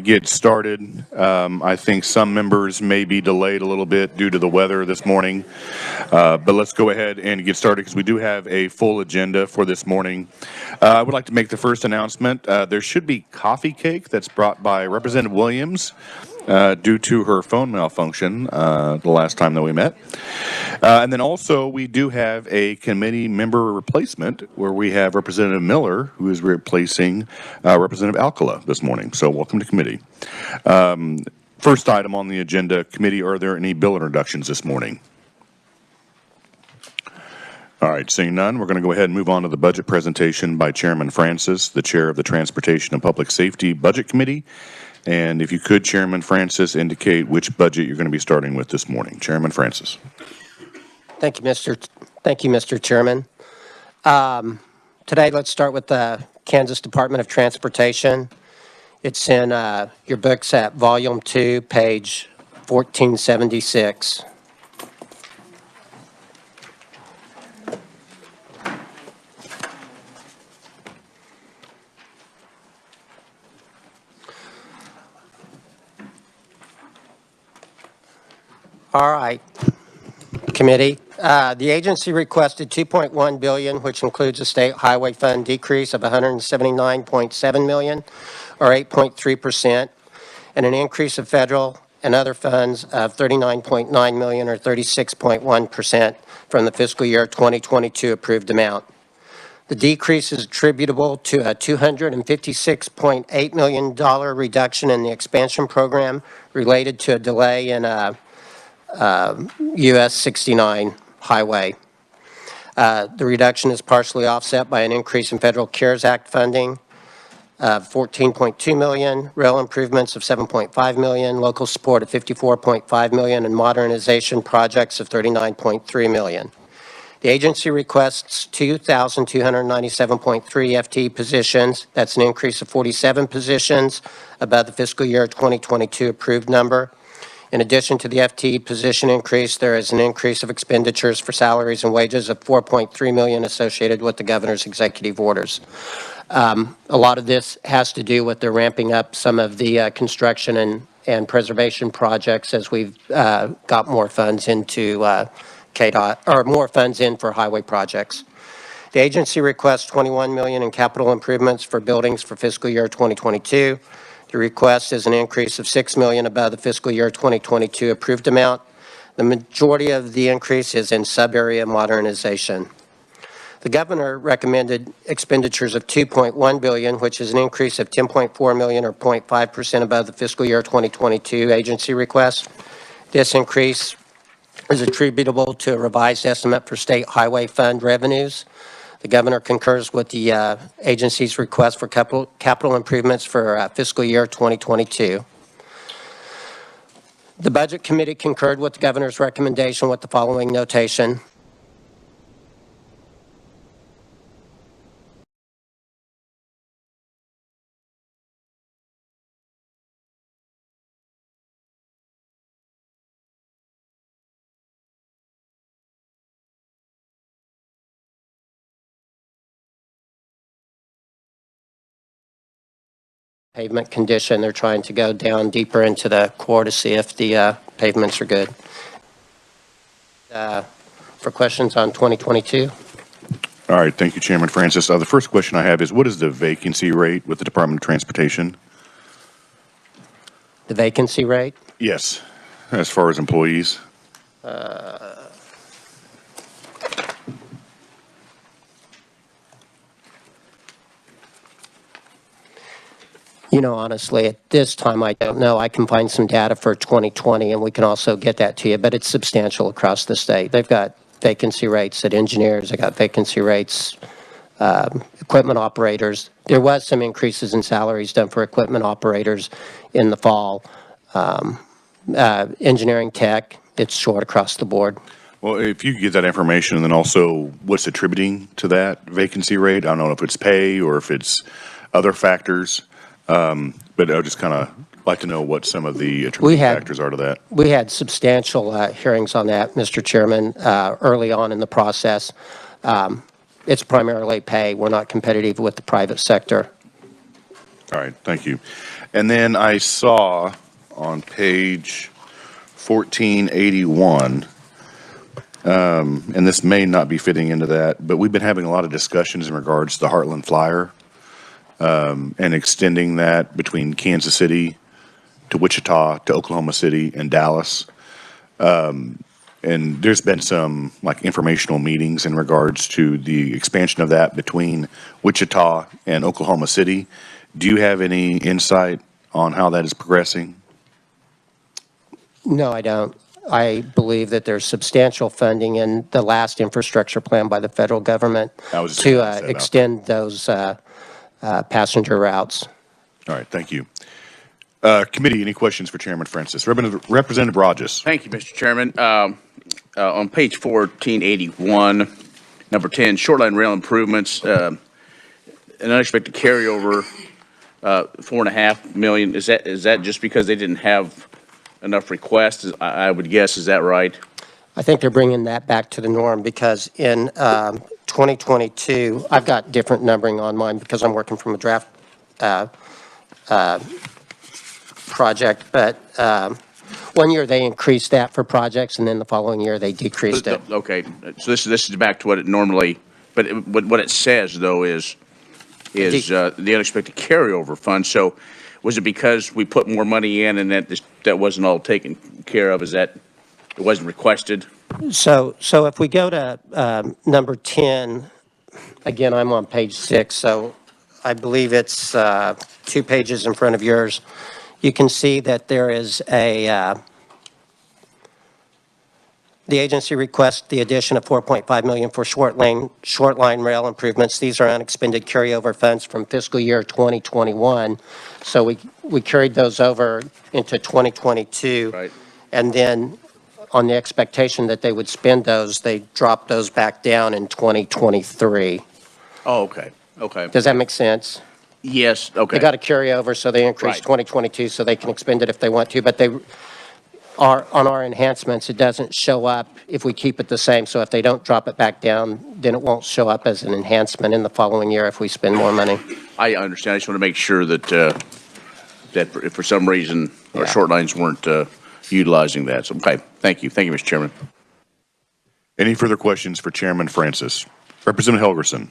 get started. I think some members may be delayed a little bit due to the weather this morning, but let's go ahead and get started because we do have a full agenda for this morning. I would like to make the first announcement. There should be coffee cake that's brought by Representative Williams due to her phone malfunction the last time that we met. And then also we do have a committee member replacement where we have Representative Miller, who is replacing Representative Alcala this morning. So welcome to committee. First item on the agenda, committee, are there any bill introductions this morning? All right, seeing none, we're going to go ahead and move on to the budget presentation by Chairman Francis, the chair of the Transportation and Public Safety Budget Committee. And if you could, Chairman Francis, indicate which budget you're going to be starting with this morning. Chairman Francis. Thank you, Mr. Chairman. Today, let's start with the Kansas Department of Transportation. It's in your books at Volume 2, page 1476. All right, committee. The agency requested $2.1 billion, which includes a state highway fund decrease of $179.7 million, or 8.3%, and an increase of federal and other funds of $39.9 million, or 36.1%, from the fiscal year 2022 approved amount. The decrease is attributable to a $256.8 million reduction in the expansion program related to a delay in US 69 highway. The reduction is partially offset by an increase in federal CARES Act funding of $14.2 million, rail improvements of $7.5 million, local support of $54.5 million, and modernization projects of $39.3 million. The agency requests 2,297.3 FTE positions. That's an increase of 47 positions above the fiscal year 2022 approved number. In addition to the FTE position increase, there is an increase of expenditures for salaries and wages of $4.3 million associated with the governor's executive orders. A lot of this has to do with the ramping up some of the construction and preservation projects as we've got more funds into KDOT, or more funds in for highway projects. The agency requests $21 million in capital improvements for buildings for fiscal year 2022. The request is an increase of $6 million above the fiscal year 2022 approved amount. The majority of the increase is in sub-area modernization. The governor recommended expenditures of $2.1 billion, which is an increase of $10.4 million, or 0.5% above the fiscal year 2022 agency request. This increase is attributable to a revised estimate for state highway fund revenues. The governor concurs with the agency's request for capital improvements for fiscal year 2022. The Budget Committee concurred with the governor's recommendation with the following notation. Pavement condition. They're trying to go down deeper into the core to see if the pavements are good. For questions on 2022. All right, thank you, Chairman Francis. The first question I have is, what is the vacancy rate with the Department of Transportation? The vacancy rate? Yes, as far as employees. You know, honestly, at this time, I don't know. I can find some data for 2020, and we can also get that to you, but it's substantial across the state. They've got vacancy rates at engineers. They got vacancy rates, equipment operators. There was some increases in salaries done for equipment operators in the fall. Engineering tech, it's short across the board. Well, if you could get that information, and then also what's attributing to that vacancy rate. I don't know if it's pay or if it's other factors. But I would just kind of like to know what some of the attributing factors are to that. We had substantial hearings on that, Mr. Chairman, early on in the process. It's primarily pay. We're not competitive with the private sector. All right, thank you. And then I saw on page 1481, and this may not be fitting into that, but we've been having a lot of discussions in regards to the Heartland Flyer, and extending that between Kansas City to Wichita to Oklahoma City and Dallas. And there's been some like informational meetings in regards to the expansion of that between Wichita and Oklahoma City. Do you have any insight on how that is progressing? No, I don't. I believe that there's substantial funding in the last infrastructure plan by the federal government I was just gonna ask to that about extend those passenger routes. All right, thank you. Committee, any questions for Chairman Francis? Representative Rogers. Thank you, Mr. Chairman. On page 1481, number 10, shoreline rail improvements, an unexpected carryover, $4.5 million. Is that just because they didn't have enough requests? I would guess. Is that right? I think they're bringing that back to the norm because in 2022, I've got different numbering on mine because I'm working from a draft project, but 1 year they increased that for projects, and then the following year they decreased it. Okay, so this is back to what it normally, but what it says though is the unexpected carryover fund. So was it because we put more money in and that wasn't all taken care of? Is that it wasn't requested? So if we go to number 10, again, I'm on page 6, so I believe it's 2 pages in front of yours. You can see that there is the agency requests the addition of $4.5 million for short line rail improvements. These are unexpended carryover funds from fiscal year 2021. So we carried those over into 2022. Right. And then on the expectation that they would spend those, they dropped those back down in 2023. Oh, okay. Okay. Does that make sense? Yes. Okay. They got a carryover, so they increased Right. 2022 so they can expend it if they want to. But they are on our enhancements, it doesn't show up if we keep it the same. So if they don't drop it back down, then it won't show up as an enhancement in the following year if we spend more money. I understand. I just want to make sure that that if for some reason our Yeah. short lines weren't utilizing that. So, okay. Thank you. Thank you, Mr. Chairman. Any further questions for Chairman Francis? Representative Helgerson.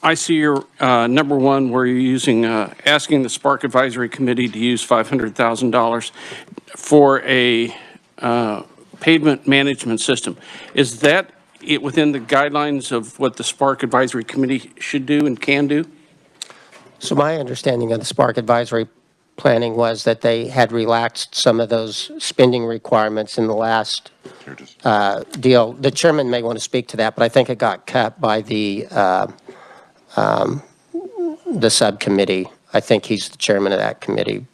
I see your number one where you're using, asking the Spark Advisory Committee to use $500,000 for a pavement management system. Is that it within the guidelines of what the Spark Advisory Committee should do and can do? So my understanding of the Spark Advisory Planning was that they had relaxed some of those spending requirements in the last deal. The chairman may want to speak to that, but I think it got cut by the subcommittee. I think he's the chairman of that committee,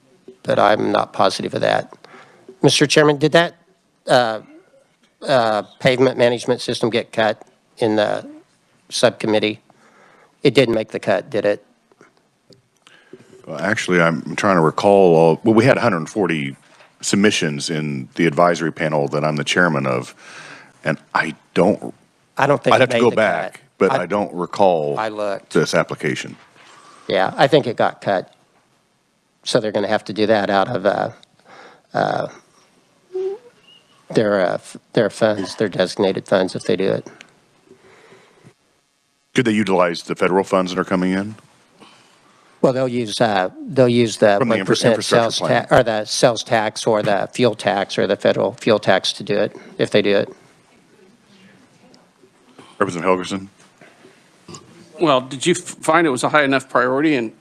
but I'm not positive of that. Mr. Chairman, did that pavement management system get cut in the subcommittee? It didn't make the cut, did it? Well, actually, I'm trying to recall. Well, we had 140 submissions in the advisory panel that I'm the chairman of, and I don't think I'd have to go back, but I don't recall I looked. this application. Yeah, I think it got cut. So they're going to have to do that out of their funds, their designated funds, if they do it. Could they utilize the federal funds that are coming in? Well, they'll use the From the 1% infrastructure sales plan. tax, or the sales tax, or the fuel tax, or the federal fuel tax to do it, if they do it. Representative Helgerson? Well, did you find it was a high enough priority and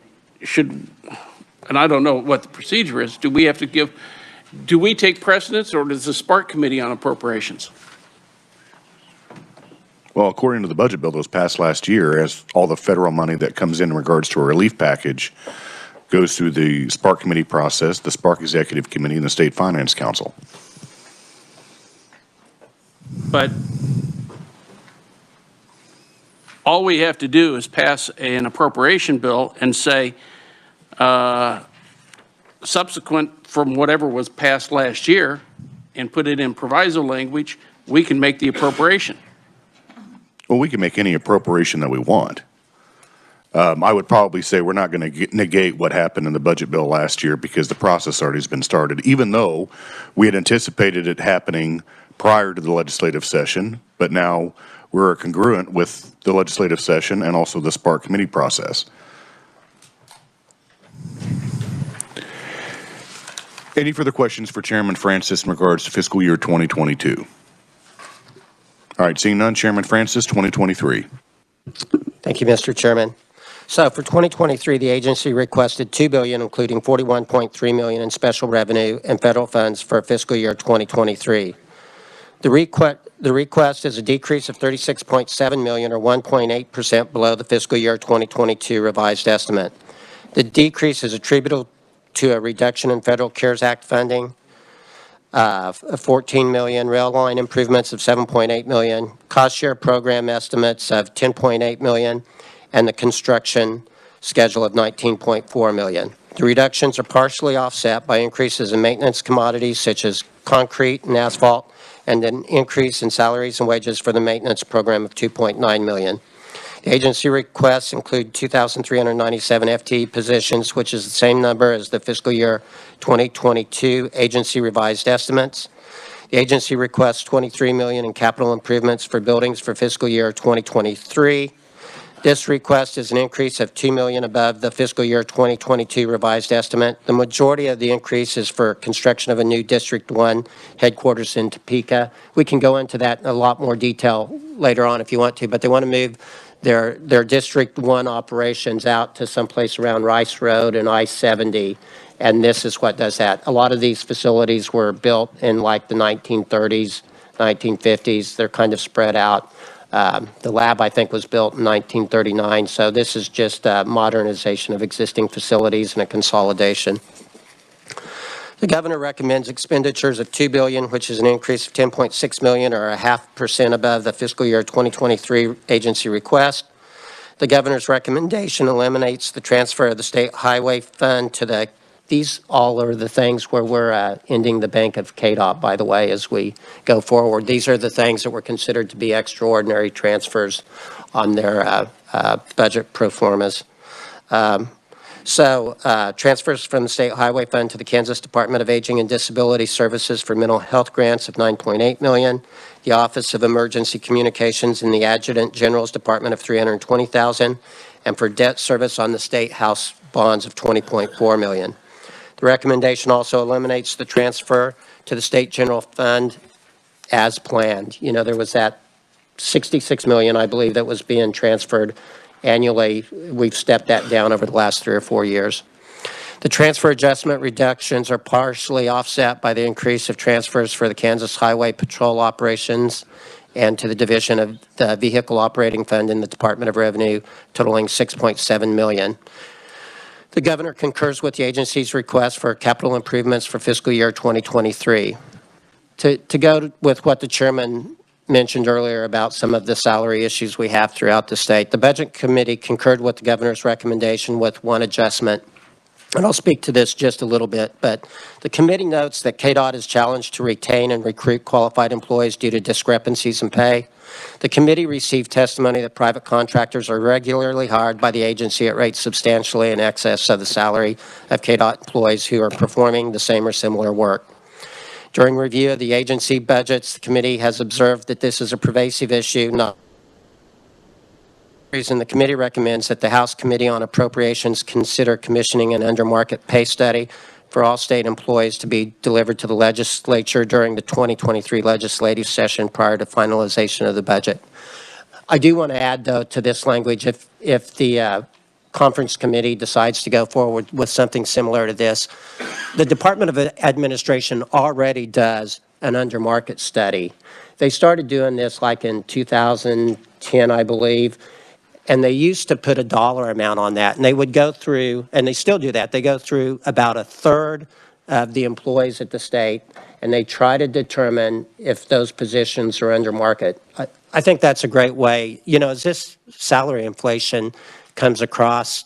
and I don't know what the procedure is, do we take precedence or does the Spark Committee on Appropriations? Well, according to the budget bill that was passed last year, as all the federal money that comes in regards to a relief package goes through the Spark Committee process, the Spark Executive Committee, and the State Finance Council. But all we have to do is pass an appropriation bill and say, subsequent from whatever was passed last year, and put it in proviso language, we can make the appropriation. Well, we can make any appropriation that we want. I would probably say we're not going to negate what happened in the budget bill last year because the process already has been started, even though we had anticipated it happening prior to the legislative session, but now we're congruent with the legislative session and also the Spark committee process. Any further questions for Chairman Francis in regards to fiscal year 2022? All right, seeing none, Chairman Francis, 2023. Thank you, Mr. Chairman. So for 2023, the agency requested $2 billion, including $41.3 million in special revenue and federal funds for fiscal year 2023. The request is a decrease of $36.7 million, or 1.8% below the fiscal year 2022 revised estimate. The decrease is attributable to a reduction in federal CARES Act funding of $14 million, rail line improvements of $7.8 million, cost share program estimates of $10.8 million, and the construction schedule of $19.4 million. The reductions are partially offset by increases in maintenance commodities such as concrete and asphalt, and an increase in salaries and wages for the maintenance program of $2.9 million. The agency requests include 2,397 FTE positions, which is the same number as the fiscal year 2022 agency revised estimates. The agency requests $23 million in capital improvements for buildings for fiscal year 2023. This request is an increase of $2 million above the fiscal year 2022 revised estimate. The majority of the increase is for construction of a new District 1 headquarters in Topeka. We can go into that in a lot more detail later on if you want to, but they want to move their District 1 operations out to someplace around Rice Road and I-70, and this is what does that. A lot of these facilities were built in like the 1930s, 1950s. They're kind of spread out. The lab, I think, was built in 1939, so this is just a modernization of existing facilities and a consolidation. The governor recommends expenditures of $2 billion, which is an increase of $10.6 million, or 0.5% above the fiscal year 2023 agency request. The governor's recommendation eliminates the transfer of the state highway fund to the. These all are the things where we're ending the bank of KDOT, by the way, as we go forward. These are the things that were considered to be extraordinary transfers on their budget pro formas. Transfers from the State Highway Fund to the Kansas Department of Aging and Disability Services for mental health grants of $9.8 million, the Office of Emergency Communications in the Adjutant General's Department of $320,000, and for debt service on the State House bonds of $20.4 million. The recommendation also eliminates the transfer to the State General Fund as planned. You know, there was that $66 million, I believe, that was being transferred annually. We've stepped that down over the last 3 or 4 years. The transfer adjustment reductions are partially offset by the increase of transfers for the Kansas Highway Patrol operations and to the Division of the Vehicle Operating Fund in the Department of Revenue, totaling $6.7 million. The governor concurs with the agency's request for capital improvements for fiscal year 2023. To go with what the chairman mentioned earlier about some of the salary issues we have throughout the state, the Budget Committee concurred with the governor's recommendation with one adjustment. And I'll speak to this just a little bit, but the committee notes that KDOT is challenged to retain and recruit qualified employees due to discrepancies in pay. The committee received testimony that private contractors are regularly hired by the agency at rates substantially in excess of the salary of KDOT employees who are performing the same or similar work. During review of the agency budgets, the committee has observed that this is a pervasive issue. The committee recommends that the House Committee on Appropriations consider commissioning an under-market pay study for all state employees to be delivered to the legislature during the 2023 legislative session prior to finalization of the budget. I do want to add, though, to this language, if the conference committee decides to go forward with something similar to this, the Department of Administration already does an under-market study. They started doing this like in 2010, I believe. And they used to put a dollar amount on that. And they would go through, and they still do that, they go through about a third of the employees at the state, and they try to determine if those positions are under market. I think that's a great way. You know, as this salary inflation comes across,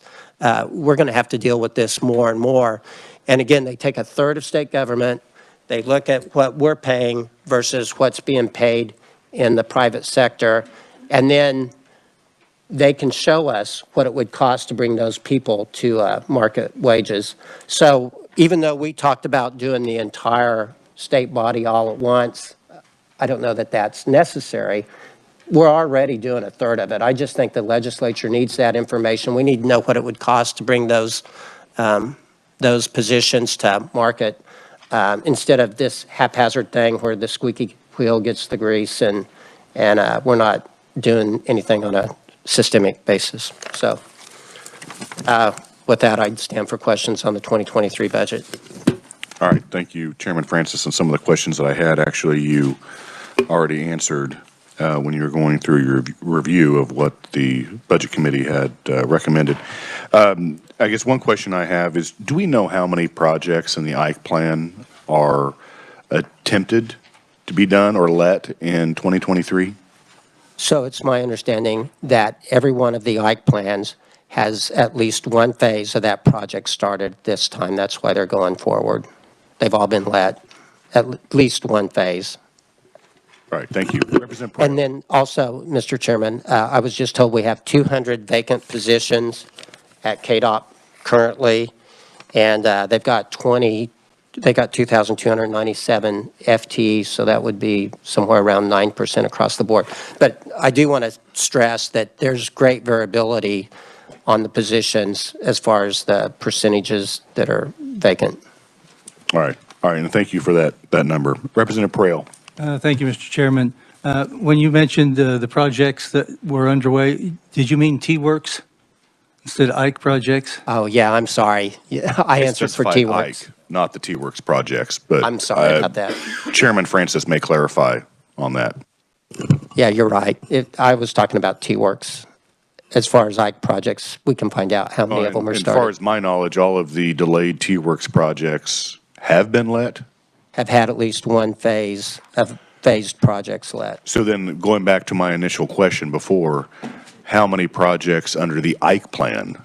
we're going to have to deal with this more and more. And again, they take a third of state government, they look at what we're paying versus what's being paid in the private sector, and then they can show us what it would cost to bring those people to market wages. So even though we talked about doing the entire state body all at once, I don't know that that's necessary. We're already doing a third of it. I just think the legislature needs that information. We need to know what it would cost to bring those positions to market instead of this haphazard thing where the squeaky wheel gets the grease and we're not doing anything on a systemic basis. So with that, I'd stand for questions on the 2023 budget. All right, thank you, Chairman Francis. And some of the questions that I had, actually, you already answered when you were going through your review of what the Budget Committee had recommended. I guess one question I have is, do we know how many projects in the Ike plan are attempted to be done or let in 2023? So it's my understanding that every one of the Ike plans has at least one phase of that project started this time. That's why they're going forward. They've all been let, at least one phase. All right, thank you. Representative Pryor. And then also, Mr. Chairman, I was just told we have 200 vacant positions at KDOT currently, and they've got 2,297 FTEs, so that would be somewhere around 9% across the board. But I do want to stress that there's great variability on the positions as far as the percentages that are vacant. All right, and thank you for that number. Representative Prale. Thank you, Mr. Chairman. When you mentioned the projects that were underway, did you mean T-Works instead of Ike projects? Oh, yeah, I'm sorry. Yeah, I answered for Specified T-Works. Ike, not the T-Works projects, but I'm sorry about that. Chairman Francis may clarify on that. Yeah, you're right. I was talking about T-Works. As far as Ike projects, we can find out how many of them are As far started. as my knowledge, all of the delayed T-Works projects have been let. Have had at least one phase of phased projects let. So then, going back to my initial question before, how many projects under the Ike plan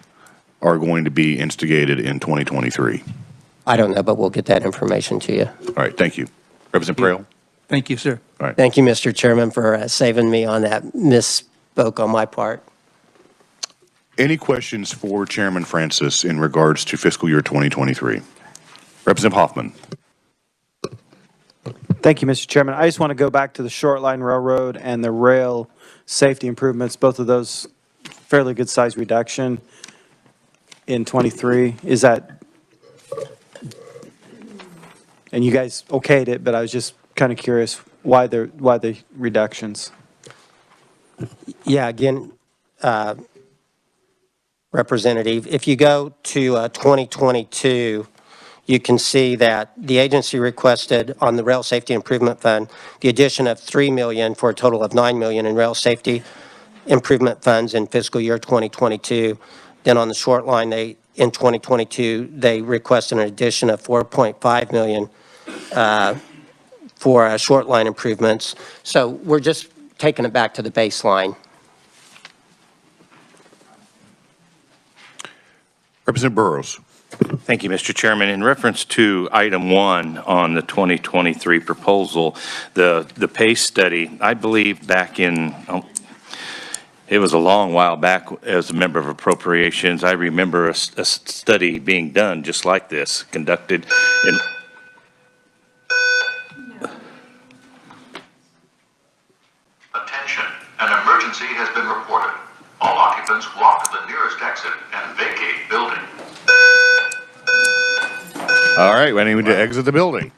are going to be instigated in 2023? I don't know, but we'll get that information to you. All right, thank you. Representative Prale? Thank you, sir. All right. Thank you, Mr. Chairman, for saving me on that misspoke on my part. Any questions for Chairman Francis in regards to fiscal year 2023? Representative Hoffman. Thank you, Mr. Chairman. I just want to go back to the short line railroad and the rail safety improvements, both of those fairly good size reduction in 23. Is that, and you guys okayed it, but I was just kind of curious why the reductions? Yeah, again, Representative, if you go to 2022, you can see that the agency requested on the Rail Safety Improvement Fund the addition of $3 million for a total of $9 million in rail safety improvement funds in fiscal year 2022. Then on the short line, in 2022, they requested an addition of $4.5 million for short line improvements. So we're just taking it back to the baseline. Representative Burrows. Thank you, Mr. Chairman. In reference to item 1 on the 2023 proposal, the PACE study, I believe back in, it was a long while back as a member of Appropriations, I remember a study being done just like this, conducted in... Attention, an emergency has been reported. All occupants walk to the nearest exit and vacate building. All right, we need to exit the building.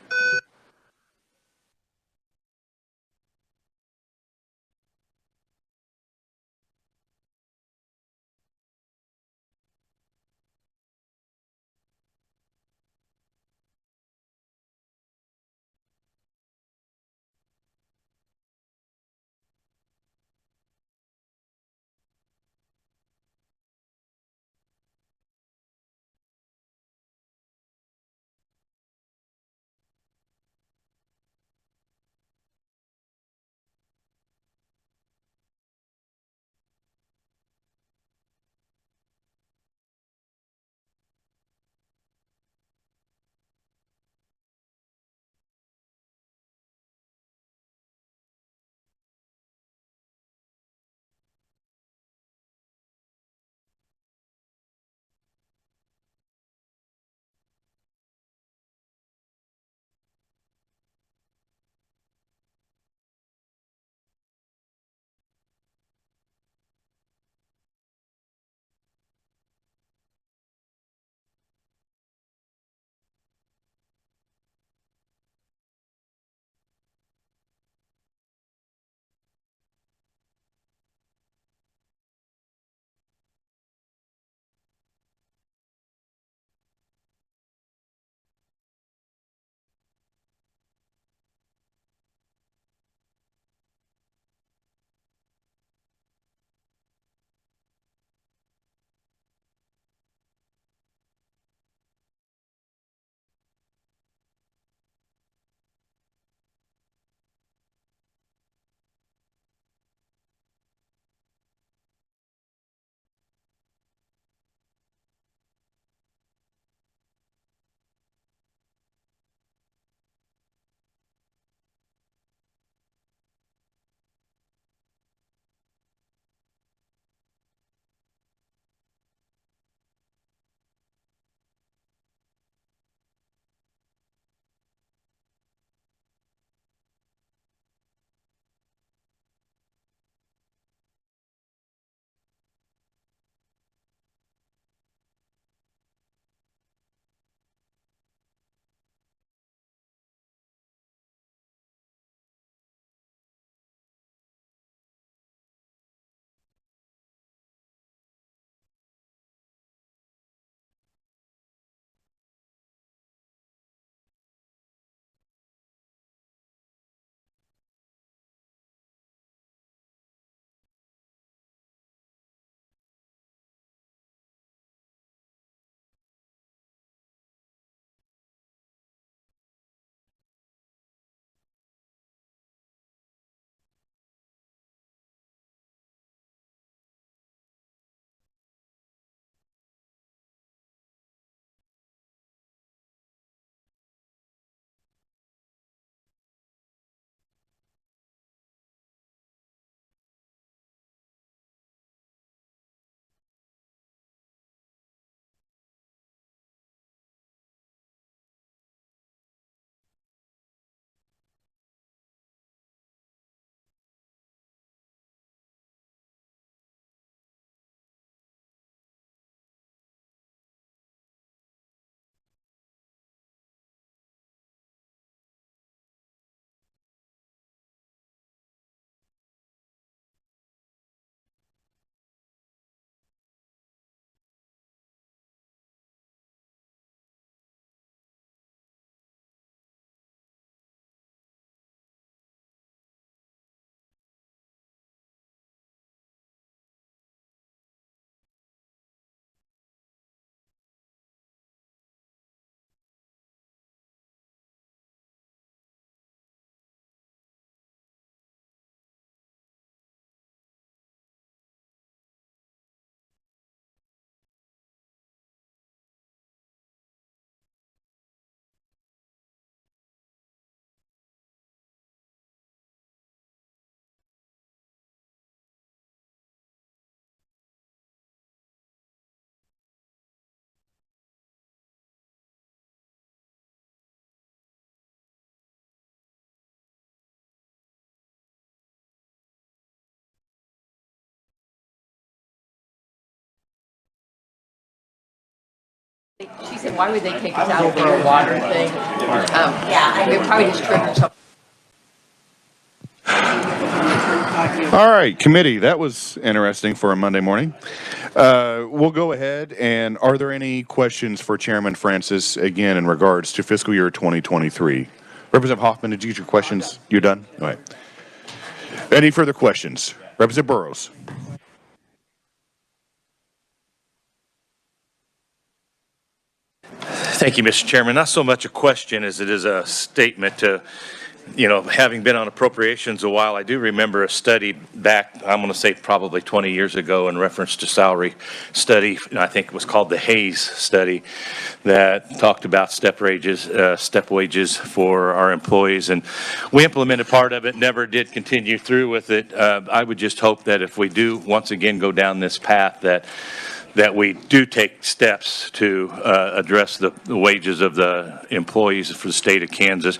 She said, why would they take us out for a water thing? It probably just triggered something. All right, committee, that was interesting for a Monday morning. We'll go ahead, and are there any questions for Chairman Francis, again, in regards to fiscal year 2023? Representative Hoffman, did you get your questions? You done? All right. Any further questions? Representative Burrows. Thank you, Mr. Chairman. Not so much a question as it is a statement to, having been on appropriations a while, I do remember a study back, I'm going to say probably 20 years ago in reference to salary study, and I think it was called the Hayes study, that talked about step wages for our employees. And we implemented part of it, never did continue through with it. I would just hope that if we do once again go down this path, that we do take steps to address the wages of the employees for the state of Kansas.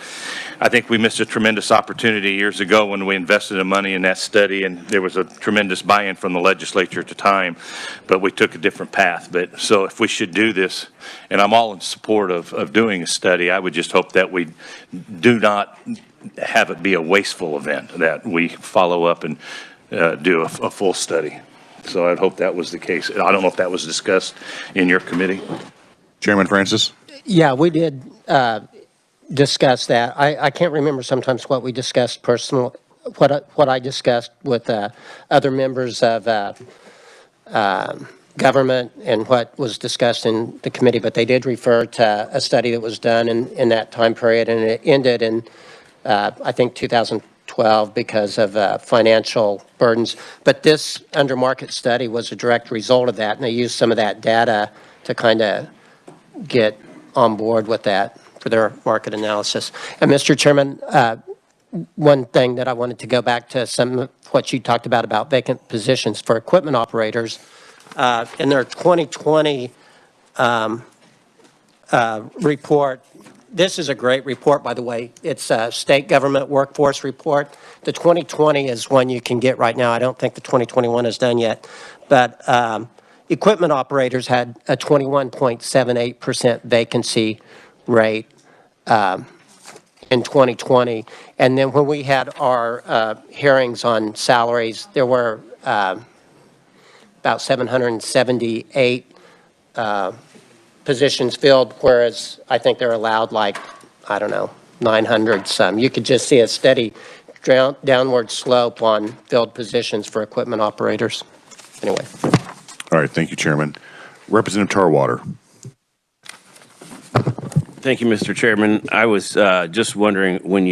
I think we missed a tremendous opportunity years ago when we invested in money in that study, and there was a tremendous buy-in from the legislature at the time, but we took a different path. But so if we should do this, and I'm all in support of doing a study, I would just hope that we do not have it be a wasteful event, that we follow up and do a full study. So I'd hope that was the case. I don't know if that was discussed in your committee. Chairman Francis? Yeah, we did discuss that. I can't remember sometimes what we discussed what I discussed with other members of government and what was discussed in the committee, but they did refer to a study that was done in that time period, and it ended in, I think, 2012 because of financial burdens. But this under market study was a direct result of that, and they used some of that data to kind of get on board with that for their market analysis. And Mr. Chairman, one thing that I wanted to go back to some of what you talked about vacant positions for equipment operators. In their 2020 report, this is a great report, by the way. It's a state government workforce report. The 2020 is one you can get right now. I don't think the 2021 is done yet. But equipment operators had a 21.78% vacancy rate in 2020. And then when we had our hearings on salaries, there were about 778 positions filled, whereas I think they're allowed 900 some. You could just see a steady downward slope on filled positions for equipment operators. Anyway. All right, thank you, Chairman. Representative Tarwater. Thank you, Mr. Chairman. I was just wondering when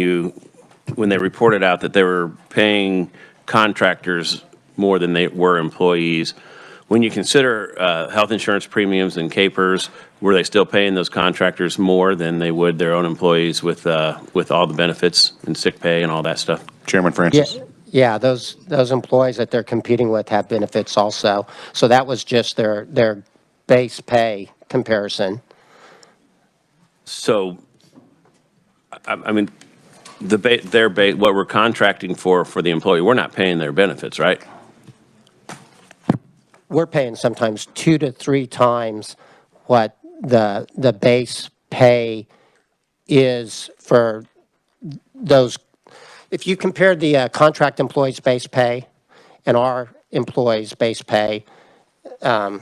they reported out that they were paying contractors more than they were employees. When you consider health insurance premiums and capers, were they still paying those contractors more than they would their own employees with all the benefits and sick pay and all that stuff? Chairman Francis. Yeah, those employees that they're competing with have benefits also. So that was just their base pay comparison. So, I mean, what we're contracting for the employee, we're not paying their benefits, right? We're paying sometimes 2 to 3 times what the base pay is for those. If you compare the contract employees' base pay and our employees' base pay, and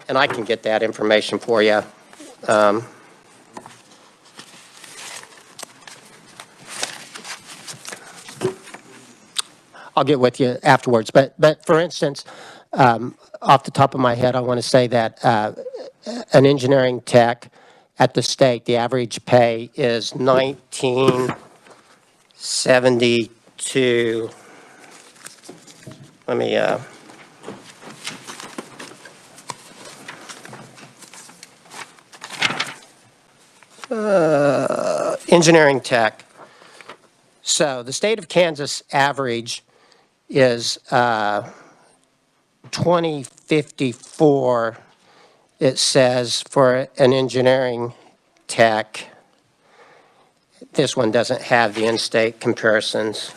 I can get that information for you. I'll get with you afterwards. But for instance, off the top of my head, I want to say that an engineering tech at the state, the average pay is $19.72. Let me engineering tech. So the state of Kansas average is 2054, it says, for an engineering tech. This one doesn't have the in-state comparisons.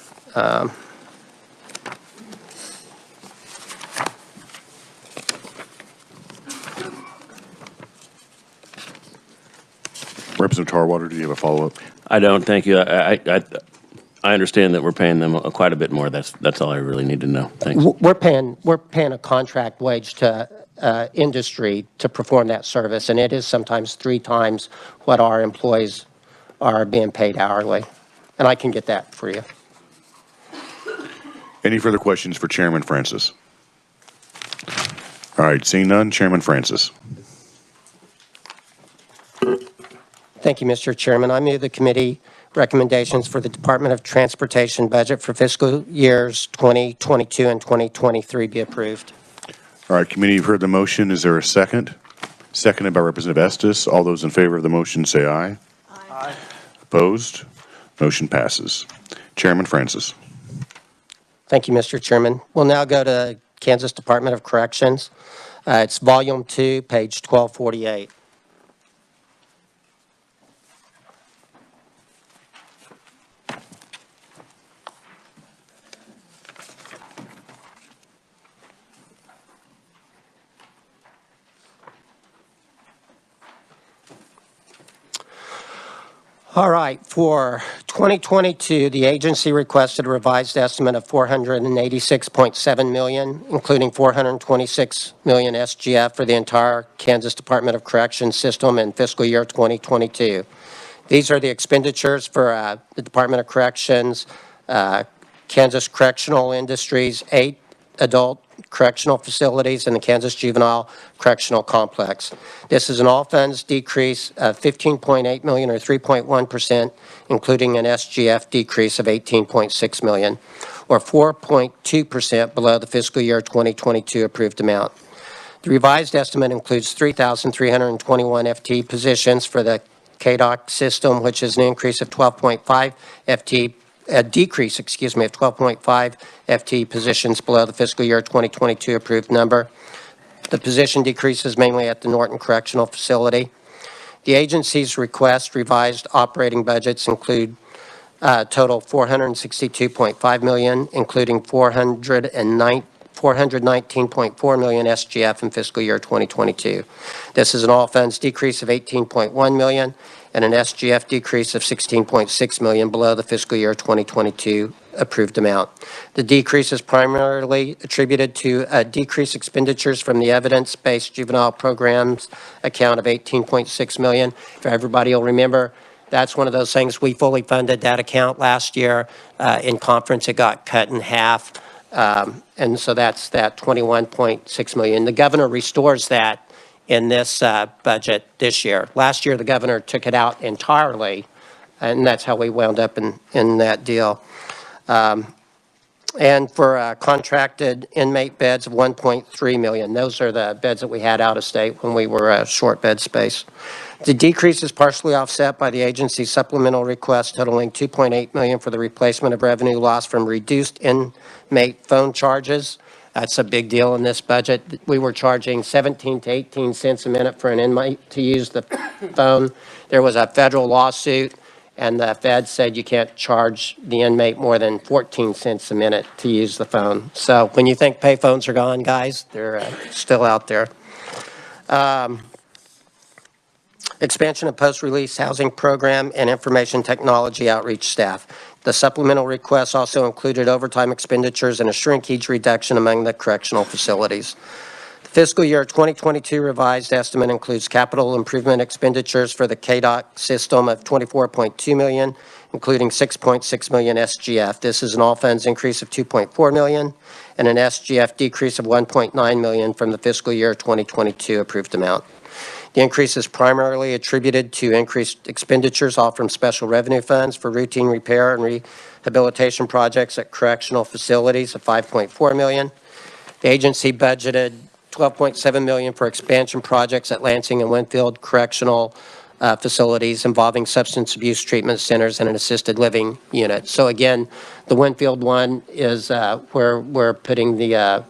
Representative Tarwater, do you have a follow-up? I don't, thank you. I understand that we're paying them quite a bit more. That's all I really need to know. Thanks. We're paying a contract wage to industry to perform that service, and it is sometimes 3 times what our employees are being paid hourly. And I can get that for you. Any further questions for Chairman Francis? All right, seeing none, Chairman Francis. Thank you, Mr. Chairman. I move the committee recommendations for the Department of Transportation budget for fiscal years 2022 and 2023 be approved. All right, committee, you've heard the motion. Is there a second? Seconded by Representative Estes. All those in favor of the motion say aye. Aye. Opposed? Motion passes. Chairman Francis. Thank you, Mr. Chairman. We'll now go to Kansas Department of Corrections. It's Volume 2, page 1248. All right, for 2022, the agency requested a revised estimate of $486.7 million, including $426 million SGF for the entire Kansas Department of Corrections system in fiscal year 2022. These are the expenditures for the Department of Corrections, Kansas Correctional Industries, 8 adult correctional facilities, and the Kansas Juvenile Correctional Complex. This is an all-funds decrease of $15.8 million or 3.1%, including an SGF decrease of $18.6 million or 4.2% below the fiscal year 2022 approved amount. The revised estimate includes 3,321 FTE positions for the KDOC system, which is an increase of 12.5 FTE a decrease, of 12.5 FTE positions below the fiscal year 2022 approved number. The position decreases mainly at the Norton Correctional Facility. The agency's request revised operating budgets include total $462.5 million, including $419.4 million SGF in fiscal year 2022. This is an all-funds decrease of $18.1 million and an SGF decrease of $16.6 million below the fiscal year 2022 approved amount. The decrease is primarily attributed to decreased expenditures from the evidence-based juvenile programs account of $18.6 million. If everybody will remember, that's one of those things we fully funded that account last year. In conference, it got cut in half. And so that's that $21.6 million. The governor restores that in this budget this year. Last year, the governor took it out entirely, and that's how we wound up in that deal. And for contracted inmate beds of $1.3 million. Those are the beds that we had out of state when we were short bed space. The decrease is partially offset by the agency's supplemental request totaling $2.8 million for the replacement of revenue loss from reduced inmate phone charges. That's a big deal in this budget. We were charging 17 to 18 cents a minute for an inmate to use the phone. There was a federal lawsuit, and the Fed said you can't charge the inmate more than 14 cents a minute to use the phone. So when you think pay phones are gone, guys, they're still out there. Expansion of post-release housing program and information technology outreach staff. The supplemental requests also included overtime expenditures and a shrinkage reduction among the correctional facilities. The fiscal year 2022 revised estimate includes capital improvement expenditures for the KDOC system of $24.2 million, including $6.6 million SGF. This is an all-funds increase of $2.4 million and an SGF decrease of $1.9 million from the fiscal year 2022 approved amount. The increase is primarily attributed to increased expenditures, all from special revenue funds for routine repair and rehabilitation projects at correctional facilities of $5.4 million. The agency budgeted $12.7 million for expansion projects at Lansing and Winfield correctional facilities involving substance abuse treatment centers and an assisted living unit. So again, the Winfield one is where we're putting the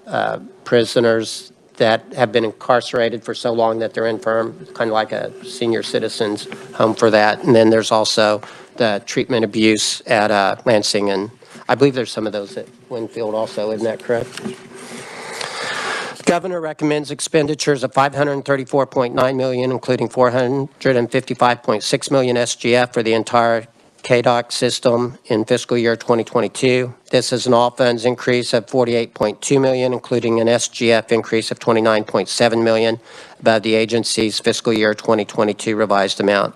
prisoners that have been incarcerated for so long that they're infirm, kind of like a senior citizens home for that. And then there's also the treatment abuse at Lansing, and I believe there's some of those at Winfield also, isn't that correct? Governor recommends expenditures of $534.9 million, including $455.6 million SGF for the entire KDOC system in fiscal year 2022. This is an all-funds increase of $48.2 million, including an SGF increase of $29.7 million above the agency's fiscal year 2022 revised amount.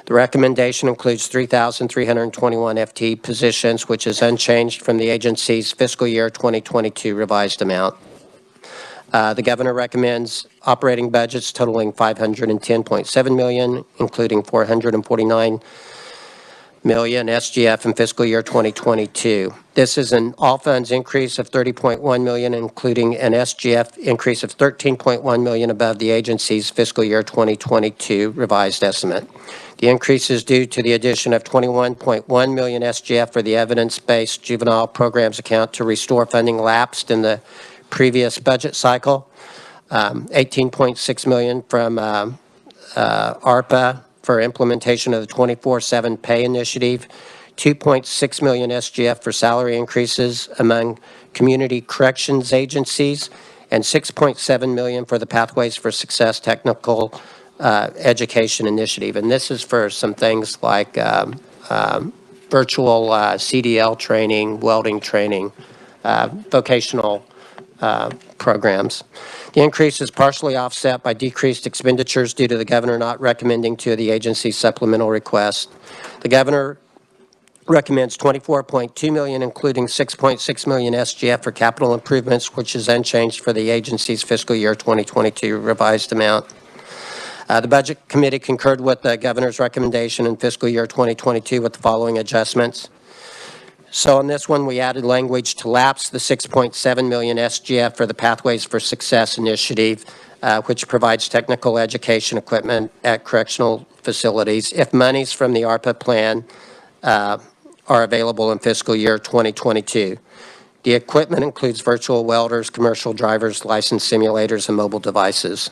The recommendation includes 3,321 FTE positions, which is unchanged from the agency's fiscal year 2022 revised amount. The governor recommends operating budgets totaling $510.7 million, including $449 million SGF in fiscal year 2022. This is an all-funds increase of $30.1 million, including an SGF increase of $13.1 million above the agency's fiscal year 2022 revised estimate. The increase is due to the addition of $21.1 million SGF for the evidence-based juvenile programs account to restore funding lapsed in the previous budget cycle, $18.6 million from ARPA for implementation of the 24/7 pay initiative, $2.6 million SGF for salary increases among community corrections agencies, and $6.7 million for the Pathways for Success technical education initiative. And this is for some things like virtual CDL training, welding training, vocational programs. The increase is partially offset by decreased expenditures due to the governor not recommending to the agency's supplemental request. The governor recommends $24.2 million, including $6.6 million SGF for capital improvements, which is unchanged for the agency's fiscal year 2022 revised amount. The Budget Committee concurred with the governor's recommendation in fiscal year 2022 with the following adjustments. So on this one, we added language to lapse the $6.7 million SGF for the Pathways for Success initiative, which provides technical education equipment at correctional facilities if monies from the ARPA plan are available in fiscal year 2022. The equipment includes virtual welders, commercial drivers, licensed simulators, and mobile devices.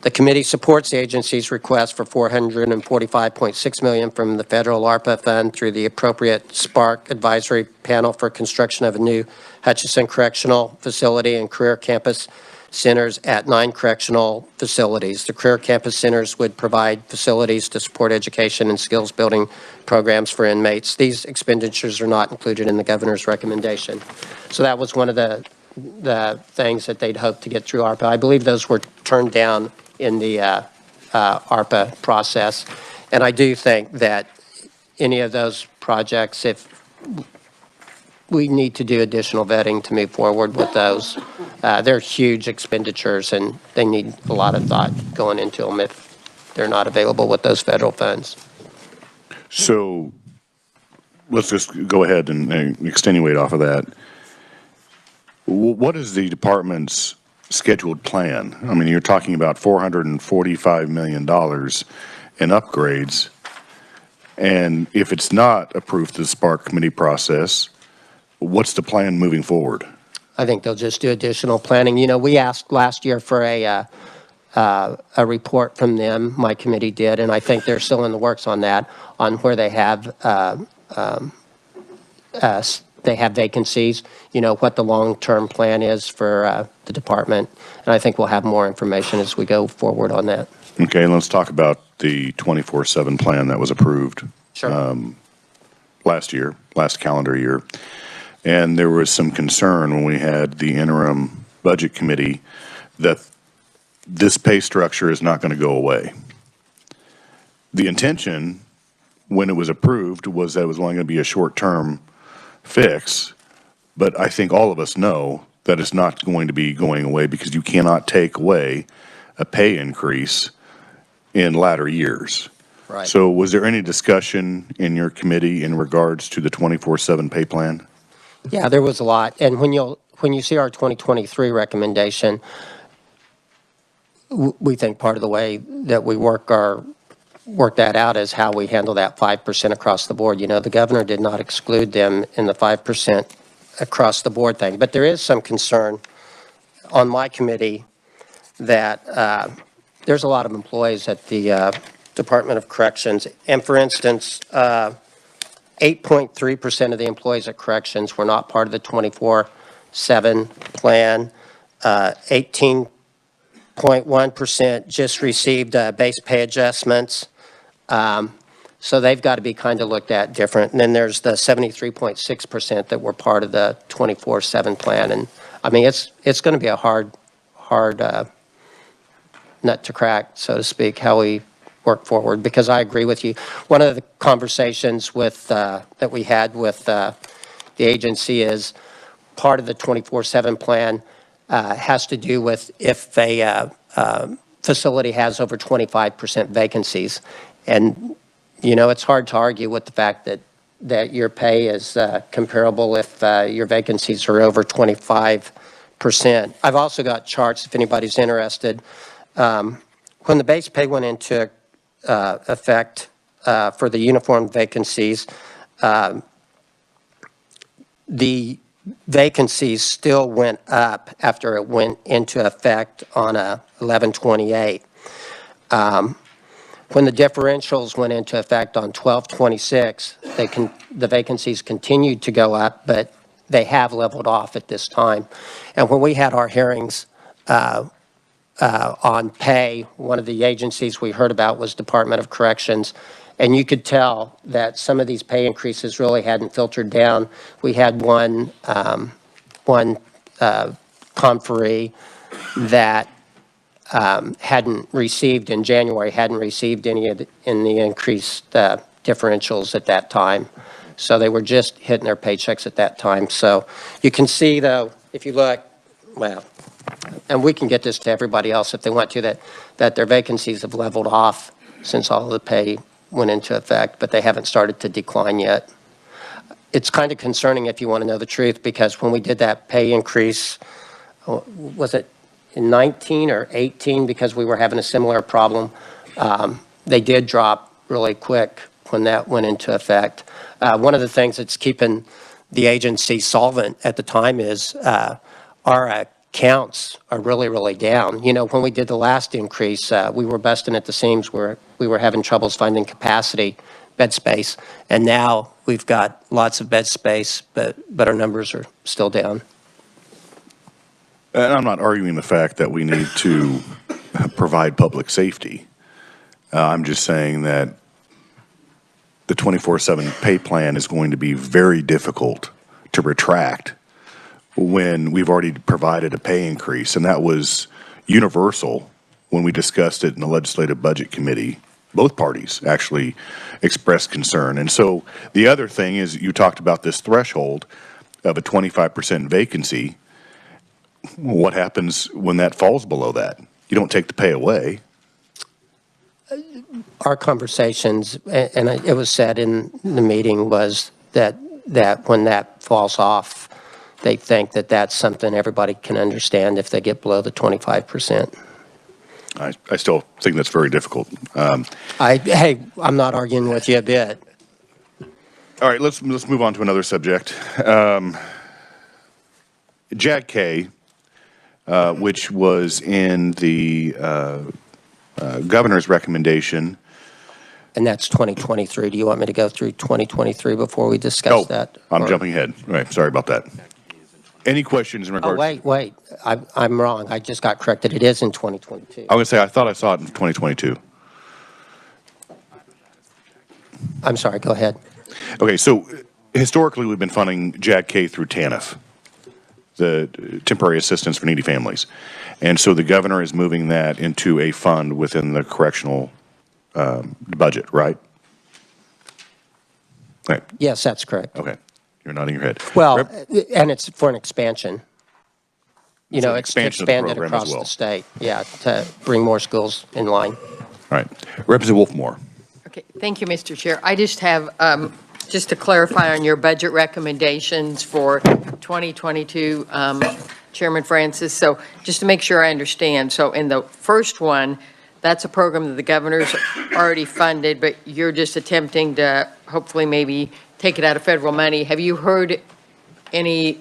The committee supports the agency's request for $445.6 million from the federal ARPA fund through the appropriate Spark Advisory Panel for construction of a new Hutchison Correctional Facility and career campus centers at 9 correctional facilities. The career campus centers would provide facilities to support education and skills building programs for inmates. These expenditures are not included in the governor's recommendation. So that was one of the things that they'd hoped to get through ARPA. I believe those were turned down in the ARPA process. And I do think that any of those projects, if we need to do additional vetting to move forward with those, they're huge expenditures and they need a lot of thought going into them if they're not available with those federal funds. So let's just go ahead and extenuate off of that. What is the department's scheduled plan? I mean, you're talking about $445 million in upgrades. And if it's not approved through the Spark Committee process, what's the plan moving forward? I think they'll just do additional planning. You know, we asked last year for a report from them, my committee did, and I think they're still in the works on that, on where they have vacancies, you know, what the long-term plan is for the department. And I think we'll have more information as we go forward on that. Okay, let's talk about the 24/7 plan that was approved last calendar year. And there was some concern when we had the interim budget committee that this pay structure is not going to go away. The intention when it was approved was that it was only going to be a short-term fix, but I think all of us know that it's not going to be going away because you cannot take away a pay increase in latter years. Right. So was there any discussion in your committee in regards to the 24/7 pay plan? Yeah, there was a lot. And when you see our 2023 recommendation, we think part of the way that we work that out is how we handle that 5% across the board. You know, the governor did not exclude them in the 5% across the board thing. But there is some concern on my committee that there's a lot of employees at the Department of Corrections. And for instance, 8.3% of the employees at Corrections were not part of the 24/7 plan. 18.1% just received base pay adjustments. So they've got to be kind of looked at different. And then there's the 73.6% that were part of the 24/7 plan. And I mean, it's going to be a hard nut to crack, so to speak, how we work forward, because I agree with you. One of the conversations with that we had with the agency is part of the 24/7 plan has to do with if a facility has over 25% vacancies. And, you know, it's hard to argue with the fact that your pay is comparable if your vacancies are over 25%. I've also got charts if anybody's interested. When the base pay went into effect for the uniform vacancies, the vacancies still went up after it went into effect on 11/28. When the differentials went into effect on 12/26, the vacancies continued to go up, but they have leveled off at this time. And when we had our hearings on pay, one of the agencies we heard about was Department of Corrections, and you could tell that some of these pay increases really hadn't filtered down. We had one conferee that hadn't received in January, hadn't received any of the increased differentials at that time. So they were just hitting their paychecks at that time. So you can see, though, if you look, well, and we can get this to everybody else if they want to, that their vacancies have leveled off since all of the pay went into effect, but they haven't started to decline yet. It's kind of concerning if you want to know the truth, because when we did that pay increase, was it in 19 or 18, because we were having a similar problem, they did drop really quick when that went into effect. One of the things that's keeping the agency solvent at the time is our counts are really, really down. You know, when we did the last increase, we were busting at the seams where we were having troubles finding capacity, bed space, and now we've got lots of bed space, but our numbers are still down. And I'm not arguing the fact that we need to provide public safety. I'm just saying that the 24/7 pay plan is going to be very difficult to retract when we've already provided a pay increase, and that was universal when we discussed it in the Legislative Budget Committee. Both parties actually expressed concern. And so the other thing is, you talked about this threshold of a 25% vacancy. What happens when that falls below that? You don't take the pay away. Our conversations, and it was said in the meeting, was that when that falls off, they think that that's something everybody can understand if they get below the 25%. I still think that's very difficult. Hey, I'm not arguing with you a bit. All right, let's move on to another subject. JAG-K, which was in the governor's recommendation. And that's 2023. Do you want me to go through 2023 before we discuss that? I'm jumping ahead. All right, sorry about that. Any questions in regards? Oh, wait. I'm wrong. I just got corrected. It is in 2022. I was going to say, I thought I saw it in 2022. I'm sorry. Go ahead. Okay, so historically, we've been funding JAG-K through TANF, the Temporary Assistance for Needy Families. And so the governor is moving that into a fund within the correctional budget, right? Right. Yes, that's correct. Okay. You're nodding your head. Well, and it's for an expansion. You So know, an it's expansion of the expanded program as across well. the state, yeah, to bring more schools in line. All right. Representative Wolfmore. Okay, thank you, Mr. Chair. I just have, just to clarify on your budget recommendations for 2022, Chairman Francis, so just to make sure I understand, so in the first one, that's a program that the governor's already funded, but you're just attempting to hopefully maybe take it out of federal money. Have you heard any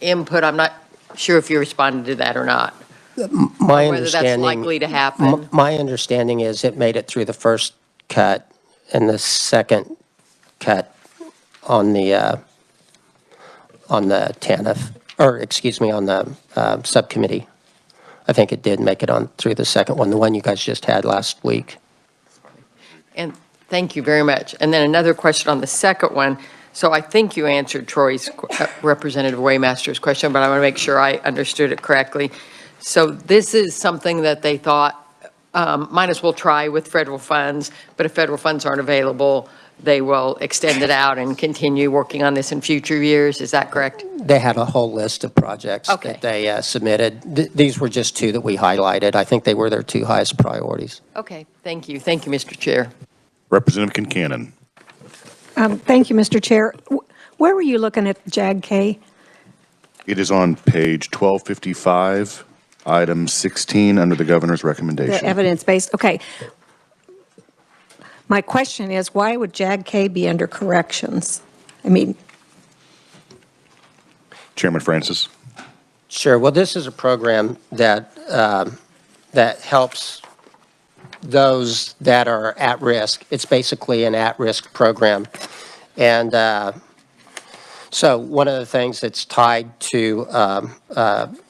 input? I'm not sure if you responded to that or not. My Whether that's understanding, likely to happen. my understanding is it made it through the first cut and the second cut on the TANF. or excuse me, on the subcommittee. I think it did make it on through the second one, the one you guys just had last week. And thank you very much. And then another question on the second one. So I think you answered Troy's, Representative Waymaster's question, but I want to make sure I understood it correctly. So this is something that they thought might as well try with federal funds, but if federal funds aren't available, they will extend it out and continue working on this in future years. Is that correct? They had a whole list of projects Okay. that they submitted. These were just two that we highlighted. I think they were their two highest priorities. Okay, thank you. Thank you, Mr. Chair. Representative Kincannon. Thank you, Mr. Chair. Where were you looking at JAG-K? It is on page 1255, item 16, under the governor's recommendation. The evidence-based, okay. My question is, why would JAG-K be under corrections? I mean, Chairman Francis. Sure. Well, this is a program that that helps those that are at risk. It's basically an at-risk program. And so one of the things that's tied to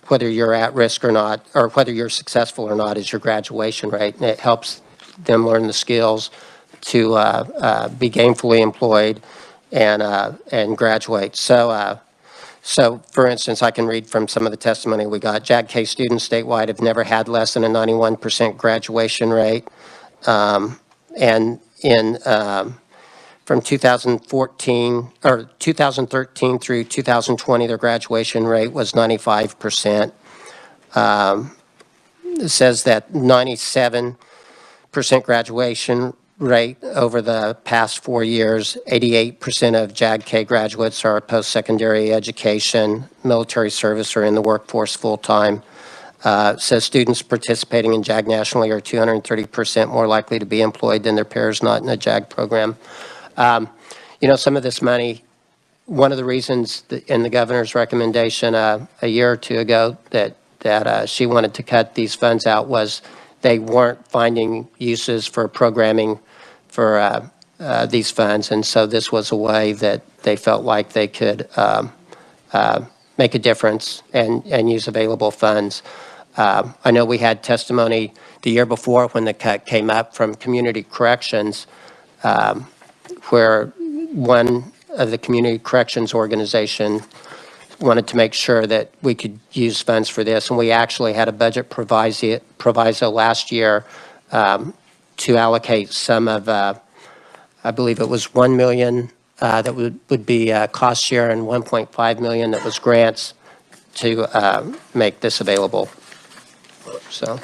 whether you're at risk or not, or whether you're successful or not, is your graduation rate. And it helps them learn the skills to be gainfully employed and graduate. So, for instance, I can read from some of the testimony we got. JAG-K students statewide have never had less than a 91% graduation rate. And in from 2013 through 2020, their graduation rate was 95%. It says that 97% graduation rate over the past 4 years. 88% of JAG-K graduates are post-secondary education, military service, or in the workforce full-time. Says students participating in JAG nationally are 230% more likely to be employed than their peers not in a JAG program. You know, some of this money, one of the reasons in the governor's recommendation a year or two ago that she wanted to cut these funds out was they weren't finding uses for programming for these funds, and so this was a way that they felt like they could make a difference and use available funds. I know we had testimony the year before when the cut came up from Community Corrections, where one of the Community Corrections organization wanted to make sure that we could use funds for this, and we actually had a budget proviso last year to allocate some of, I believe it was $1 million that would be cost share and $1.5 million that was grants to make this available. So,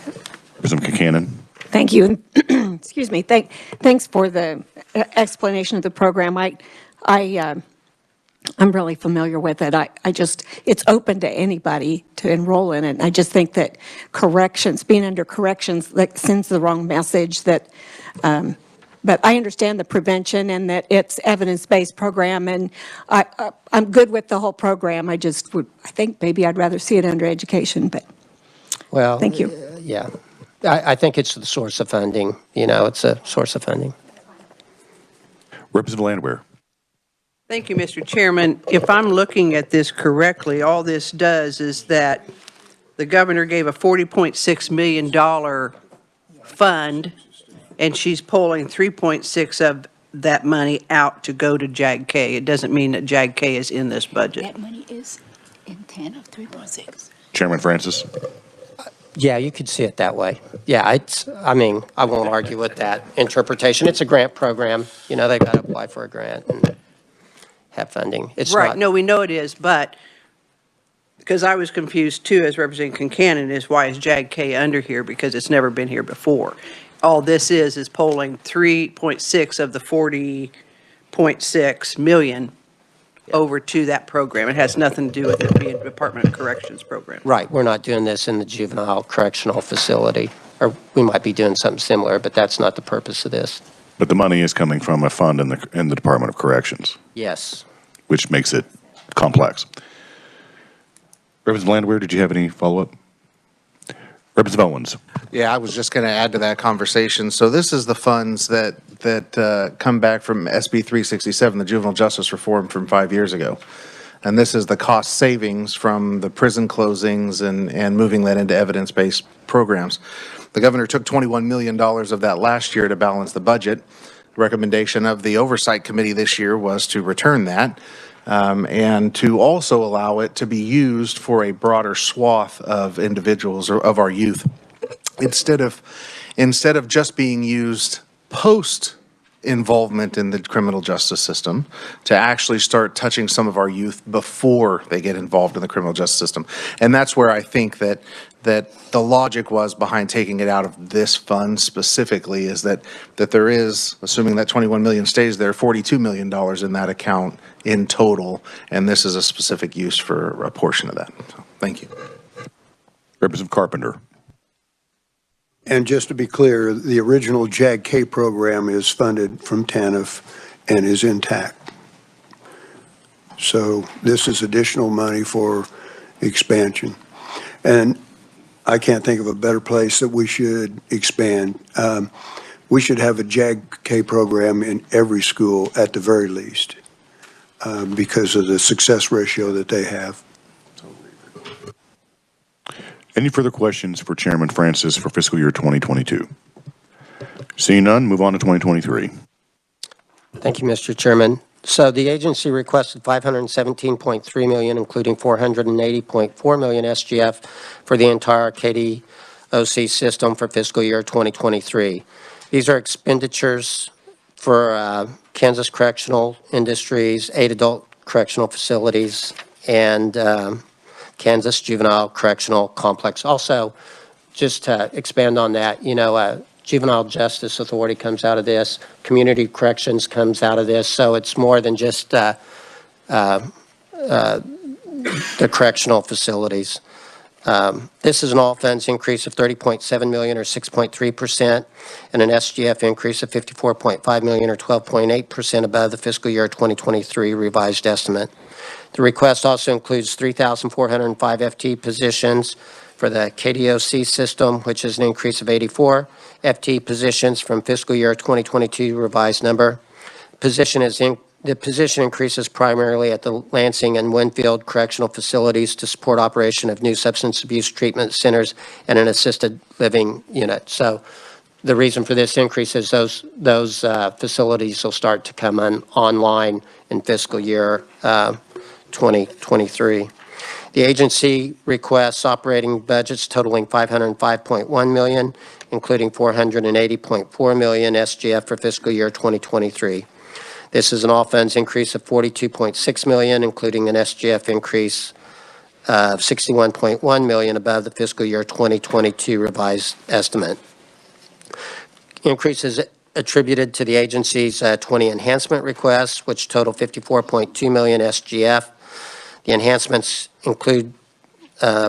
Representative Kincannon. thank you. Excuse me. Thanks for the explanation of the program. I'm really familiar with it. I just, it's open to anybody to enroll in it. I just think that corrections, being under corrections, that sends the wrong message that, but I understand the prevention and that it's evidence-based program, and I'm good with the whole program. I think maybe I'd rather see it under education, but well, thank you. Yeah. I think it's the source of funding. You know, it's a source of funding. Representative Landwehr. Thank you, Mr. Chairman. If I'm looking at this correctly, all this does is that the governor gave a $40.6 million fund, and she's pulling 3.6 of that money out to go to JAG-K. It doesn't mean that JAG-K is in this budget. That money is in 10 of 3.6. Chairman Francis. Yeah, you could see it that way. Yeah, I mean, I won't argue with that interpretation. It's a grant program. You know, they've got to apply for a grant and have funding. It's Right, not, no, we know it is, but, because I was confused too, as Representative Kincannon, is why is JAG-K under here, because it's never been here before. All this is polling 3.6 of the 40.6 million over to that program. It has nothing to do with it being a Department of Corrections program. right, we're not doing this in the juvenile correctional facility, or we might be doing something similar, but that's not the purpose of this. But the money is coming from a fund in the Department of Corrections, Yes. which makes it complex. Representative Landwehr, did you have any follow-up? Representative Owens. Yeah, I was just going to add to that conversation. So this is the funds that come back from SB 367, the juvenile justice reform from 5 years ago. And this is the cost savings from the prison closings and moving that into evidence-based programs. The governor took $21 million of that last year to balance the budget. The recommendation of the Oversight Committee this year was to return that and to also allow it to be used for a broader swath of individuals or of our youth. Instead of just being used post involvement in the criminal justice system, to actually start touching some of our youth before they get involved in the criminal justice system. And that's where I think that the logic was behind taking it out of this fund specifically, is that there is, assuming that 21 million stays there, $42 million in that account in total, and this is a specific use for a portion of that. So, thank you. Representative Carpenter. And just to be clear, the original JAG-K program is funded from TANF and is intact. So this is additional money for expansion. And I can't think of a better place that we should expand. We should have a JAG-K program in every school at the very least because of the success ratio that they have. Any further questions for Chairman Francis for fiscal year 2022? Seeing none, move on to 2023. Thank you, Mr. Chairman. So the agency requested $517.3 million, including $480.4 million SGF for the entire KDOC system for fiscal year 2023. These are expenditures for Kansas Correctional Industries, 8 adult correctional facilities, and Kansas Juvenile Correctional Complex. Also, just to expand on that, Juvenile Justice Authority comes out of this, Community Corrections comes out of this, so it's more than just the correctional facilities. This is an all-funds increase of $30.7 million or 6.3%, and an SGF increase of $54.5 million or 12.8% above the fiscal year 2023 revised estimate. The request also includes 3,405 FTE positions for the KDOC system, which is an increase of 84 FTE positions from fiscal year 2022 revised number. The position increases primarily at the Lansing and Winfield correctional facilities to support operation of new substance abuse treatment centers and an assisted living unit. So the reason for this increase is those facilities will start to come online in fiscal year 2023. The agency requests operating budgets totaling $505.1 million, including $480.4 million SGF for fiscal year 2023. This is an all-funds increase of $42.6 million, including an SGF increase of $61.1 million above the fiscal year 2022 revised estimate. Increases attributed to the agency's 20 enhancement requests, which total $54.2 million SGF. The enhancements include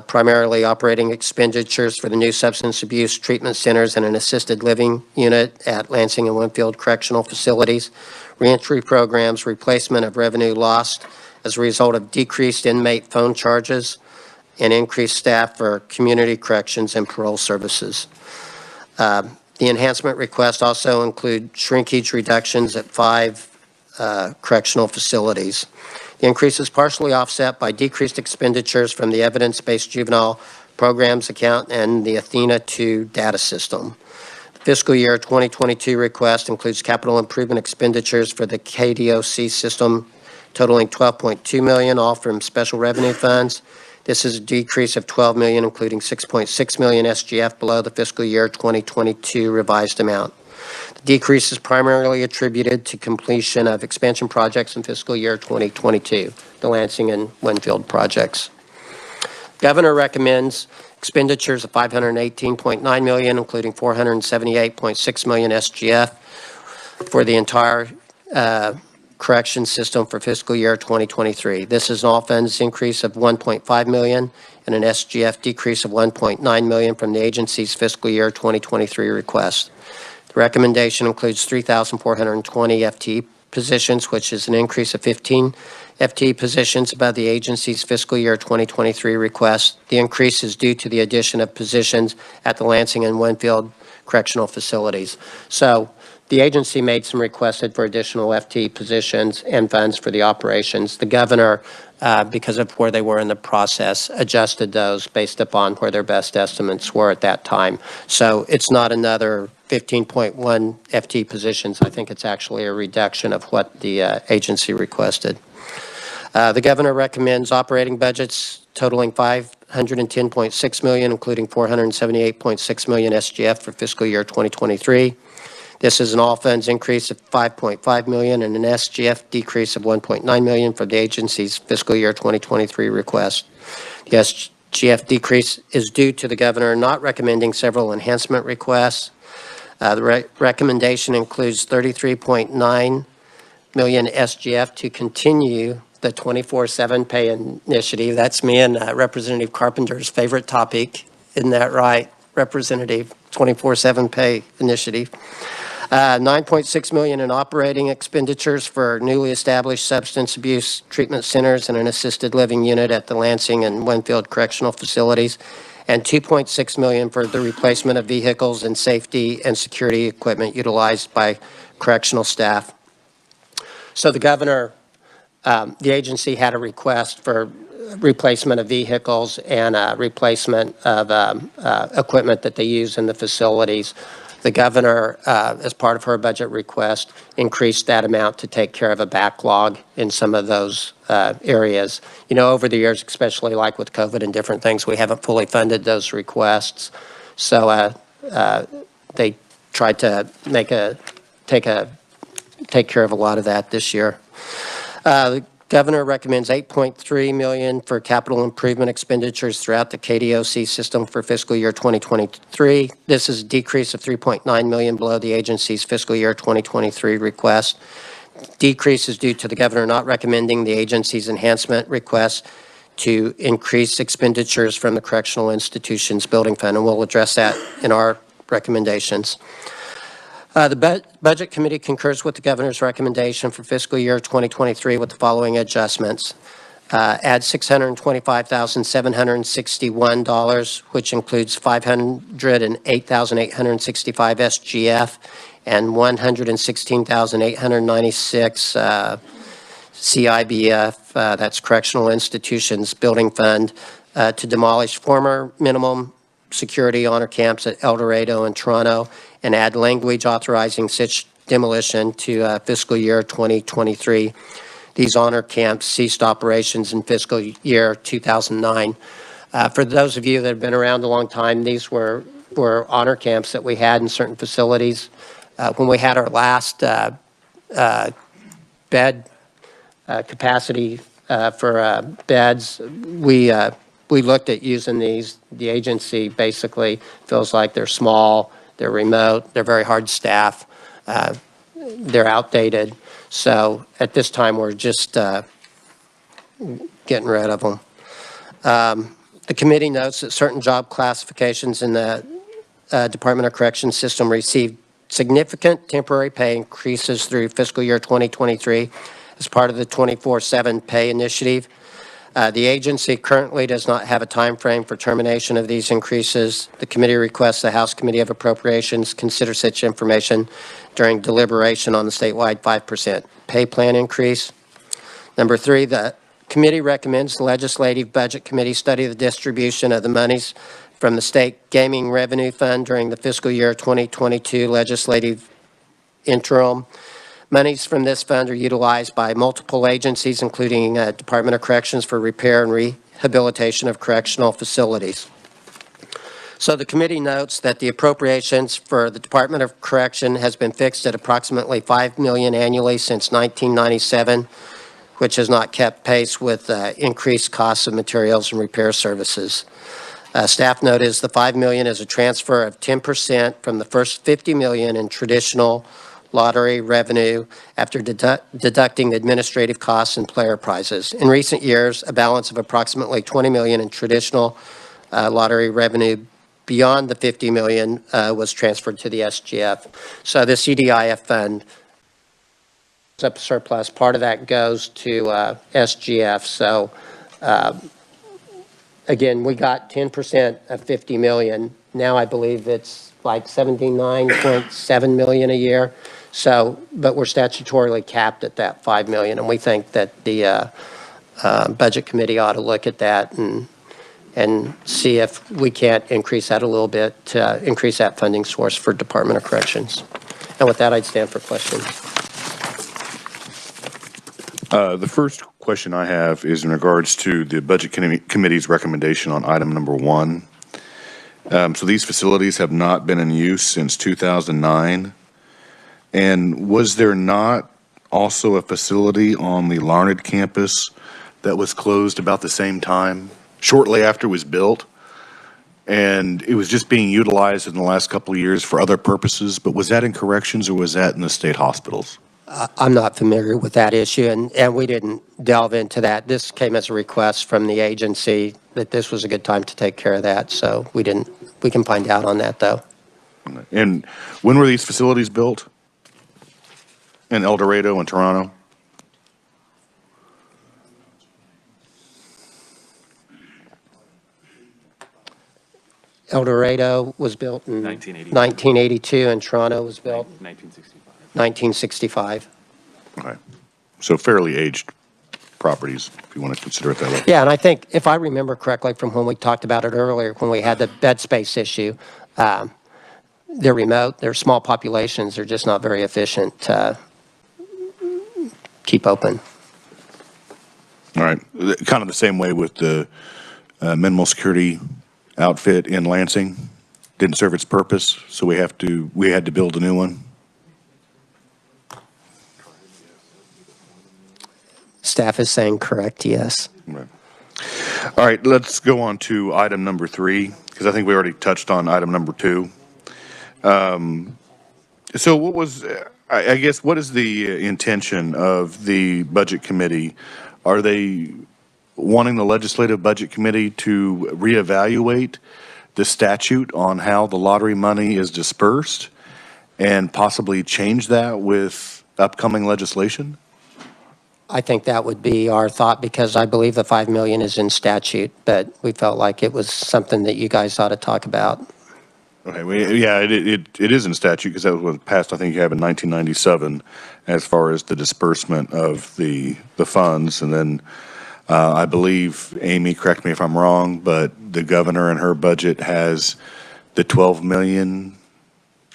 primarily operating expenditures for the new substance abuse treatment centers and an assisted living unit at Lansing and Winfield correctional facilities, reentry programs, replacement of revenue lost as a result of decreased inmate phone charges, and increased staff for community corrections and parole services. The enhancement requests also include shrinkage reductions at 5 correctional facilities. The increase is partially offset by decreased expenditures from the evidence-based juvenile programs account and the Athena 2 data system. The fiscal year 2022 request includes capital improvement expenditures for the KDOC system totaling $12.2 million, all from special revenue funds. This is a decrease of $12 million, including $6.6 million SGF below the fiscal year 2022 revised amount. The decrease is primarily attributed to completion of expansion projects in fiscal year 2022, the Lansing and Winfield projects. Governor recommends expenditures of $518.9 million, including $478.6 million SGF for the entire correction system for fiscal year 2023. This is an all-funds increase of $1.5 million and an SGF decrease of $1.9 million from the agency's fiscal year 2023 request. The recommendation includes 3,420 FTE positions, which is an increase of 15 FTE positions above the agency's fiscal year 2023 request. The increase is due to the addition of positions at the Lansing and Winfield correctional facilities. So The agency made some requests for additional FT positions and funds for the operations. The governor, because of where they were in the process, adjusted those based upon where their best estimates were at that time. So it's not another 15.1 FT positions. I think it's actually a reduction of what the agency requested. The governor recommends operating budgets totaling $510.6 million, including $478.6 million SGF for fiscal year 2023. This is an all funds increase of $5.5 million and an SGF decrease of $1.9 million for the agency's fiscal year 2023 request. The SGF decrease is due to the governor not recommending several enhancement requests. The recommendation includes $33.9 million SGF to continue the 24/7 pay initiative. That's me and Representative Carpenter's favorite topic. Isn't that right, Representative? 24/7 pay initiative. $9.6 million in operating expenditures for newly established substance abuse treatment centers and an assisted living unit at the Lansing and Winfield correctional facilities, and $2.6 million for the replacement of vehicles and safety and security equipment utilized by correctional staff. So the governor, the agency had a request for replacement of vehicles and replacement of equipment that they use in the facilities. The governor, as part of her budget request, increased that amount to take care of a backlog in some of those areas. You know, over the years, especially like with COVID and different things, we haven't fully funded those requests. So they tried to take care of a lot of that this year. The governor recommends $8.3 million for capital improvement expenditures throughout the KDOC system for fiscal year 2023. This is a decrease of $3.9 million below the agency's fiscal year 2023 request. Decrease is due to the governor not recommending the agency's enhancement request to increase expenditures from the Correctional Institutions Building Fund, and we'll address that in our recommendations. The Budget Committee concurs with the governor's recommendation for fiscal year 2023 with the following adjustments. Add $625,761, which includes $508,865 SGF and $116,896 CIBF, that's Correctional Institutions Building Fund, to demolish former minimum security honor camps at El Dorado and Toronto, and add language authorizing such demolition to fiscal year 2023. These honor camps ceased operations in fiscal year 2009. For those of you that have been around a long time, these were honor camps that we had in certain facilities. When we had our last bed capacity for beds, we looked at using these. The agency basically feels like they're small, they're remote, they're very hard to staff, they're outdated. So at this time, we're just getting rid of them. The committee notes that certain job classifications in the Department of Corrections system received significant temporary pay increases through fiscal year 2023 as part of the 24/7 pay initiative. The agency currently does not have a time frame for termination of these increases. The committee requests the House Committee of Appropriations consider such information during deliberation on the statewide 5% pay plan increase. Number 3, the committee recommends the Legislative Budget Committee study the distribution of the monies from the State Gaming Revenue Fund during the fiscal year 2022 legislative interim. Monies from this fund are utilized by multiple agencies, including Department of Corrections, for repair and rehabilitation of correctional facilities. So the committee notes that the appropriations for the Department of Correction has been fixed at approximately $5 million annually since 1997, which has not kept pace with increased costs of materials and repair services. Staff note is the $5 million is a transfer of 10% from the first $50 million in traditional lottery revenue after deducting administrative costs and player prizes. In recent years, a balance of approximately $20 million in traditional lottery revenue beyond the $50 million was transferred to the SGF. So the CDIF fund is up surplus. Part of that goes to SGF. So again, we got 10% of $50 million. Now I believe it's like $79.7 million a year. So, but we're statutorily capped at that 5 million, and we think that the Budget Committee ought to look at that and see if we can't increase that a little bit, to increase that funding source for Department of Corrections. And with that, I'd stand for questions. The first question I have is in regards to the Budget Committee's recommendation on item number 1. So these facilities have not been in use since 2009. And was there not also a facility on the Larned campus that was closed about the same time, shortly after it was built? And it was just being utilized in the last couple of years for other purposes, but was that in corrections or was that in the state hospitals? I'm not familiar with that issue, and we didn't delve into that. This came as a request from the agency that this was a good time to take care of that, so we didn't. We can find out on that, though. And when were these facilities built? In El Dorado and Toronto? El Dorado was built in 1982, and Toronto was built 1965. Okay. So fairly aged properties, if you want to consider it that way. Yeah, and I think, if I remember correctly from when we talked about it earlier, when we had the bed space issue, they're remote, they're small populations, they're just not very efficient to keep open. All right. Kind of the same way with the minimal security outfit in Lansing. Didn't serve its purpose, so we had to build a new one. Staff is saying correct, yes. Right. All right, let's go on to item number 3, because I think we already touched on item number 2. So what was, I guess, what is the intention of the Budget Committee? Are they wanting the Legislative Budget Committee to reevaluate the statute on how the lottery money is dispersed and possibly change that with upcoming legislation? I think that would be our thought, because I believe the 5 million is in statute, but we felt like it was something that you guys ought to talk about. Okay, well, yeah, it is in statute, because that was passed, I think you have in 1997, as far as the disbursement of the funds. And then I believe, Amy, correct me if I'm wrong, but the governor in her budget has the 12 million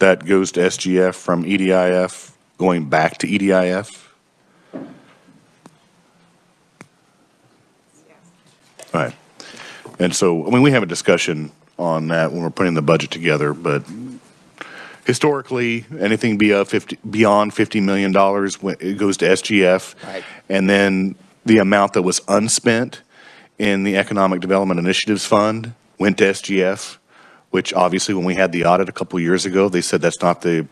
that goes to SGF from EDIF going back to EDIF. All right. And so, I mean, we have a discussion on that when we're putting the budget together, but historically, anything beyond $50 million, it goes to SGF. Right. And then the amount that was unspent in the Economic Development Initiatives Fund went to SGF, which obviously when we had the audit a couple of years ago, they said that's not the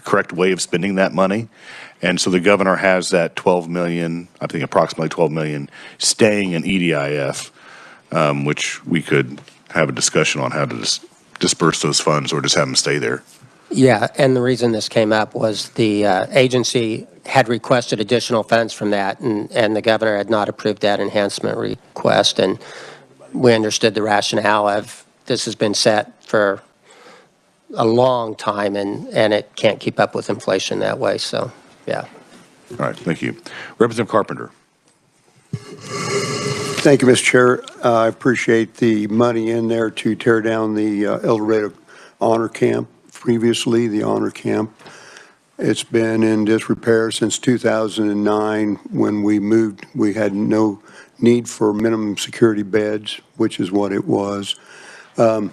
correct way of spending that money. And so the governor has that 12 million, I think approximately 12 million, staying in EDIF, which we could have a discussion on how to disperse those funds or just have them stay there. Yeah, and the reason this came up was the agency had requested additional funds from that, and the governor had not approved that enhancement request. And we understood the rationale of this has been set for a long time, and it can't keep up with inflation that way. So, yeah. All right, thank you. Representative Carpenter. Thank you, Mr. Chair. I appreciate the money in there to tear down the El Dorado Honor Camp. Previously, the Honor Camp, it's been in disrepair since 2009. When we moved, we had no need for minimum security beds, which is what it was. I've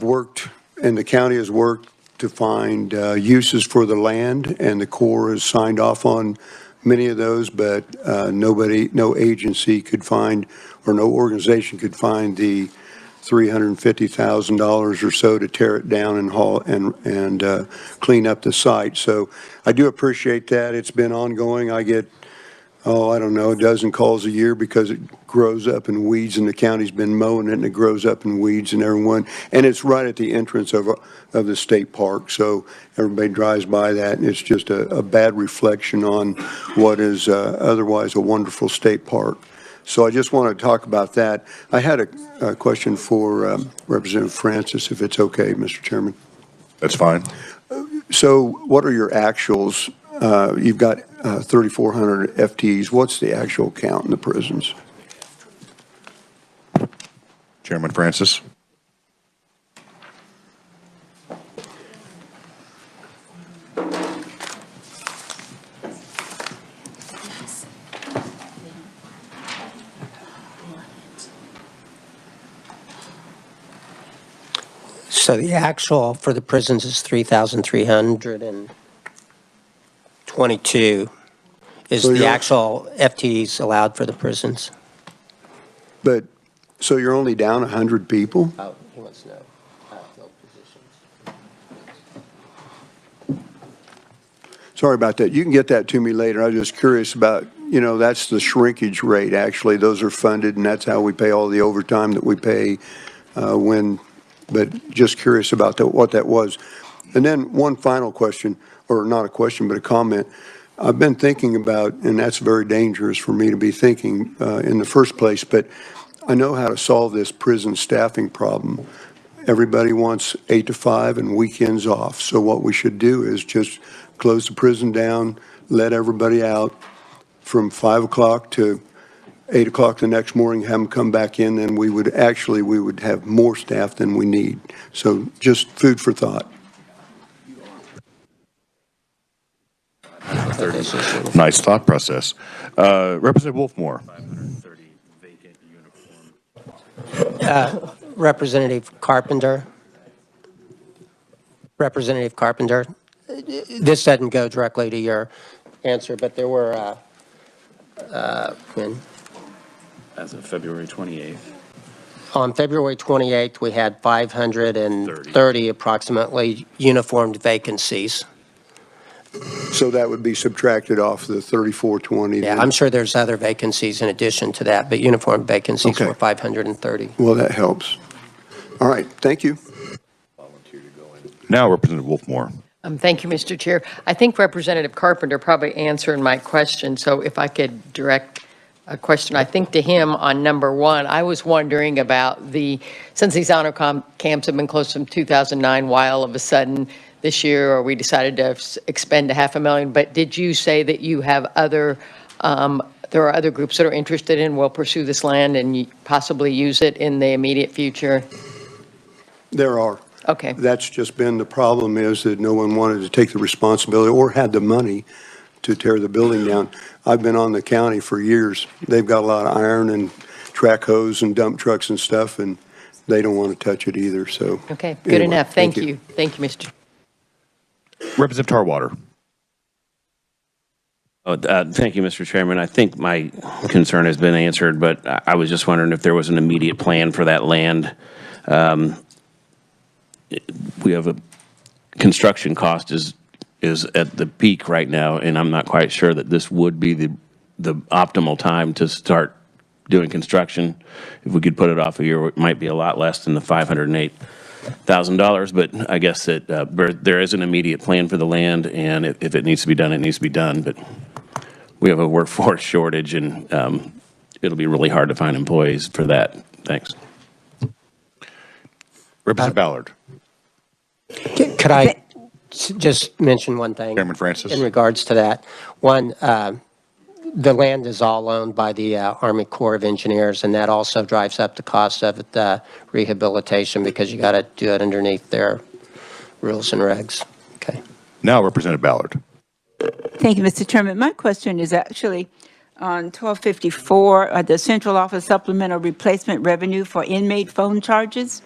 worked, and the county has worked to find uses for the land, and the Corps has signed off on many of those, but no agency could find, or no organization could find the $350,000 or so to tear it down and haul and clean up the site. So I do appreciate that. It's been ongoing. I get, I don't know, a dozen calls a year because it grows up in weeds, and the county's been mowing it, and it grows up in weeds, and everyone, and it's right at the entrance of the state park. So everybody drives by that, and it's just a bad reflection on what is otherwise a wonderful state park. So I just want to talk about that. I had a question for Representative Francis, if it's okay, Mr. Chairman. That's fine. So what are your actuals? You've got 3,400 FTEs. What's the actual count in the prisons? Chairman Francis. So the actual for the prisons is 3,322 is So the you're- actual FTEs allowed for the prisons. But, so you're only down 100 people? Oh, he wants to know filled positions. Sorry about that. You can get that to me later. I was just curious about, that's the shrinkage rate, actually. Those are funded, and that's how we pay all the overtime that we pay but just curious about what that was. And then one final question, or not a question, but a comment. I've been thinking about, and that's very dangerous for me to be thinking in the first place, but I know how to solve this prison staffing problem. Everybody wants 8 to 5 and weekends off. So what we should do is just close the prison down, let everybody out from 5 o'clock to 8 o'clock the next morning, have them come back in, and we would have more staff than we need. So just food for thought. Nice thought process. Representative Wolfmore. Representative Carpenter. This doesn't go directly to your answer, but there were, As of February 28th. on February 28th, we had 530 approximately uniformed vacancies. So that would be subtracted off the 3,420. Yeah, I'm sure there's other vacancies in addition to that, but uniformed vacancies were 530. Well, that helps. All right, thank you. Now Representative Wolfmore. Thank you, Mr. Chair. I think Representative Carpenter probably answered my question, so if I could direct a question, I think, to him on number one. I was wondering about since these honor camps have been closed from 2009, why all of a sudden this year, or we decided to expend $500,000, but did you say that you have there are other groups that are interested in, will pursue this land and possibly use it in the immediate future? There are. Okay. That's just been the problem, is that no one wanted to take the responsibility or had the money to tear the building down. I've been on the county for years. They've got a lot of iron and track hose and dump trucks and stuff, and they don't want to touch it either, so. Okay, good anyway, enough. Thank you. Thank you, Mr. Representative Tarwater. Thank you, Mr. Chairman. I think my concern has been answered, but I was just wondering if there was an immediate plan for that land. We have a construction cost is at the peak right now, and I'm not quite sure that this would be the optimal time to start doing construction. If we could put it off a year, it might be a lot less than the $508,000, but I guess that there is an immediate plan for the land, and if it needs to be done, it needs to be done. But we have a workforce shortage, and it'll be really hard to find employees for that. Thanks. Representative Ballard. Could I just mention one thing? Chairman Francis. In regards to that. One, the land is all owned by the Army Corps of Engineers, and that also drives up the cost of the rehabilitation because you got to do it underneath their rules and regs. Okay. Now Representative Ballard. Thank you, Mr. Chairman. My question is actually on 1254, the central office supplemental replacement revenue for inmate phone changes.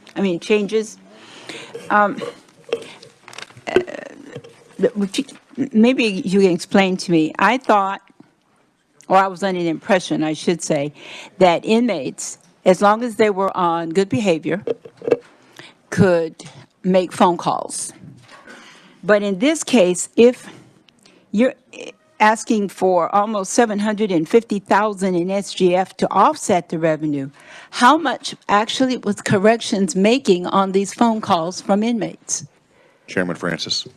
Maybe you can explain to me. I thought, or I was under the impression, I should say, that inmates, as long as they were on good behavior, could make phone calls. But in this case, if you're asking for almost $750,000 in SGF to offset the revenue, how much actually was corrections making on these phone calls from inmates? Chairman Francis.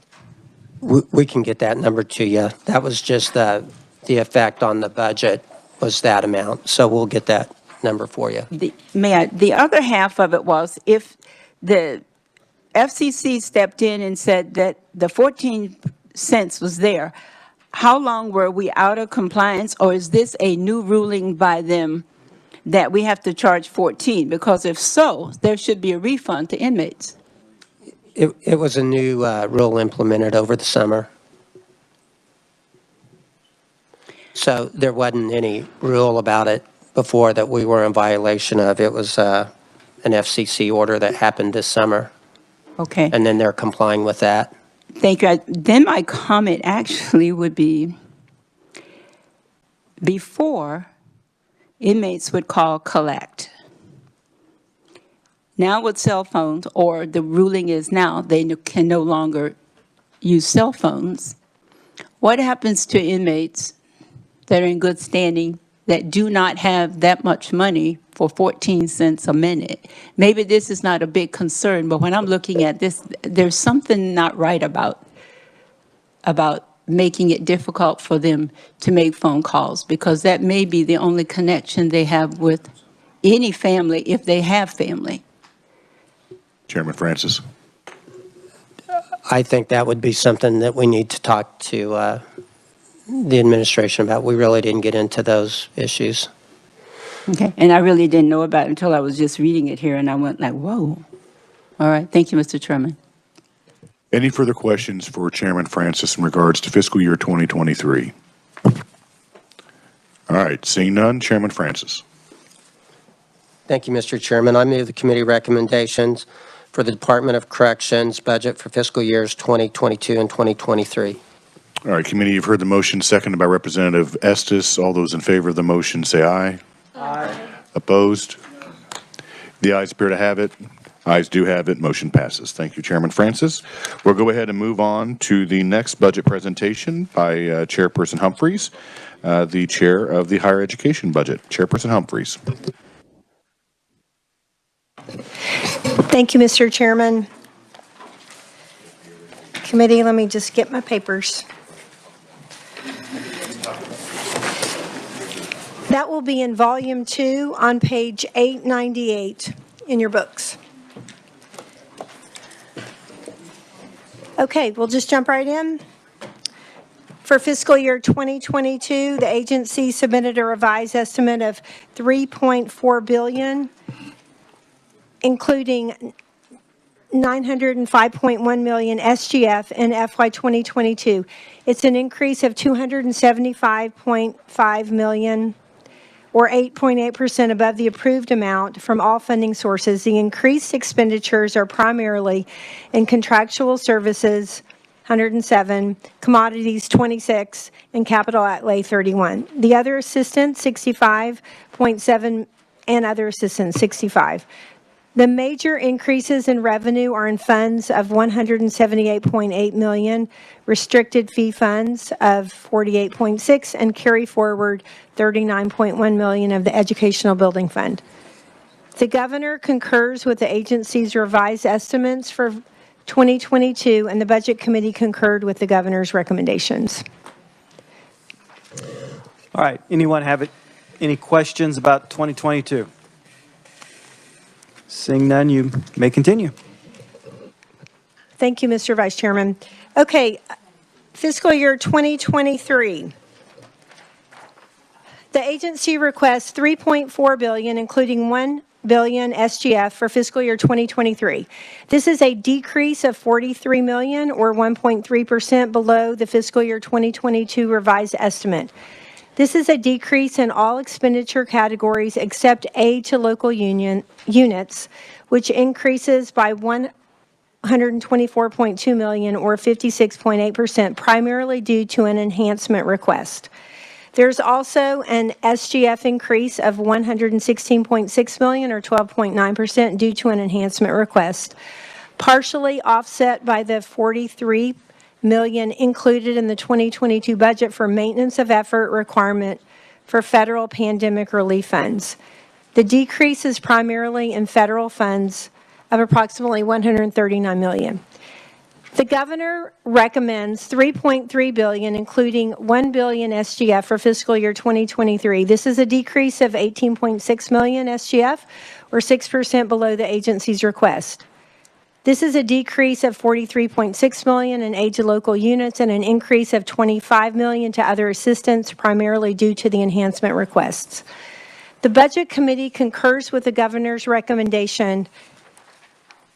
We can get that number to you. That was just the effect on the budget was that amount. So we'll get that number for you. The other half of it was if the FCC stepped in and said that the 14 cents was there. How long were we out of compliance, or is this a new ruling by them that we have to charge 14? Because if so, there should be a refund to inmates. It was a new rule implemented over the summer. So there wasn't any rule about it before that we were in violation of. It was an FCC order that happened this summer. Okay. And then they're complying with that. Thank you. Then my comment actually would be, before, inmates would call collect. Now with cell phones, or the ruling is now, they can no longer use cell phones. What happens to inmates that are in good standing that do not have that much money for 14 cents a minute? Maybe this is not a big concern, but when I'm looking at this, there's something not right about making it difficult for them to make phone calls, because that may be the only connection they have with any family, if they have family. Chairman Francis. I think that would be something that we need to talk to the administration about. We really didn't get into those issues. Okay, and I really didn't know about it until I was just reading it here, and I went like, whoa. All right, thank you, Mr. Chairman. Any further questions for Chairman Francis in regards to fiscal year 2023? All right, seeing none, Chairman Francis. Thank you, Mr. Chairman. I move the committee recommendations for the Department of Corrections budget for fiscal years 2022 and 2023. All right, committee, you've heard the motion, seconded by Representative Estes. All those in favor of the motion say aye. Aye. Opposed? The ayes appear to have it. Ayes do have it. Motion passes. Thank you, Chairman Francis. We'll go ahead and move on to the next budget presentation by Chairperson Humphreys, the chair of the Higher Education Budget. Chairperson Humphreys. Thank you, Mr. Chairman. Committee, let me just get my papers. That will be in Volume 2 on page 898 in your books. Okay, we'll just jump right in. For fiscal year 2022, the agency submitted a revised estimate of $3.4 billion, including $905.1 million SGF in FY 2022. It's an increase of $275.5 million, or 8.8% above the approved amount from all funding sources. The increased expenditures are primarily in contractual services, 107, commodities, 26, and capital outlay, 31. The other assistance, 65.7, and other assistance, 65. The major increases in revenue are in funds of $178.8 million, restricted fee funds of $48.6, and carry forward $39.1 million of the Educational Building Fund. The governor concurs with the agency's revised estimates for 2022, and the Budget Committee concurred with the governor's recommendations. All right, anyone have any questions about 2022? Seeing none, you may continue. Thank you, Mr. Vice Chairman. Okay, fiscal year 2023. The agency requests $3.4 billion, including $1 billion SGF for fiscal year 2023. This is a decrease of $43 million, or 1.3% below the fiscal year 2022 revised estimate. This is a decrease in all expenditure categories except aid to local units, which increases by $124.2 million, or 56.8%, primarily due to an enhancement request. There's also an SGF increase of $116.6 million, or 12.9%, due to an enhancement request, partially offset by the $43 million included in the 2022 budget for maintenance of effort requirement for federal pandemic relief funds. The decrease is primarily in federal funds of approximately $139 million. The governor recommends $3.3 billion, including $1 billion SGF for fiscal year 2023. This is a decrease of $18.6 million SGF, or 6% below the agency's request. This is a decrease of $43.6 million in aid to local units and an increase of $25 million to other assistance, primarily due to the enhancement requests. The Budget Committee concurs with the governor's recommendation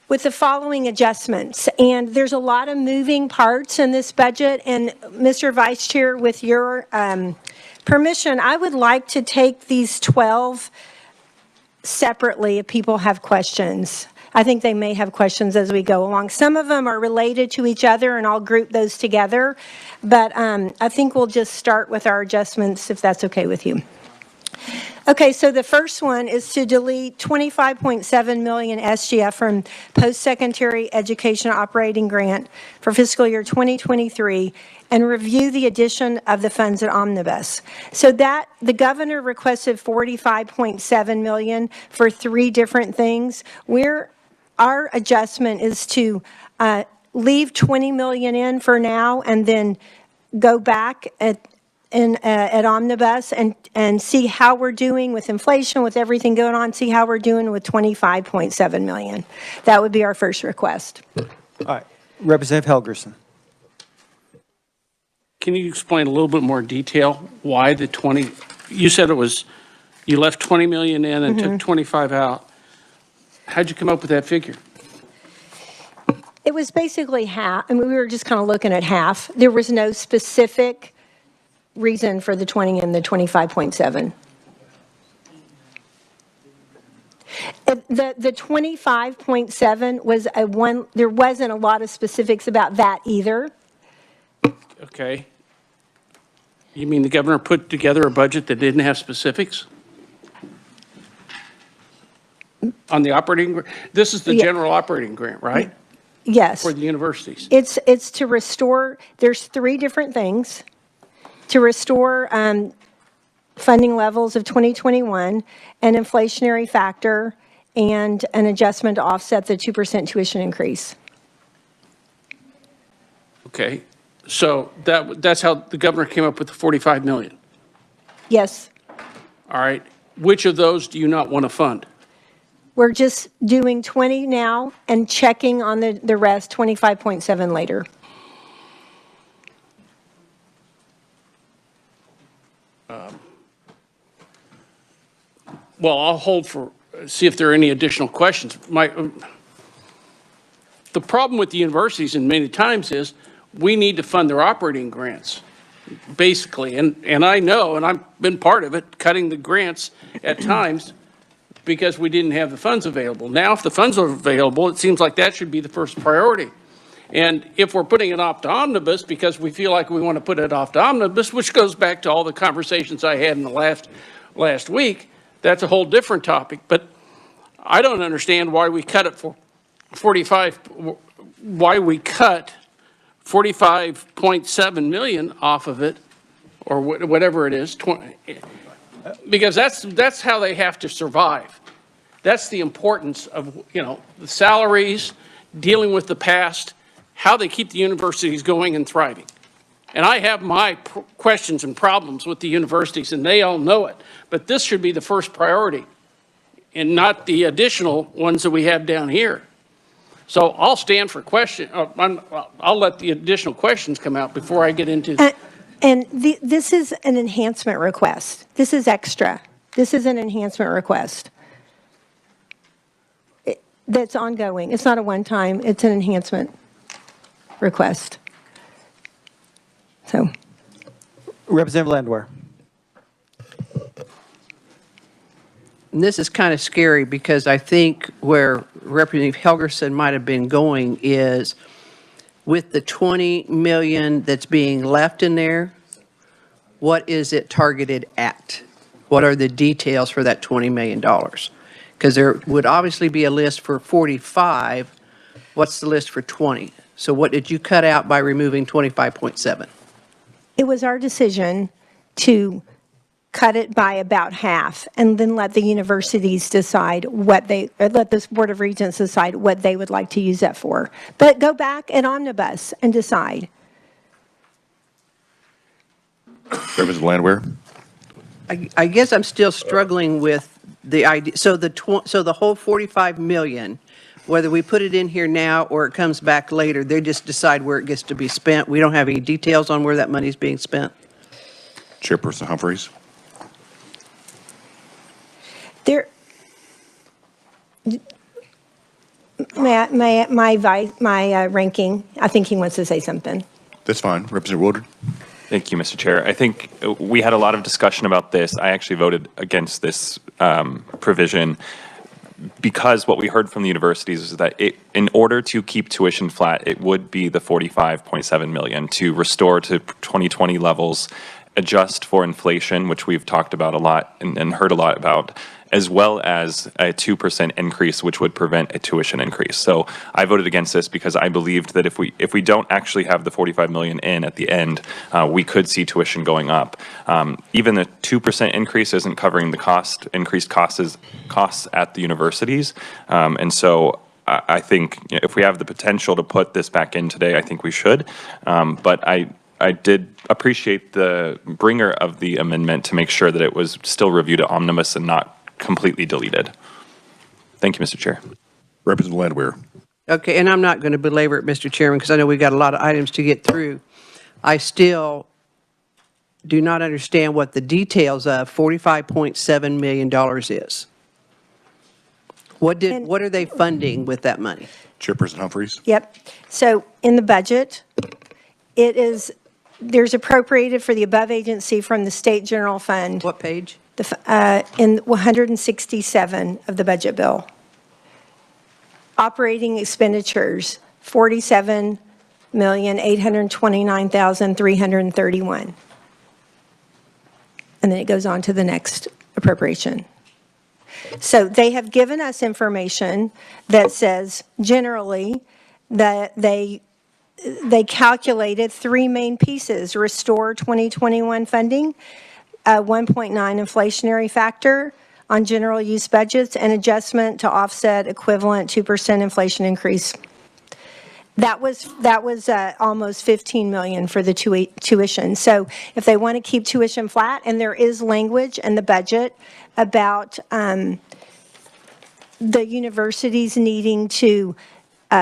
with the following adjustments. And there's a lot of moving parts in this budget. And Mr. Vice Chair, with your permission, I would like to take these 12 separately if people have questions. I think they may have questions as we go along. Some of them are related to each other, and I'll group those together. But I think we'll just start with our adjustments, if that's okay with you. Okay, so the first one is to delete $25.7 million SGF from post-secondary education operating grant for fiscal year 2023 and review the addition of the funds at Omnibus. So that the governor requested $45.7 million for 3 different things. Our adjustment is to leave $20 million in for now and then go back at Omnibus and see how we're doing with inflation, with everything going on, see how we're doing with $25.7 million. That would be our first request. All right. Representative Helgerson. Can you explain a little bit more detail why the 20, you said it was, you left 20 million in and took 25 out. How'd you come up with that figure? It was basically half. I mean, we were just kind of looking at half. There was no specific reason for the 20 and the 25.7. The 25.7 was there wasn't a lot of specifics about that either. Okay. You mean the governor put together a budget that didn't have specifics? On the operating, this is the general operating grant, right? Yes. For the universities. It's to restore, there's 3 different things. To restore funding levels of 2021, an inflationary factor, and an adjustment to offset the 2% tuition increase. Okay. So that's how the governor came up with the 45 million. Yes. All right. Which of those do you not want to fund? We're just doing 20 now and checking on the rest, 25.7 later. Well, I'll hold for, see if there are any additional questions. The problem with the universities, and many times, is we need to fund their operating grants, basically. And I know, and I've been part of it, cutting the grants at times because we didn't have the funds available. Now, if the funds are available, it seems like that should be the first priority. And if we're putting it off to omnibus because we feel like we want to put it off to omnibus, which goes back to all the conversations I had in the last week, that's a whole different topic. But I don't understand why we cut it for 45, why we cut 45.7 million off of it, or whatever it is, 20, because that's how they have to survive. That's the importance of, the salaries, dealing with the past, how they keep the universities going and thriving. And I have my questions and problems with the universities, and they all know it. But this should be the first priority, and not the additional ones that we have down here. So I'll stand for question. I'll let the additional questions come out before I get into. This is an enhancement request. This is extra. This is an enhancement request. That's ongoing. It's not a one-time. It's an enhancement request. So. Representative Landwehr. And this is kind of scary because I think where Representative Helgerson might have been going is with the 20 million that's being left in there, what is it targeted at? What are the details for that $20 million? Because there would obviously be a list for 45. What's the list for 20? So what did you cut out by removing 25.7? It was our decision to cut it by about half and then let the universities decide let this Board of Regents decide what they would like to use that for. But go back at Omnibus and decide. Representative Landwehr. I guess I'm still struggling with the idea. So the whole 45 million Whether we put it in here now or it comes back later, they just decide where it gets to be spent. We don't have any details on where that money's being spent. Chairperson Humphries. There, my ranking, I think he wants to say something. That's fine. Representative Woodard. Thank you, Mr. Chair. I think we had a lot of discussion about this. I actually voted against this provision because what we heard from the universities is that in order to keep tuition flat, it would be the 45.7 million to restore to 2020 levels, adjust for inflation, which we've talked about a lot and heard a lot about, as well as a 2% increase, which would prevent a tuition increase. So I voted against this because I believed that if we don't actually have the 45 million in at the end, we could see tuition going up. Even the 2% increase isn't covering the increased costs at the universities. And so I think if we have the potential to put this back in today, I think we should. But I did appreciate the bringer of the amendment to make sure that it was still reviewed at omnibus and not completely deleted. Thank you, Mr. Chair. Representative Landwehr. Okay, and I'm not going to belabor it, Mr. Chairman, because I know we've got a lot of items to get through. I still do not understand what the details of $45.7 million is. What are they funding with that money? Chairperson Humphries. Yep. So in the budget, there's appropriated for the above agency from the State General Fund. What page? In 167 of the budget bill. Operating expenditures, $47,829,331. And then it goes on to the next appropriation. So they have given us information that says generally that they calculated three main pieces: restore 2021 funding, 1.9 inflationary factor on general use budgets, and adjustment to offset equivalent 2% inflation increase. That was almost 15 million for the tuition. So if they want to keep tuition flat, and there is language in the budget about the universities needing to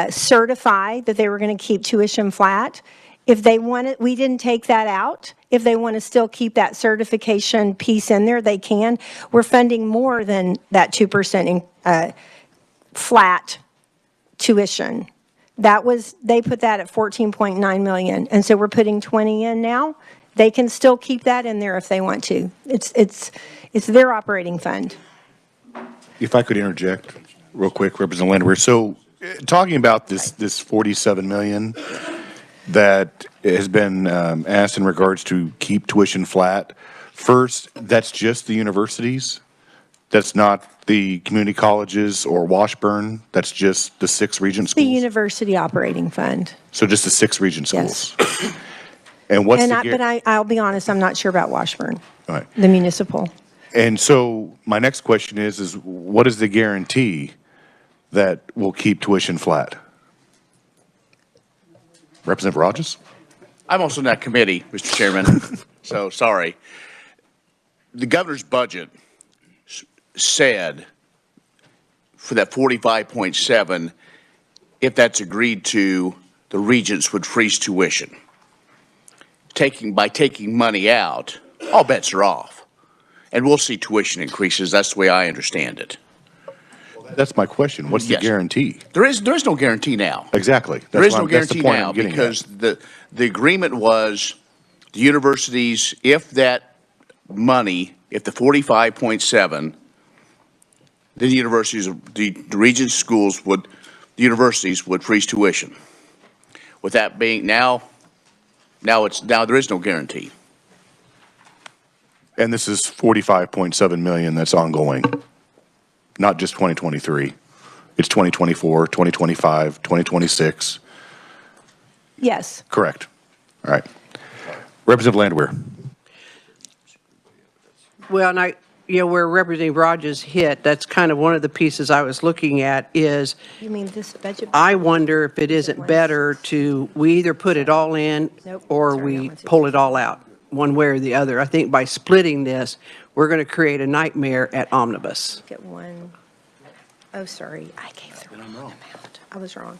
certify that they were going to keep tuition flat. If they want it, we didn't take that out. If they want to still keep that certification piece in there, they can. We're funding more than that 2% flat tuition. They put that at 14.9 million. And so we're putting 20 in now. They can still keep that in there if they want to. It's their operating fund. If I could interject real quick, Representative Landwehr. So talking about this 47 million that has been asked in regards to keep tuition flat. First, that's just the universities. That's not the community colleges or Washburn. That's just the 6 regent schools. The university operating fund. So just the 6 regent schools. Yes. And what's but I'll be honest, I'm not sure about Washburn. All right. The municipal. And so my next question is what is the guarantee that will keep tuition flat? Representative Rogers? I'm also in that committee, Mr. Chairman, so sorry. The governor's budget said for that 45.7, if that's agreed to, the regents would freeze tuition. By taking money out, all bets are off. And we'll see tuition increases. That's the way I understand it. That's my question. What's the guarantee? There is no guarantee now. Exactly. There is no guarantee now because the agreement was the universities, if that money, if the 45.7, then the universities, the regent schools the universities would freeze tuition. With that being now there is no guarantee. And this is 45.7 million that's ongoing. Not just 2023. It's 2024, 2025, 2026. Yes. Correct. All right. Representative Landwehr. Well, and where Representative Rogers hit, that's kind of one of the pieces I was looking at is, You mean this budget? I wonder if it isn't better we either put it all in or we pull it all out, one way or the other. I think by splitting this, we're going to create a nightmare at omnibus. Get one. Oh, sorry, I gave the wrong amount. I was wrong.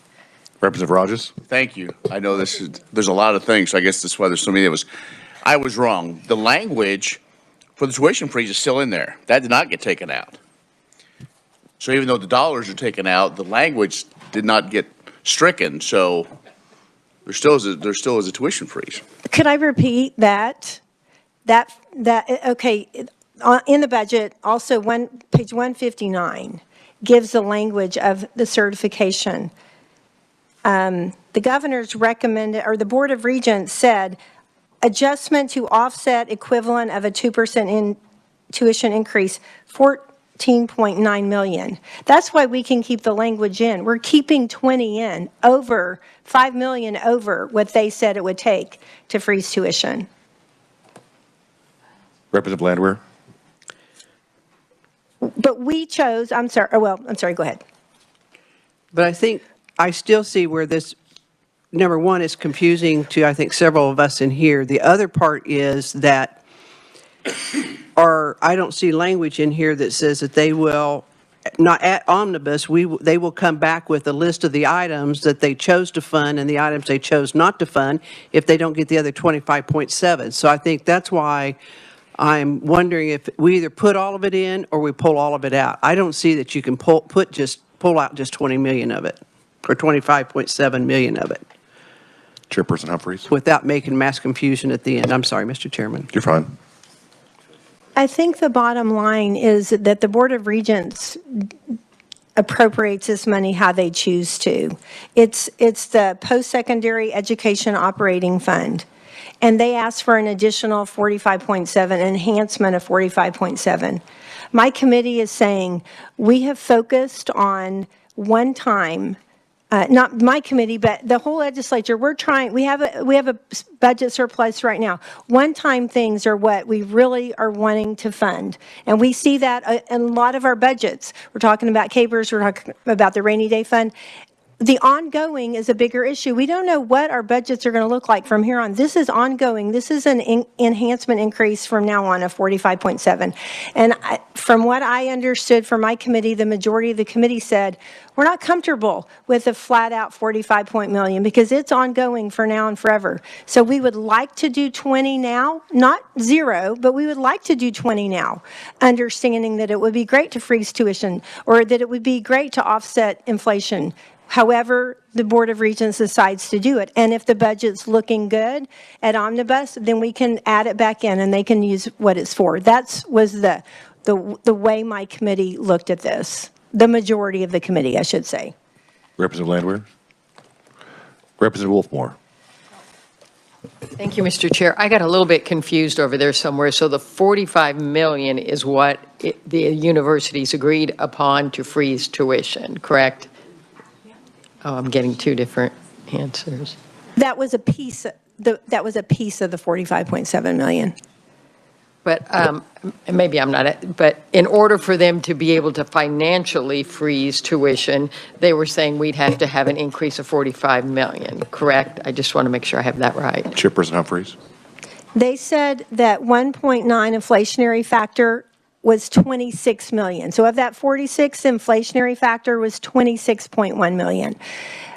Representative Rogers? Thank you. I know there's a lot of things, so I guess that's why there's so many of us. I was wrong. The language for the tuition freeze is still in there. That did not get taken out. So even though the dollars are taken out, the language did not get stricken, so there still is a tuition freeze. Could I repeat that? Okay, in the budget, also page 159 gives the language of the certification. The governor's recommended, or the Board of Regents said, adjustment to offset equivalent of a 2% in tuition increase, 14.9 million. That's why we can keep the language in. We're keeping 20 in, over 5 million over what they said it would take to freeze tuition. Representative Landwehr? But we chose, I'm sorry, go ahead. But I think I still see where this, number one, is confusing to, I think, several of us in here. The other part is that, or I don't see language in here that says that they will, not at omnibus, they will come back with a list of the items that they chose to fund and the items they chose not to fund if they don't get the other 25.7. So I think that's why I'm wondering if we either put all of it in or we pull all of it out. I don't see that you can pull out just 20 million of it, or 25.7 million of it. Chairperson Humphreys? Without making mass confusion at the end. I'm sorry, Mr. Chairman. You're fine. I think the bottom line is that the Board of Regents appropriates this money how they choose to. It's the Post-Secondary Education Operating Fund. And they asked for an additional 45.7, enhancement of 45.7. My committee is saying we have focused on one time, not my committee, but the whole legislature. We have a budget surplus right now. One-time things are what we really are wanting to fund. And we see that in a lot of our budgets. We're talking about CAPERS, we're talking about the rainy day fund. The ongoing is a bigger issue. We don't know what our budgets are going to look like from here on. This is ongoing. This is an enhancement increase from now on of 45.7. And from what I understood from my committee, the majority of the committee said, we're not comfortable with a flat out 45 million because it's ongoing for now and forever. So we would like to do 20 now, not 0, but we would like to do 20 now, understanding that it would be great to freeze tuition or that it would be great to offset inflation. However, the Board of Regents decides to do it. And if the budget's looking good at omnibus, then we can add it back in and they can use what it's for. That was the way my committee looked at this. The majority of the committee, I should say. Representative Landwehr? Representative Wolfmore? Thank you, Mr. Chair. I got a little bit confused over there somewhere. So the 45 million is what the universities agreed upon to freeze tuition, correct? Oh, I'm getting two different answers. That was a piece. That was a piece of the 45.7 million. But maybe I'm not. But in order for them to be able to financially freeze tuition, they were saying we'd have to have an increase of 45 million. Correct? I just want to make sure I have that right. Chairperson Humphreys? They said that 1.9 inflationary factor was 26 million. So of that 46, inflationary factor was 26.1 million.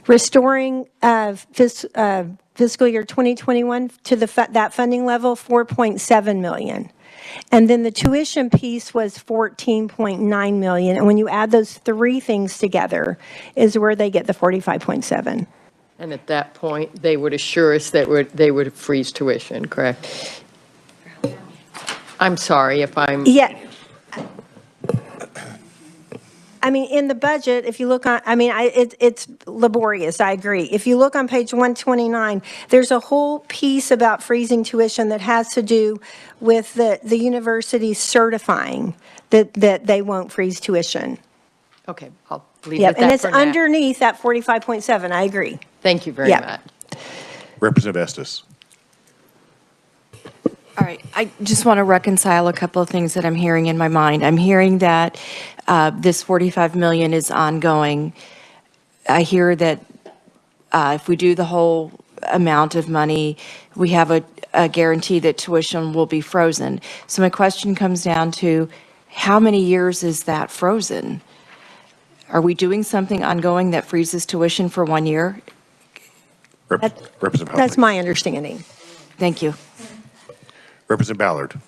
Restoring fiscal year 2021 to that funding level, 4.7 million. And then the tuition piece was 14.9 million. And when you add those three things together is where they get the 45.7. And at that point, they would assure us that they would freeze tuition, correct? I'm sorry if I'm... Yeah. I mean, in the budget, if you look on, I mean, it's laborious, I agree. If you look on page 129, there's a whole piece about freezing tuition that has to do with the university certifying that they won't freeze tuition. Okay, I'll leave it at that and it's for now. underneath that 45.7, I agree. Thank you very much. Representative Estes? All right, I just want to reconcile a couple of things that I'm hearing in my mind. I'm hearing that this 45 million is ongoing. I hear that if we do the whole amount of money, we have a guarantee that tuition will be frozen. So my question comes down to how many years is that frozen? Are we doing something ongoing that freezes tuition for 1 year? Representative That's Humphrey. my understanding. Thank you. Representative Ballard.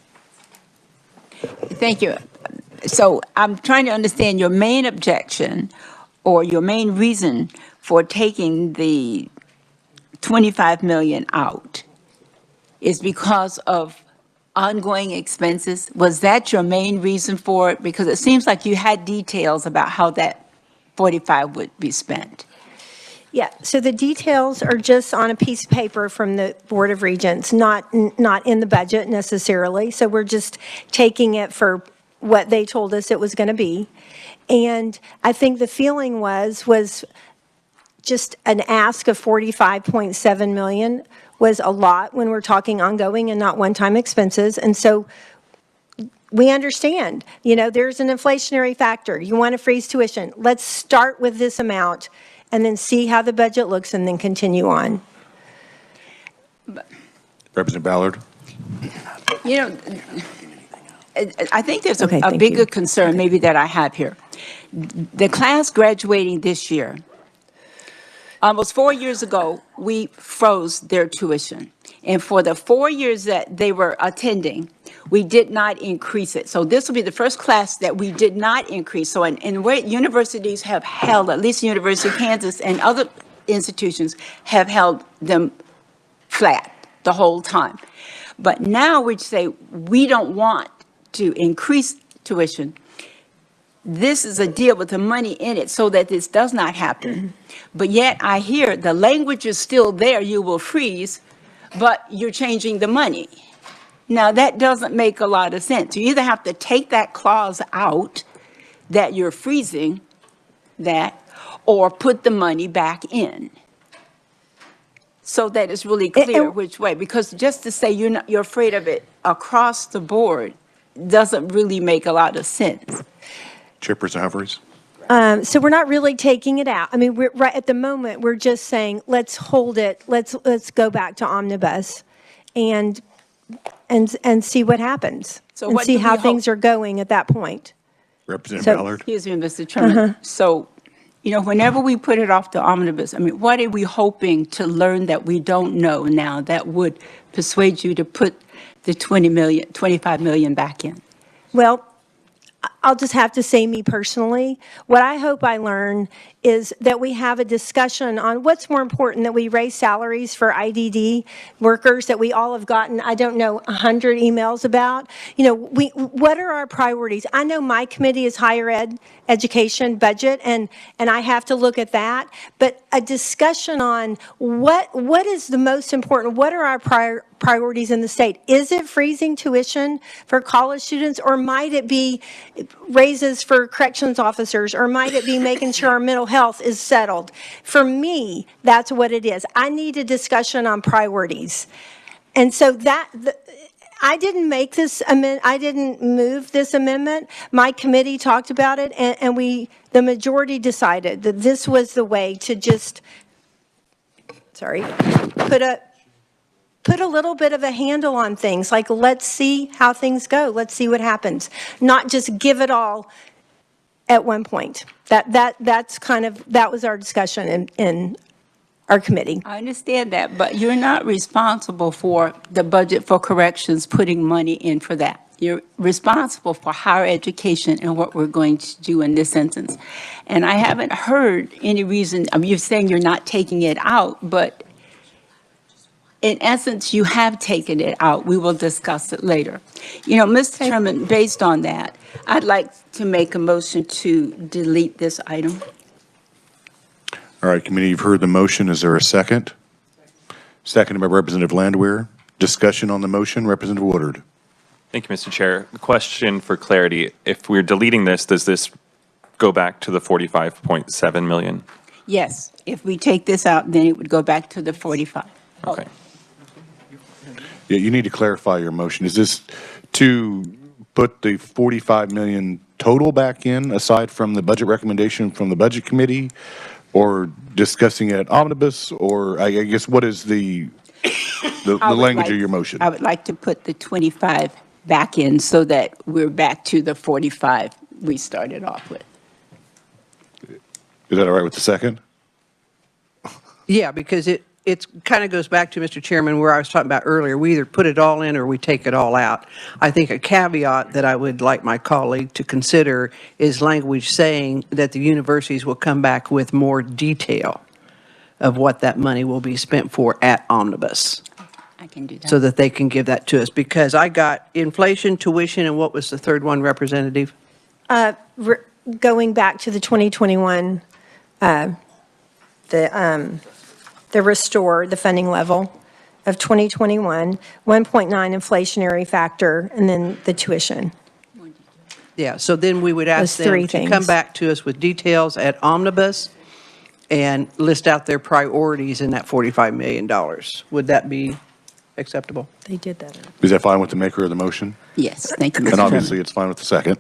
Thank you. So I'm trying to understand your main objection or your main reason for taking the 25 million out is because of ongoing expenses. Was that your main reason for it? Because it seems like you had details about how that 45 would be spent. Yeah, so the details are just on a piece of paper from the Board of Regents, not in the budget necessarily. So we're just taking it for what they told us it was going to be. And I think the feeling was just an ask of 45.7 million was a lot when we're talking ongoing and not one-time expenses. And so we understand, there's an inflationary factor. You want to freeze tuition. Let's start with this amount and then see how the budget looks and then continue on. Representative Ballard. I think there's Okay, a thank bigger you. concern maybe that I have here. The class graduating this year, almost 4 years ago, we froze their tuition. And for the 4 years that they were attending, we did not increase it. So this will be the first class that we did not increase. So in where universities have held, at least University of Kansas and other institutions have held them flat the whole time. But now we say we don't want to increase tuition. This is a deal with the money in it so that this does not happen. But yet I hear the language is still there, you will freeze, but you're changing the money. Now, that doesn't make a lot of sense. You either have to take that clause out that you're freezing that, or put the money back in. So that it's really clear which way, because just to say you're afraid of it across the board doesn't really make a lot of sense. Chairperson Humphreys. So we're not really taking it out. I mean, we're right at the moment, we're just saying, let's hold it. Let's go back to omnibus and see what happens. So and what see do we how hope- things are going at that point. Representative So- Ballard. Excuse me, Mr. Chairman. So, whenever we put it off to omnibus, what are we hoping to learn that we don't know now that would persuade you to put the 25 million back in? Well, I'll just have to say me personally, what I hope I learn is that we have a discussion on what's more important, that we raise salaries for IDD workers that we all have gotten, I don't know, 100 emails about. What are our priorities? I know my committee is higher education budget, and I have to look at that. But a discussion on what is the most important, what are our priorities in the state? Is it freezing tuition for college students, or might it be raises for corrections officers, or might it be making sure our mental health is settled? For me, that's what it is. I need a discussion on priorities. And so I didn't make this amendment, I didn't move this amendment. My committee talked about it, and the majority decided that this was the way to just, put a little bit of a handle on things, like let's see how things go, let's see what happens, not just give it all at one point. That was our discussion in our committee. I understand that, but you're not responsible for the budget for corrections, putting money in for that. You're responsible for higher education and what we're going to do in this instance. And I haven't heard any reason, you're saying you're not taking it out, but in essence, you have taken it out. We will discuss it later. Mr. Chairman, based on that, I'd like to make a motion to delete this item. All right, committee, you've heard the motion. Is there a second? Seconded by Representative Landwehr. Discussion on the motion, Representative Woodard. Thank you, Mr. Chair. Question for clarity. If we're deleting this, does this go back to the 45.7 million? Yes, if we take this out, then it would go back to the 45. Okay. Yeah, you need to clarify your motion. Is this to put the 45 million total back in, aside from the budget recommendation from the Budget Committee, or discussing it omnibus, or I guess what is the language of your motion? I would like to put the 25 back in so that we're back to the 45 we started off with. Is that all right with the second? Yeah, because it kind of goes back to, Mr. Chairman, where I was talking about earlier. We either put it all in or we take it all out. I think a caveat that I would like my colleague to consider is language saying that the universities will come back with more detail of what that money will be spent for at omnibus, I can do that. so that they can give that to us. Because I got inflation, tuition, and what was the third one, Representative? Going back to the 2021, the restore, the funding level of 2021, 1.9 inflationary factor, and then the tuition. Yeah, so then we would ask Those three them to come things. back to us with details at omnibus and list out their priorities in that $45 million. Would that be acceptable? They did that. Is that fine with the maker of the motion? Yes, thank you, Mr. And Chairman. obviously, it's fine with the second.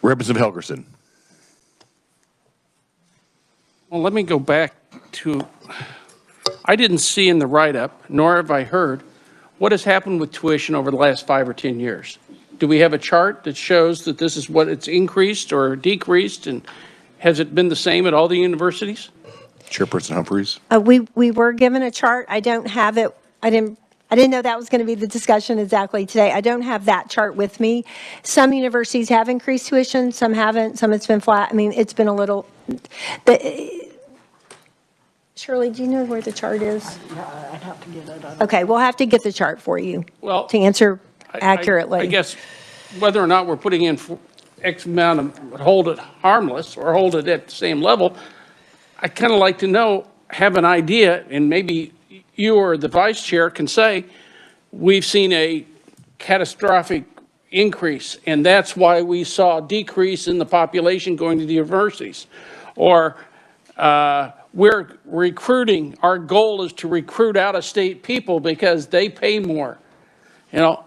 Representative Helgerson. Well, let me go back to, I didn't see in the write-up, nor have I heard, what has happened with tuition over the last 5 or 10 years. Do we have a chart that shows that this is what it's increased or decreased, and has it been the same at all the universities? Chairperson Humphreys. We were given a chart. I don't have it. I didn't know that was going to be the discussion exactly today. I don't have that chart with me. Some universities have increased tuition, some haven't, some it's been flat. I mean, it's been a little, Shirley, do you know where the chart is? I'd have to get it. Okay, we'll have to get the chart for you Well, to answer accurately. I guess whether or not we're putting in X amount of, hold it harmless or hold it at the same level, I kind of like to know, have an idea, and maybe you or the vice chair can say, we've seen a catastrophic increase, and that's why we saw a decrease in the population going to the universities. Or we're recruiting, our goal is to recruit out-of-state people because they pay more. You know,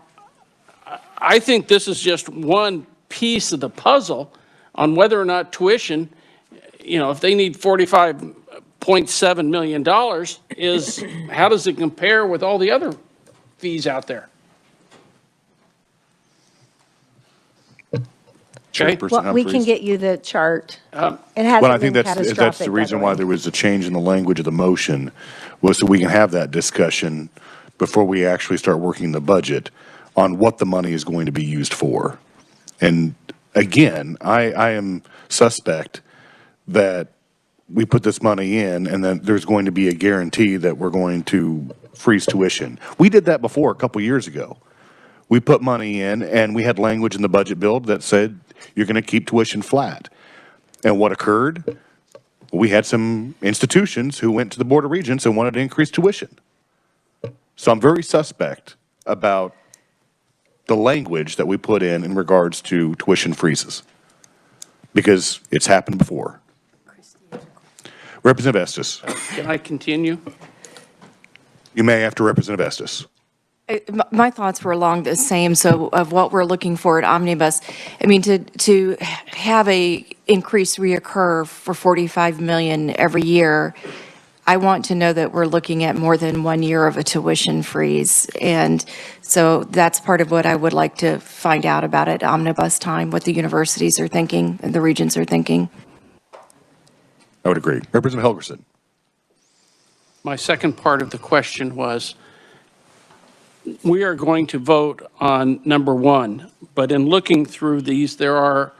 I think this is just one piece of the puzzle on whether or not tuition, you know, if they need $45.7 million, is how does it compare with all the other fees out there? Okay. Chairperson Well, we can Humphreys. get you the chart. It Well, I hasn't think been that's catastrophic, the by reason way. why there was a change in the language of the motion, was so we can have that discussion before we actually start working the budget on what the money is going to be used for. And again, I am suspect that we put this money in and then there's going to be a guarantee that we're going to freeze tuition. We did that before a couple years ago. We put money in and we had language in the budget bill that said you're going to keep tuition flat. And what occurred? We had some institutions who went to the Board of Regents and wanted to increase tuition. So I'm very suspect about the language that we put in regards to tuition freezes, because it's happened before. Representative Estes. Can I continue? You may, after Representative Estes. My thoughts were along the same, so of what we're looking for at Omnibus. I mean, to have a increase reoccur for 45 million every year, I want to know that we're looking at more than 1 year of a tuition freeze. And so that's part of what I would like to find out about at Omnibus time, what the universities are thinking and the regents are thinking. I would agree. Representative Helgerson. My second part of the question was, we are going to vote on number one, but in looking through these, there are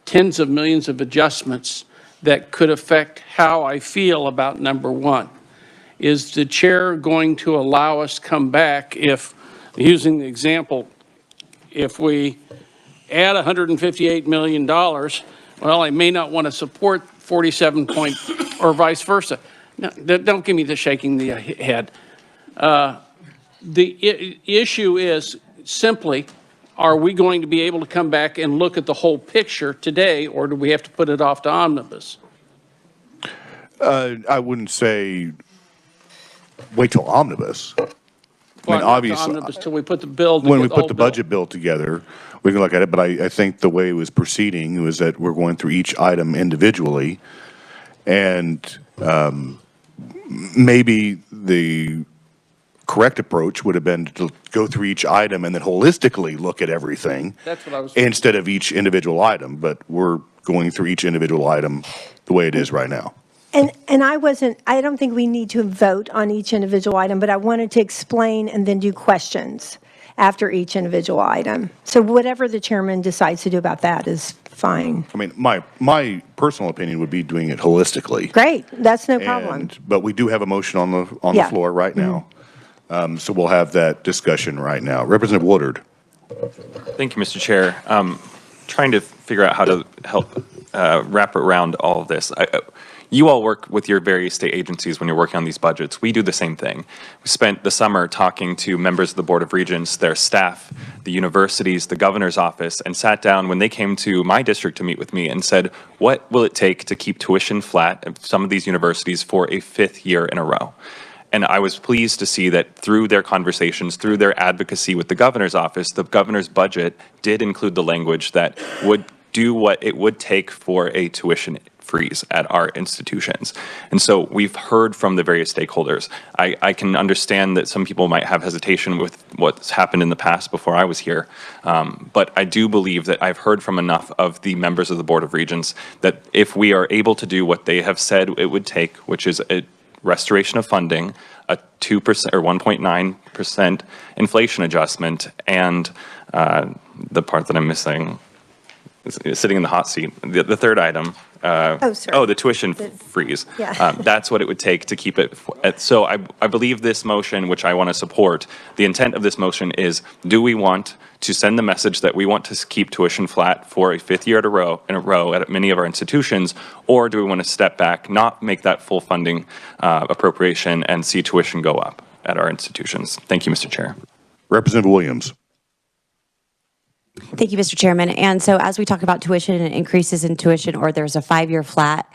tens of millions of adjustments that could affect how I feel about number one. Is the chair going to allow us to come back if, using the example, if we add $158 million, well, I may not want to support 47 point, or vice versa. No, don't give me the shaking the head. The issue is simply, are we going to be able to come back and look at the whole picture today, or do we have to put it off to omnibus? I wouldn't say wait till omnibus. I mean, obviously, Omnibus till we put the bill. when we the put whole the bill. budget bill together, we can look at it, but I think the way it was proceeding was that we're going through each item individually, and maybe the correct approach would have been to go through each item and then holistically look at everything That's what I was. instead of each individual item, but we're going through each individual item the way it is right now. And I don't think we need to vote on each individual item, but I wanted to explain and then do questions after each individual item. So whatever the chairman decides to do about that is fine. I mean, my personal opinion would be doing it holistically. Great, that's no problem. But we do have a motion on the Yeah. floor right now. So we'll have that discussion right now. Representative Woodard. Thank you, Mr. Chair. Trying to figure out how to help wrap around all of this. You all work with your various state agencies when you're working on these budgets. We do the same thing. We spent the summer talking to members of the Board of Regents, their staff, the universities, the governor's office, and sat down when they came to my district to meet with me and said, what will it take to keep tuition flat at some of these universities for a 5th year in a row? And I was pleased to see that through their conversations, through their advocacy with the governor's office, the governor's budget did include the language that would do what it would take for a tuition freeze at our institutions. And so we've heard from the various stakeholders. I can understand that some people might have hesitation with what's happened in the past before I was here, but I do believe that I've heard from enough of the members of the Board of Regents that if we are able to do what they have said it would take, which is a restoration of funding, a 2% or 1.9% inflation adjustment, and the part that I'm missing is sitting in the hot seat. The third item. The tuition freeze. Yeah. That's what it would take to keep it. So I believe this motion, which I want to support, the intent of this motion is, do we want to send the message that we want to keep tuition flat for a 5th year in a row at many of our institutions, or do we want to step back, not make that full funding appropriation, and see tuition go up at our institutions? Thank you, Mr. Chair. Representative Williams. Thank you, Mr. Chairman. And so as we talk about tuition and increases in tuition, or there's a 5-year flat,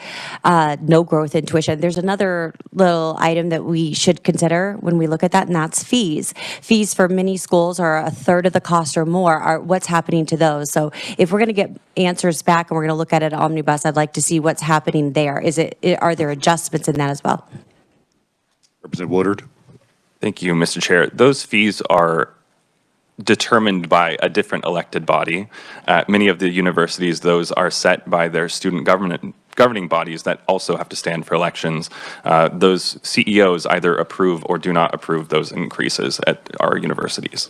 no growth in tuition, there's another little item that we should consider when we look at that, and that's fees. Fees for many schools are a third of the cost or more. What's happening to those? So if we're going to get answers back and we're going to look at it at Omnibus, I'd like to see what's happening there. Are there adjustments in that as well? Representative Woodard. Thank you, Mr. Chair. Those fees are determined by a different elected body. Many of the universities, those are set by their student governing bodies that also have to stand for elections. Those CEOs either approve or do not approve those increases at our universities.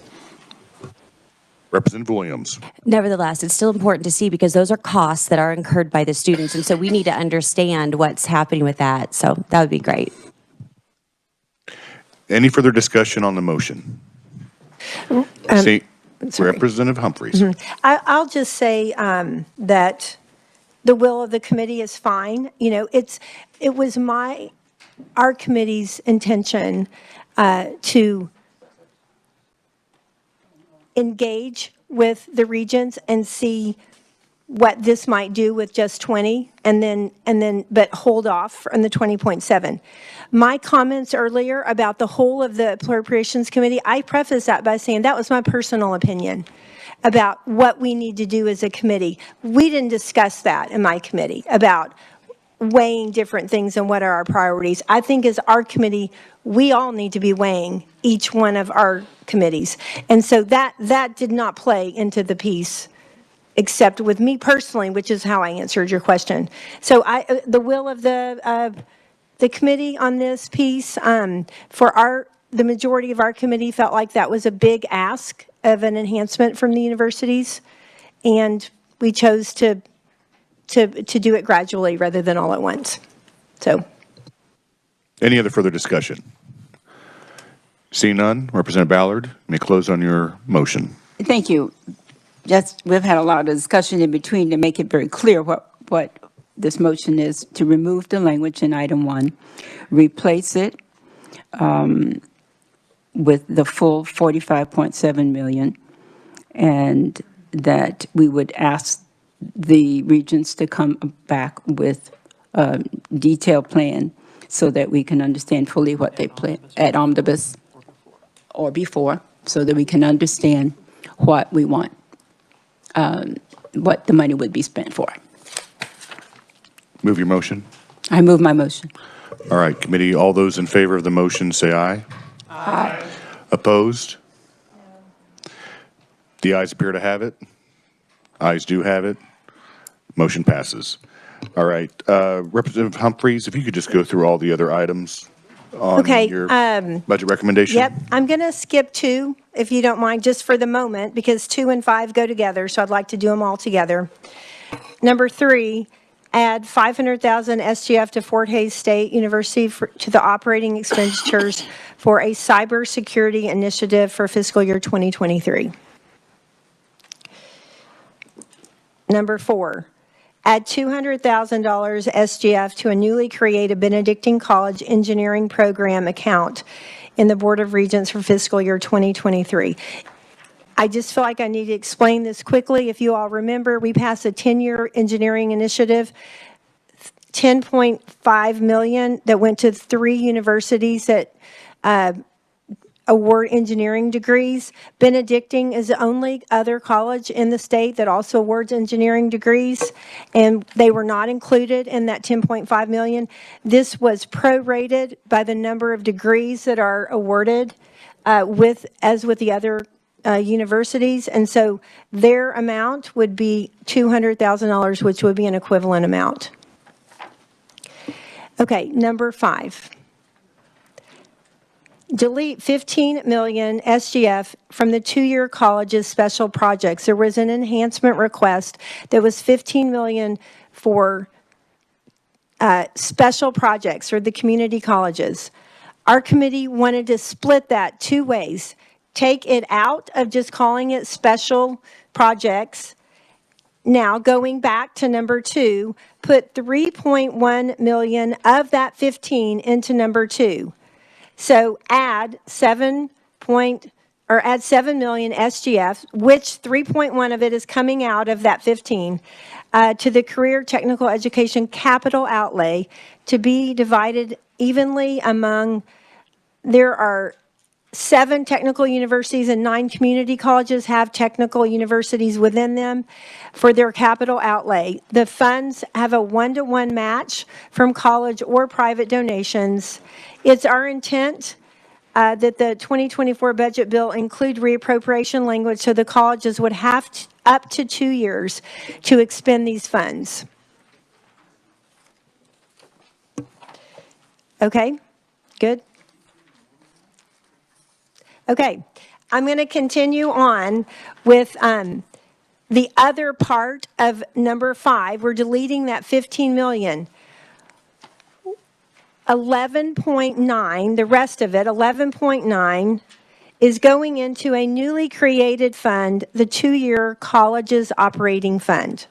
Representative Williams. Nevertheless, it's still important to see because those are costs that are incurred by the students, and so we need to understand what's happening with that. So that would be great. Any further discussion on the motion? Representative Humphreys. I'll just say that the will of the committee is fine. You know, it was our committee's intention to engage with the regents and see what this might do with just 20, but hold off on the 20.7. My comments earlier about the whole of the Appropriations Committee, I prefaced that by saying that was my personal opinion about what we need to do as a committee. We didn't discuss that in my committee about weighing different things and what are our priorities. I think as our committee, we all need to be weighing each one of our committees. And so that did not play into the piece, except with me personally, which is how I answered your question. So the will of the committee on this piece, the majority of our committee felt like that was a big ask of an enhancement from the universities, and we chose to do it gradually rather than all at once. So, any other further discussion? Seeing none, Representative Ballard, may close on your motion. Thank you. We've had a lot of discussion in between to make it very clear what this motion is: to remove the language in item 1, replace it with the full 45.7 million, and that we would ask the regents to come back with a detailed plan so that we can understand fully what they plan at omnibus or before, so that we can understand what we want, what the money would be spent for. Move your motion. I move my motion. All right, committee, all those in favor of the motion say aye. Aye. Opposed? The ayes appear to have it. Ayes do have it. Motion passes. All right, Representative Humphreys, if you could just go through all the other items on Okay, your budget recommendation. Yep, I'm going to skip 2, if you don't mind, just for the moment, because 2 and 5 go together, so I'd like to do them all together. Number 3, add 500,000 SGF to Fort Hays State University to the operating expenditures for a cybersecurity initiative for fiscal year 2023. Number 4, add $200,000 SGF to a newly created Benedictine College Engineering Program account in the Board of Regents for fiscal year 2023. I just feel like I need to explain this quickly. If you all remember, we passed a 10-year engineering initiative, $10.5 million that went to 3 universities that award engineering degrees. Benedictine is the only other college in the state that also awards engineering degrees, and they were not included in that $10.5 million. This was prorated by the number of degrees that are awarded as with the other universities, and so their amount would be $200,000, which would be an equivalent amount. Okay, number 5. Delete 15 million SGF from the 2-year college's special projects. There was an enhancement request that was 15 million for special projects for the community colleges. Our committee wanted to split that 2 ways. Take it out of just calling it special projects. Now, going back to number 2, put 3.1 million of that 15 into number 2. So add 7 million SGF, which 3.1 of it is coming out of that 15, to the Career Technical Education capital outlay to be divided evenly among, there are 7 technical universities and 9 community colleges have technical universities within them for their capital outlay. The funds have a 1-to-1 match from college or private donations. It's our intent that the 2024 budget bill include reappropriation language so the colleges would have up to 2 years to expend these funds. Okay, good. Okay, I'm going to continue on with the other part of number 5. We're deleting that 15 million. 11.9, the rest of it, 11.9, is going into a newly created fund, the 2-year colleges operating fund.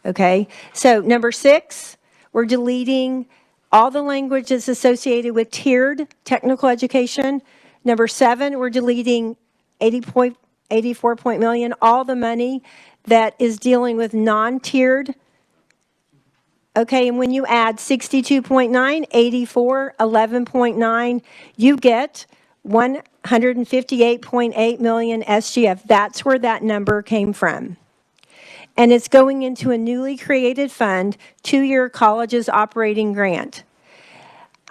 Okay, so number 6, we're deleting all the languages associated with tiered technical education. Number 7, we're deleting 84 million, all the money that is dealing with non-tiered. Okay, and when you add 62.9, 84, 11.9, you get 158.8 million SGF. That's where that number came from. And it's going into a newly created fund, 2-year colleges operating grant.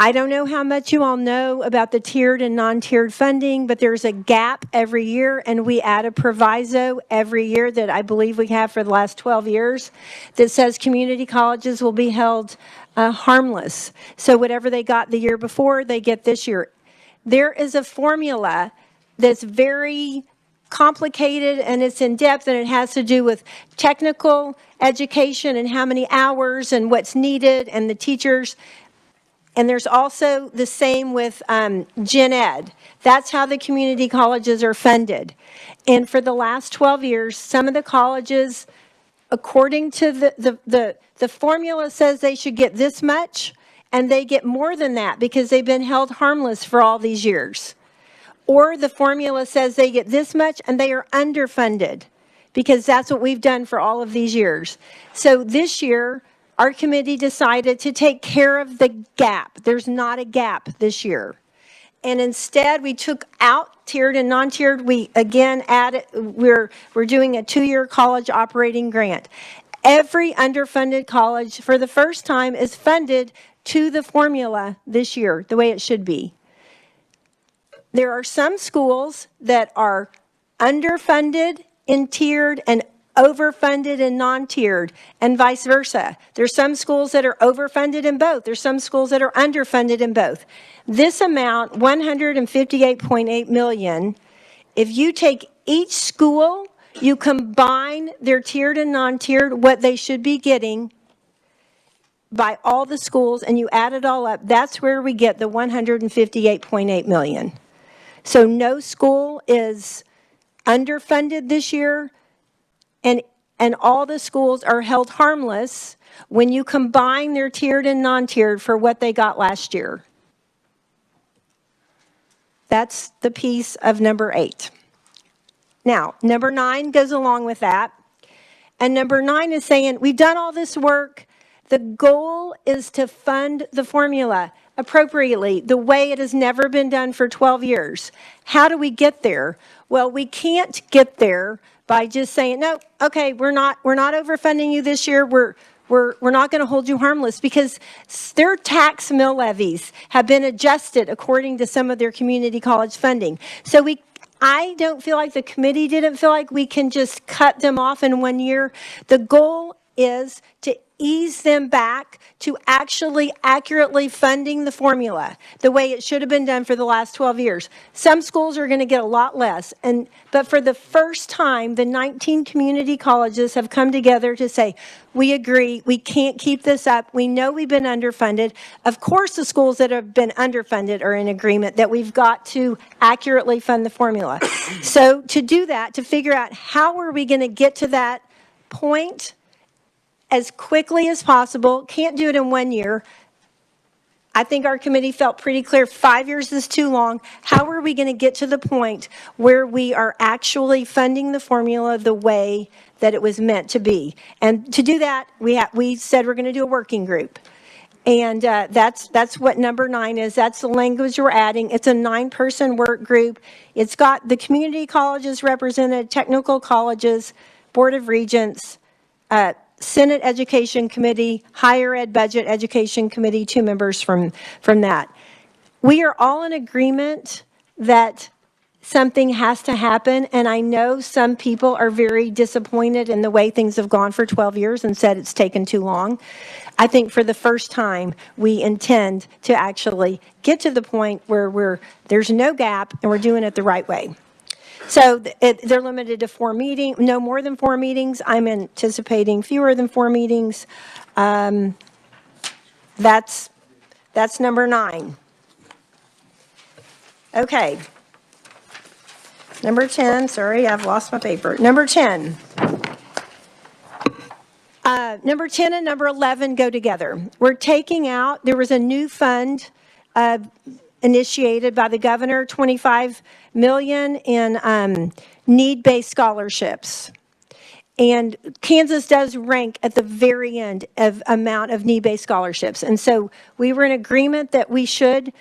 I don't know how much you all know about the tiered and non-tiered funding, but there's a gap every year, and we add a proviso every year that I believe we have for the last 12 years that says community colleges will be held harmless. So whatever they got the year before, they get this year. There is a formula that's very complicated and it's in depth, and it has to do with technical education and how many hours and what's needed and the teachers. And there's also the same with Gen Ed. That's how the community colleges are funded. And for the last 12 years, some of the colleges, according to the formula, says they should get this much, and they get more than that because they've been held harmless for all these years. Or the formula says they get this much and they are underfunded because that's what we've done for all of these years. So this year, our committee decided to take care of the gap. There's not a gap this year. And instead, we took out tiered and non-tiered. We again added, we're doing a 2-year college operating grant. Every underfunded college for the first time is funded to the formula this year, the way it should be. there are some schools that are underfunded in tiered and overfunded and non-tiered, and vice versa. There's some schools that are overfunded in both. There's some schools that are underfunded in both. This amount, $158.8 million, if you take each school, you combine their tiered and non-tiered, what they should be getting by all the schools, and you add it all up, that's where we get the $158.8 million. So no school is underfunded this year, and all the schools are held harmless when you combine their tiered and non-tiered for what they got last year. That's the piece of number 8. Now, number 9 goes along with that. And number 9 is saying, we've done all this work. The goal is to fund the formula appropriately, the way it has never been done for 12 years. How do we get there? Well, we can't get there by just saying, no, okay, we're not overfunding you this year. We're not going to hold you harmless, because their tax mill levies have been adjusted according to some of their community college funding. So I don't feel like the committee didn't feel like we can just cut them off in 1 year. The goal is to ease them back to actually accurately funding the formula the way it should have been done for the last 12 years. Some schools are going to get a lot less, but for the first time, the 19 community colleges have come together to say, we agree, we can't keep this up. We know we've been underfunded. Of course, the schools that have been underfunded are in agreement that we've got to accurately fund the formula. So to do that, to figure out how are we going to get to that point as quickly as possible, can't do it in 1 year. I think our committee felt pretty clear 5 years is too long. How are we going to get to the point where we are actually funding the formula the way that it was meant to be? And to do that, we said we're going to do a working group. And that's what number 9 is. That's the language we're adding. It's a 9-person work group. It's got the community colleges represented, technical colleges, Board of Regents, Senate Education Committee, Higher Ed Budget Education Committee, 2 members from that. We are all in agreement that something has to happen, and I know some people are very disappointed in the way things have gone for 12 years and said it's taken too long. I think for the first time, we intend to actually get to the point where there's no gap and we're doing it the right way. So they're limited to 4 meetings, no more than 4 meetings. I'm anticipating fewer than 4 meetings. That's number 9. Okay. Number 10, sorry, I've lost my paper. Number 10. Number 10 and number 11 go together. We're taking out, there was a new fund initiated by the governor, $25 million in need-based scholarships. And Kansas does rank at the very end of amount of need-based scholarships. And so we were in agreement that we should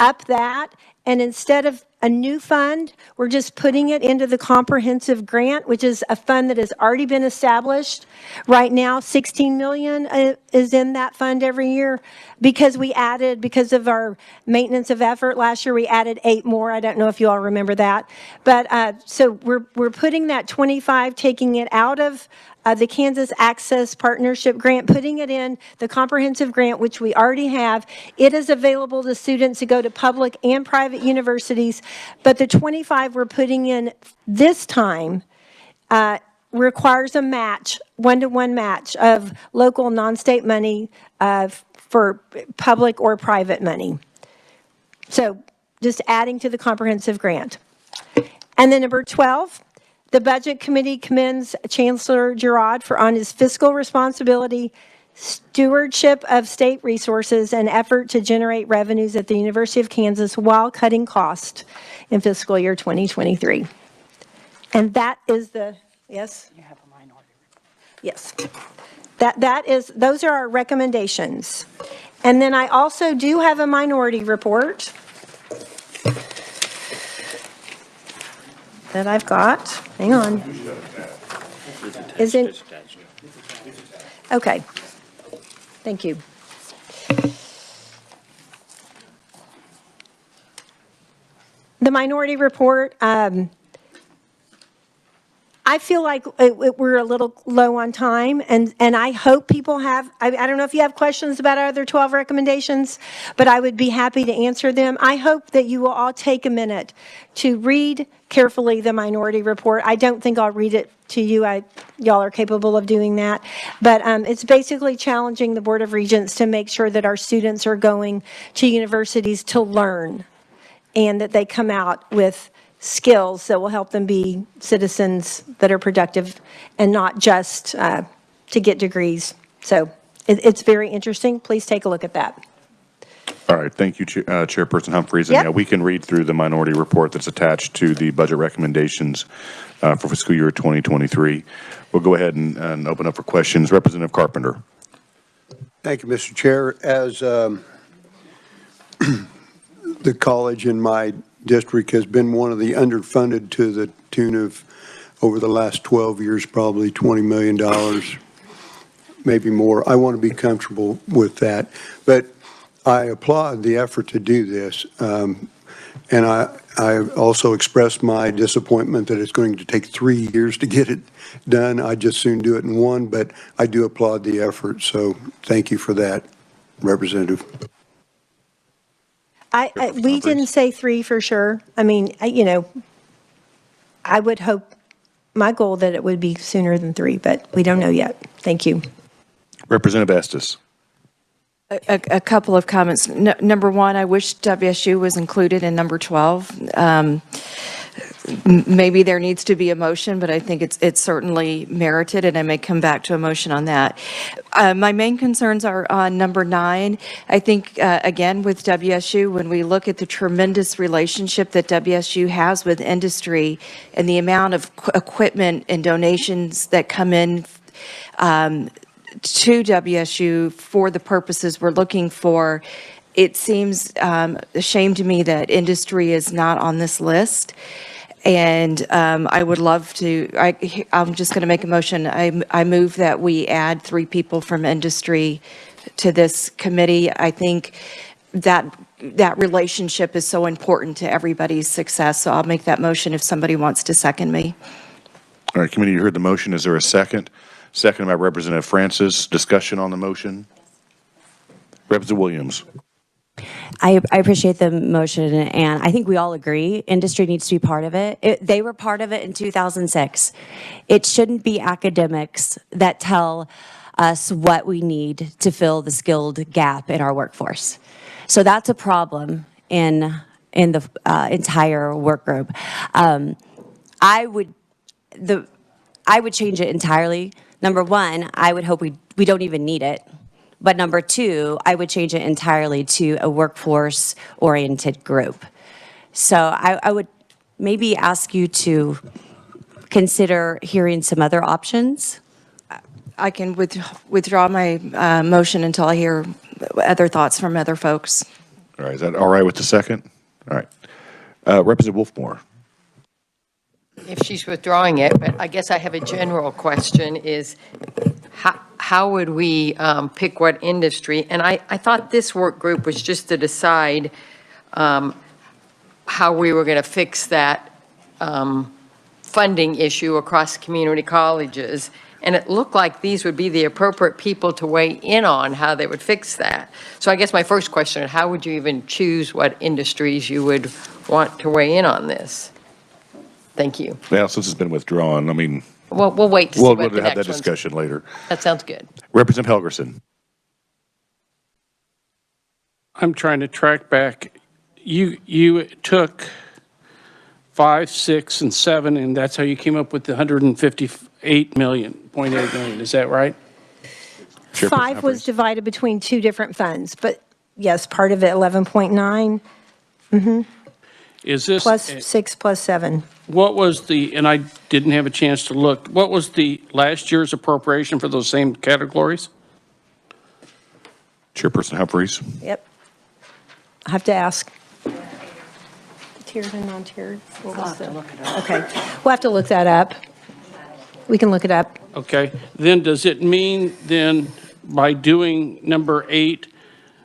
up that. And instead of a new fund, we're just putting it into the comprehensive grant, which is a fund that has already been established. Right now, $16 million is in that fund every year because because of our maintenance of effort last year, we added 8 more. I don't know if you all remember that. But so we're putting that 25, taking it out of the Kansas Access Partnership Grant, putting it in the comprehensive grant, which we already have. It is available to students who go to public and private universities, but the 25 we're putting in this time requires a match, 1-to-1 match of local non-state money for public or private money. So just adding to the comprehensive grant. And then number 12, the Budget Committee commends Chancellor Girard on his fiscal responsibility, stewardship of state resources, and effort to generate revenues at the University of Kansas while cutting costs in fiscal year 2023. And that is yes? You have a minority report. Yes. Those are our recommendations. And then I also do have a minority report that I've got. Hang on. Is it? Okay. Thank you. The minority report, I feel like we're a little low on time, and I hope people have, I don't know if you have questions about our other 12 recommendations, but I would be happy to answer them. I hope that you will all take a minute to read carefully the minority report. I don't think I'll read it to you. Y'all are capable of doing that. But it's basically challenging the Board of Regents to make sure that our students are going to universities to learn and that they come out with skills that will help them be citizens that are productive and not just to get degrees. So it's very interesting. Please take a look at that. All right, thank you, Chairperson Humphries. And Yep. yeah, we can read through the minority report that's attached to the budget recommendations for fiscal year 2023. We'll go ahead and open up for questions. Representative Carpenter. Thank you, Mr. Chair. As the college in my district has been one of the underfunded to the tune of, over the last 12 years, probably $20 million, maybe more. I want to be comfortable with that. But I applaud the effort to do this. And I also expressed my disappointment that it's going to take 3 years to get it done. I'd just soon do it in one, but I do applaud the effort. So thank you for that, Representative. We didn't say 3 for sure. I mean, I would hope, my goal that it would be sooner than 3, but we don't know yet. Thank you. Representative Estes. A couple of comments. Number one, I wish WSU was included in number 12. Maybe there needs to be a motion, but I think it's certainly merited, and I may come back to a motion on that. My main concerns are on number 9. I think, again, with WSU, when we look at the tremendous relationship that WSU has with industry and the amount of equipment and donations that come in to WSU for the purposes we're looking for, it seems a shame to me that industry is not on this list. And I would love to, I'm just going to make a motion. I move that we add 3 people from industry to this committee. I think that relationship is so important to everybody's success. So I'll make that motion if somebody wants to second me. All right, committee, you heard the motion. Is there a second? Second by Representative Francis. Discussion on the motion. Representative Williams. I appreciate the motion, and I think we all agree industry needs to be part of it. They were part of it in 2006. It shouldn't be academics that tell us what we need to fill the skilled gap in our workforce. So that's a problem in the entire work group. I would change it entirely. Number one, I would hope we don't even need it. But number 2, I would change it entirely to a workforce-oriented group. So I would maybe ask you to consider hearing some other options. I can withdraw my motion until I hear other thoughts from other folks. All right, is that all right with the second? All right. Representative Wolfmore. If she's withdrawing it, but I guess I have a general question is, how would we pick what industry? And I thought this work group was just to decide how we were going to fix that funding issue across community colleges. And it looked like these would be the appropriate people to weigh in on how they would fix that. So I guess my first question is, how would you even choose what industries you would want to weigh in on this? Thank you. Well, since it's been withdrawn, I mean, We'll wait to see we'll what the have that next one's. discussion later. That sounds good. Representative Helgerson. I'm trying to track back. You took 5, 6, and 7, and that's how you came up with the 158 million, 0.8 million. Is that right? 5 was divided between 2 different funds, but yes, part of it, 11.9. Mm-hmm. Is this plus 6 plus 7. What was the, and I didn't have a chance to look, what was the last year's appropriation for those same categories? Chairperson Humphries. Yep. I have to ask. Tiered and non-tiered. Okay. We'll have to look that up. We can look it up. Okay. Then does it mean then by doing number 8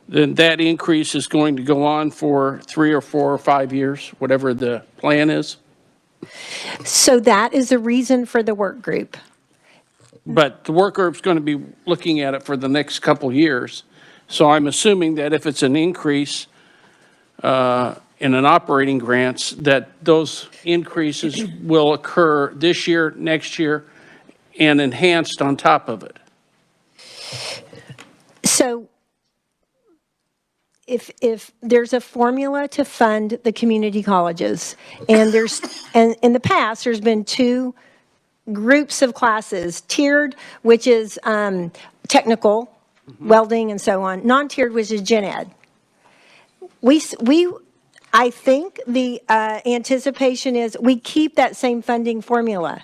then that increase is going to go on for 3 or 4 or 5 years, whatever the plan is. So that is the reason for the work group. But the work group's going to be looking at it for the next couple years. So I'm assuming that if it's an increase in an operating grants, that those increases will occur this year, next year, and enhanced on top of it. So if there's a formula to fund the community colleges, and and in the past, there's been 2 groups of classes, tiered, which is technical, welding and so on, non-tiered, which is gen ed. I think the anticipation is we keep that same funding formula.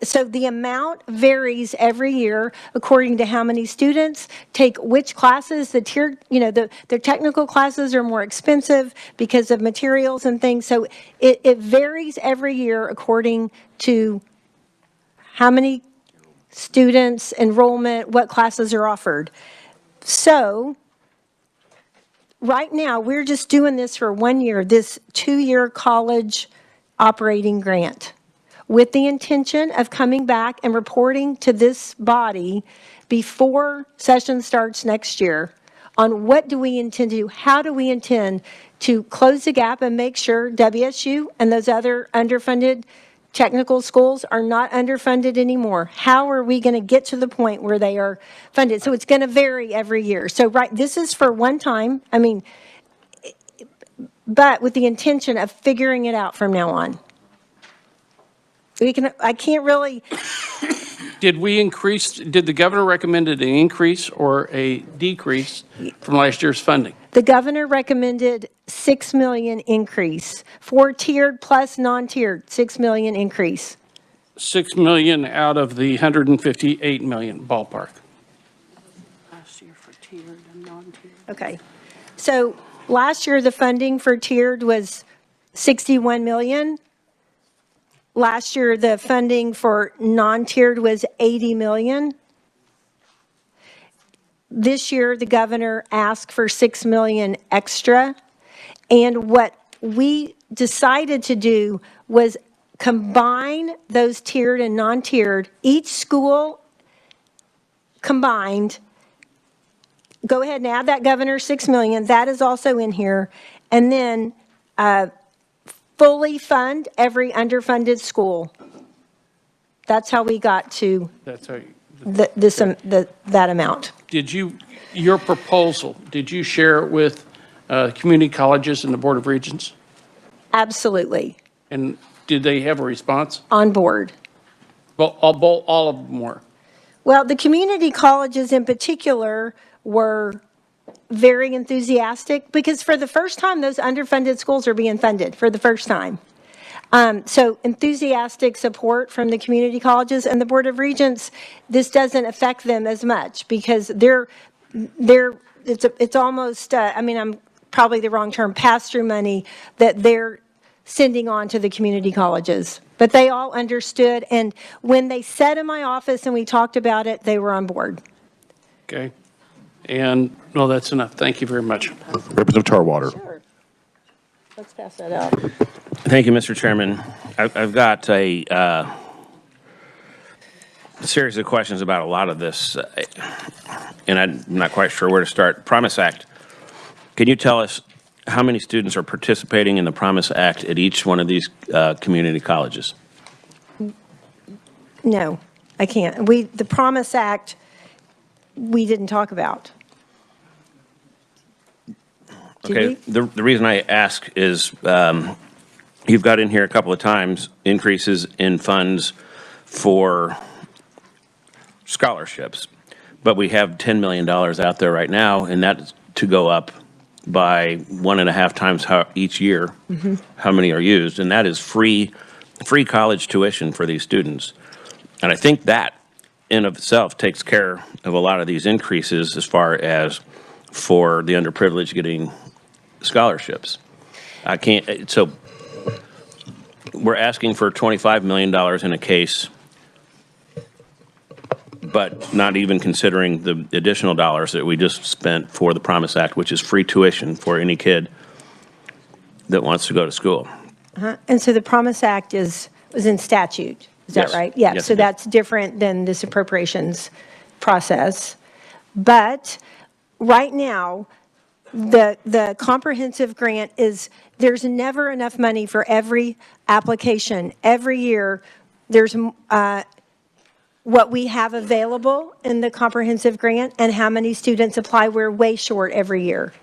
So the amount varies every year according to how many students take which classes. The tiered, the technical classes are more expensive because of materials and things. So it varies every year according to how many students, enrollment, what classes are offered. So right now, we're just doing this for 1 year, this 2-year college operating grant, with the intention of coming back and reporting to this body before session starts next year on what do we intend to do, how do we intend to close the gap and make sure WSU and those other underfunded technical schools are not underfunded anymore. How are we going to get to the point where they are funded? So it's going to vary every year. So this is for one time, but with the intention of figuring it out from now on. I can't really. Did the governor recommend an increase or a decrease from last year's funding? The governor recommended $6 million increase for tiered plus non-tiered, $6 million increase. $6 million out of the $158 million ballpark. Last year for tiered and non-tiered. Okay. So last year, the funding for tiered was $61 million. Last year, the funding for non-tiered was $80 million. This year, the governor asked for $6 million extra. And what we decided to do was combine those tiered and non-tiered, each school combined. Go ahead and add that, Governor, $6 million. That is also in here. And then fully fund every underfunded school. That's how we got to that amount. Your proposal, did you share it with community colleges and the Board of Regents? Absolutely. And did they have a response? On board. Well, all of them were. Well, the community colleges in particular were very enthusiastic because for the first time, those underfunded schools are being funded for the first time. So enthusiastic support from the community colleges and the Board of Regents. This doesn't affect them as much because it's almost, I'm probably the wrong term, pass-through money that they're sending on to the community colleges. But they all understood, and when they sat in my office and we talked about it, they were on board. Okay. And, no, that's enough. Thank you very much. Representative Tarwater. Sure. Let's pass that out. Thank you, Mr. Chairman. I've got a series of questions about a lot of this, and I'm not quite sure where to start. Promise Act. Can you tell us how many students are participating in the Promise Act at each one of these community colleges? No, I can't. The Promise Act, we didn't talk about. Okay, the reason I ask is you've got in here a couple of times increases in funds for scholarships, but we have $10 million out there right now, and that's to go up by 1.5 times each year, how many are used, and that is free college tuition for these students. And I think that in of itself takes care of a lot of these increases as far as for the underprivileged getting scholarships. So we're asking for $25 million in a case, but not even considering the additional dollars that we just spent for the Promise Act, which is free tuition for any kid that wants to go to school. And so the Promise Act was in statute, is that Yes. right? Yeah, Yes, so it is. that's different than this appropriations process. But right now, the comprehensive grant there's never enough money for every application. Every year, there's what we have available in the comprehensive grant and how many students apply. We're way short every year.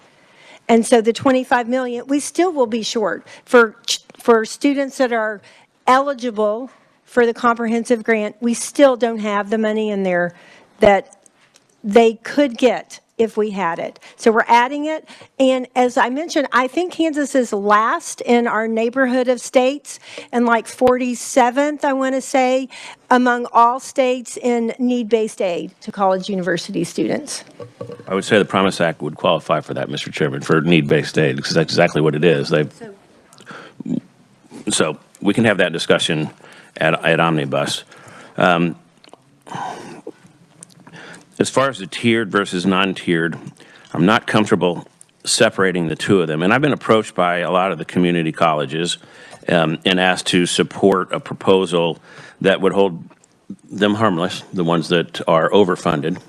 And so the 25 million, we still will be short. For students that are eligible for the comprehensive grant, we still don't have the money in there that they could get if we had it. So we're adding it. And as I mentioned, I think Kansas is last in our neighborhood of states and like 47th, I want to say, among all states in need-based aid to college university students. I would say the Promise Act would qualify for that, Mr. Chairman, for need-based aid, because that's exactly what it is. So we can have that discussion at Omnibus. As far as the tiered versus non-tiered, I'm not comfortable separating the two of them. And I've been approached by a lot of the community colleges and asked to support a proposal that would hold them harmless, the ones that are overfunded.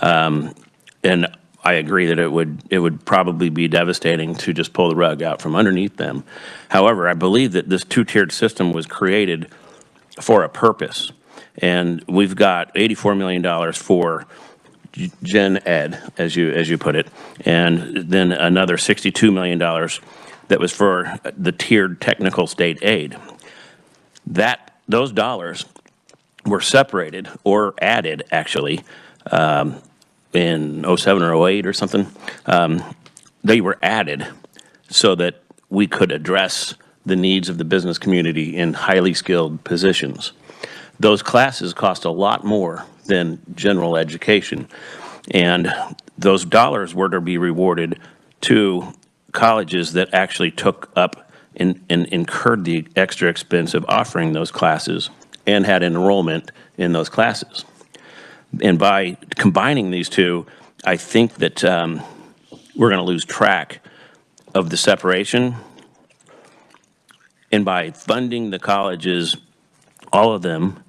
And I agree that it would probably be devastating to just pull the rug out from underneath them. However, I believe that this two-tiered system was created for a purpose. And we've got $84 million for Gen Ed, as you put it, and then another $62 million that was for the tiered technical state aid. Those dollars were separated or added, actually, in 07 or 08 or something. They were added so that we could address the needs of the business community in highly skilled positions. Those classes cost a lot more than general education, and those dollars were to be rewarded to colleges that actually took up and incurred the extra expense of offering those classes and had enrollment in those classes. And by combining these two, I think that we're going to lose track of the separation. And by funding the colleges, all of them,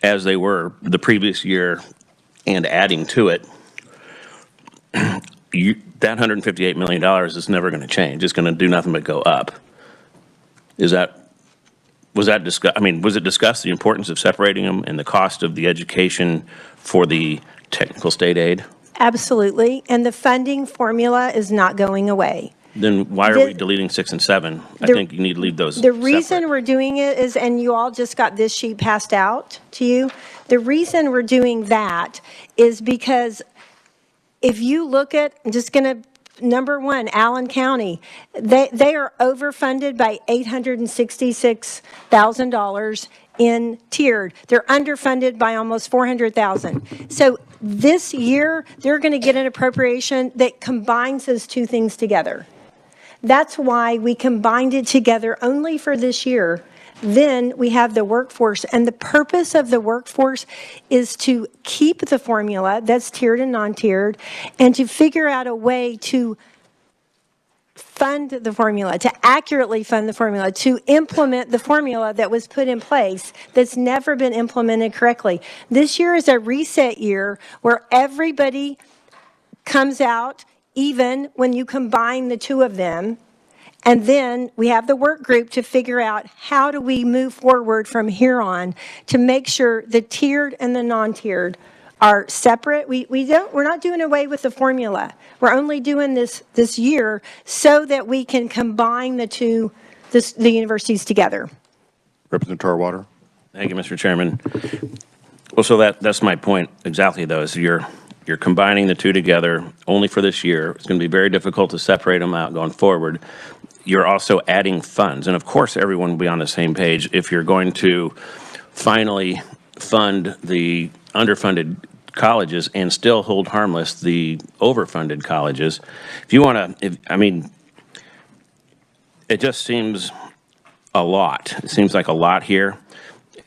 as they were the previous year, and adding to it, that $158 million is never going to change. It's going to do nothing but go up. Was it discussed, the importance of separating them and the cost of the education for the technical state aid? Absolutely. And the funding formula is not going away. Then why are we deleting 6 and 7? I think you need to leave those The reason separate. we're doing it is, and you all just got this sheet passed out to you, the reason we're doing that is because if you look at, I'm just going to, number one, Allen County, they are overfunded by $866,000 in tiered. They're underfunded by almost $400,000. So this year, they're going to get an appropriation that combines those two things together. That's why we combined it together only for this year. Then we have the workforce, and the purpose of the workforce is to keep the formula that's tiered and non-tiered, and to figure out a way to fund the formula, to accurately fund the formula, to implement the formula that was put in place that's never been implemented correctly. This year is a reset year where everybody comes out even when you combine the two of them. And then we have the work group to figure out how do we move forward from here on to make sure the tiered and the non-tiered are separate. We're not doing away with the formula. We're only doing this year so that we can combine the two, the universities together. Representative Tarwater. Thank you, Mr. Chairman. Well, so that's my point exactly, though, is you're combining the two together only for this year. It's going to be very difficult to separate them out going forward. You're also adding funds. And of course, everyone will be on the same page if you're going to finally fund the underfunded colleges and still hold harmless the overfunded colleges. If you want to, it just seems a lot. It seems like a lot here.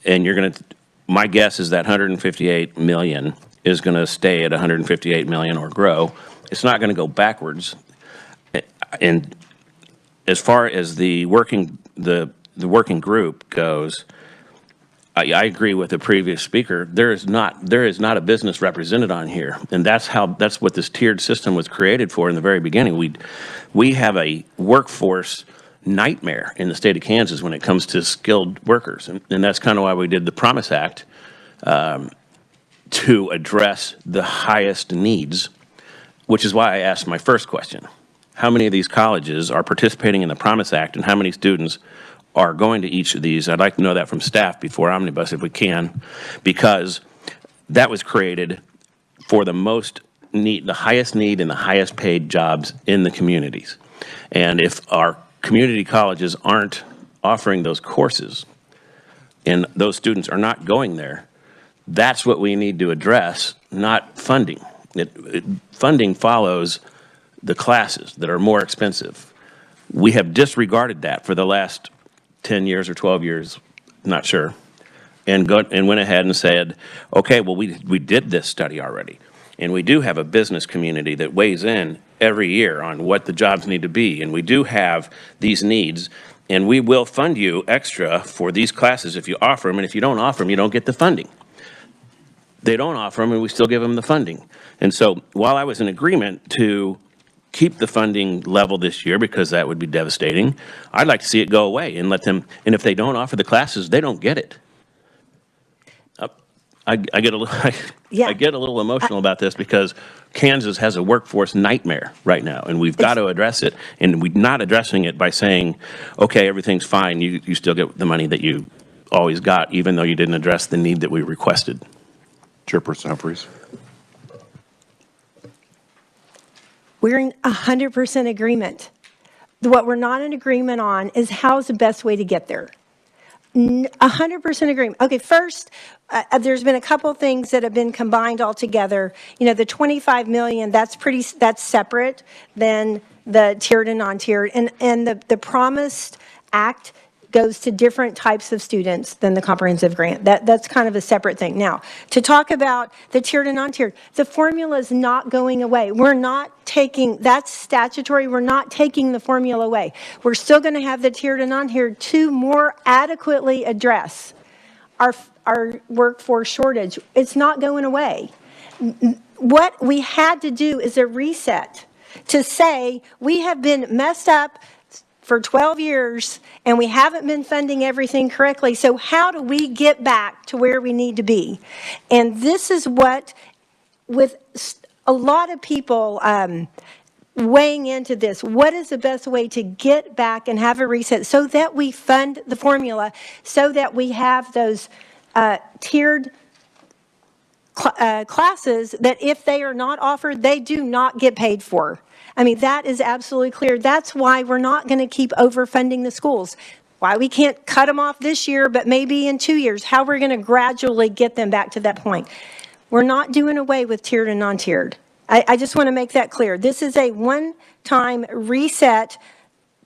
And you're going to, my guess is that 158 million is going to stay at 158 million or grow. It's not going to go backwards. And as far as the working group goes, I agree with the previous speaker. There is not a business represented on here, and that's what this tiered system was created for in the very beginning. We have a workforce nightmare in the state of Kansas when it comes to skilled workers, and that's kind of why we did the Promise Act to address the highest needs, which is why I asked my first question: how many of these colleges are participating in the Promise Act, and how many students are going to each of these? I'd like to know that from staff before omnibus if we can, because that was created for the highest need and the highest paid jobs in the communities. And if our community colleges aren't offering those courses and those students are not going there, that's what we need to address, not funding. Funding follows the classes that are more expensive. We have disregarded that for the last 10 years or 12 years, not sure, and went ahead and said, okay, well, we did this study already, and we do have a business community that weighs in every year on what the jobs need to be, and we do have these needs, and we will fund you extra for these classes if you offer them, and if you don't offer them, you don't get the funding. They don't offer them, and we still give them the funding. And so while I was in agreement to keep the funding level this year, because that would be devastating, I'd like to see it go away and let them, and if they don't offer the classes, they don't get it. I get a little emotional about this because Kansas has a workforce nightmare right now, and we've got to address it, and we're not addressing it by saying, okay, everything's fine, you still get the money that you always got, even though you didn't address the need that we requested. Chairperson Humphries. We're in 100% agreement. What we're not in agreement on is how's the best way to get there. 100% agreement. Okay, first, there's been a couple things that have been combined all together. You know, the 25 million, that's separate than the tiered and non-tiered. And the Promised Act goes to different types of students than the comprehensive grant. That's kind of a separate thing. Now, to talk about the tiered and non-tiered, the formula is not going away. We're not taking, that's statutory, we're not taking the formula away. We're still going to have the tiered and non-tiered to more adequately address our workforce shortage. It's not going away. What we had to do is a reset to say we have been messed up for 12 years, and we haven't been funding everything correctly. So how do we get back to where we need to be? And this is what, with a lot of people weighing into this, what is the best way to get back and have a reset so that we fund the formula, so that we have those tiered classes that if they are not offered, they do not get paid for. I mean, that is absolutely clear. That's why we're not going to keep overfunding the schools. Why we can't cut them off this year, but maybe in 2 years, how we're going to gradually get them back to that point. We're not doing away with tiered and non-tiered. I just want to make that clear. This is a one-time reset,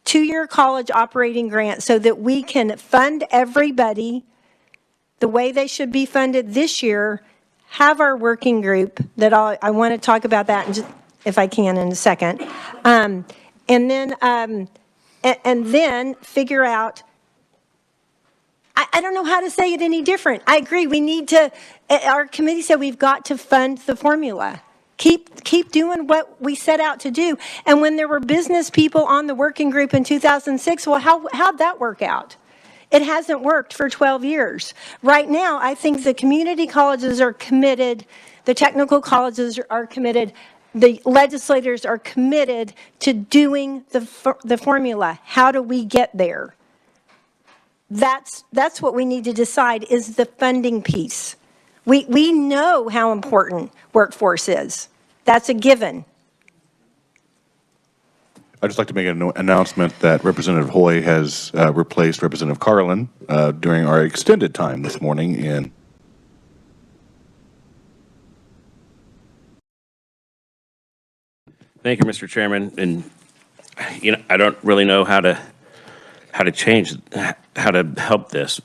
2-year college operating grant so that we can fund everybody the way they should be funded this year, have our working group that I want to talk about that and just, if I can in a second, and then figure out. I don't know how to say it any different. I agree. We need to. Our committee said we've got to fund the formula. Keep doing what we set out to do. And when there were business people on the working group in 2006, well, how'd that work out? It hasn't worked for 12 years. Right now, I think the community colleges are committed. The technical colleges are committed. The legislators are committed to doing the formula. How do we get there? That's what we need to decide is the funding piece. We know how important workforce is. That's a given. I'd just like to make an announcement that Representative Hoy has replaced Representative Carlin during our extended time this morning in. Thank you, Mr. Chairman. And I don't really know how to help this.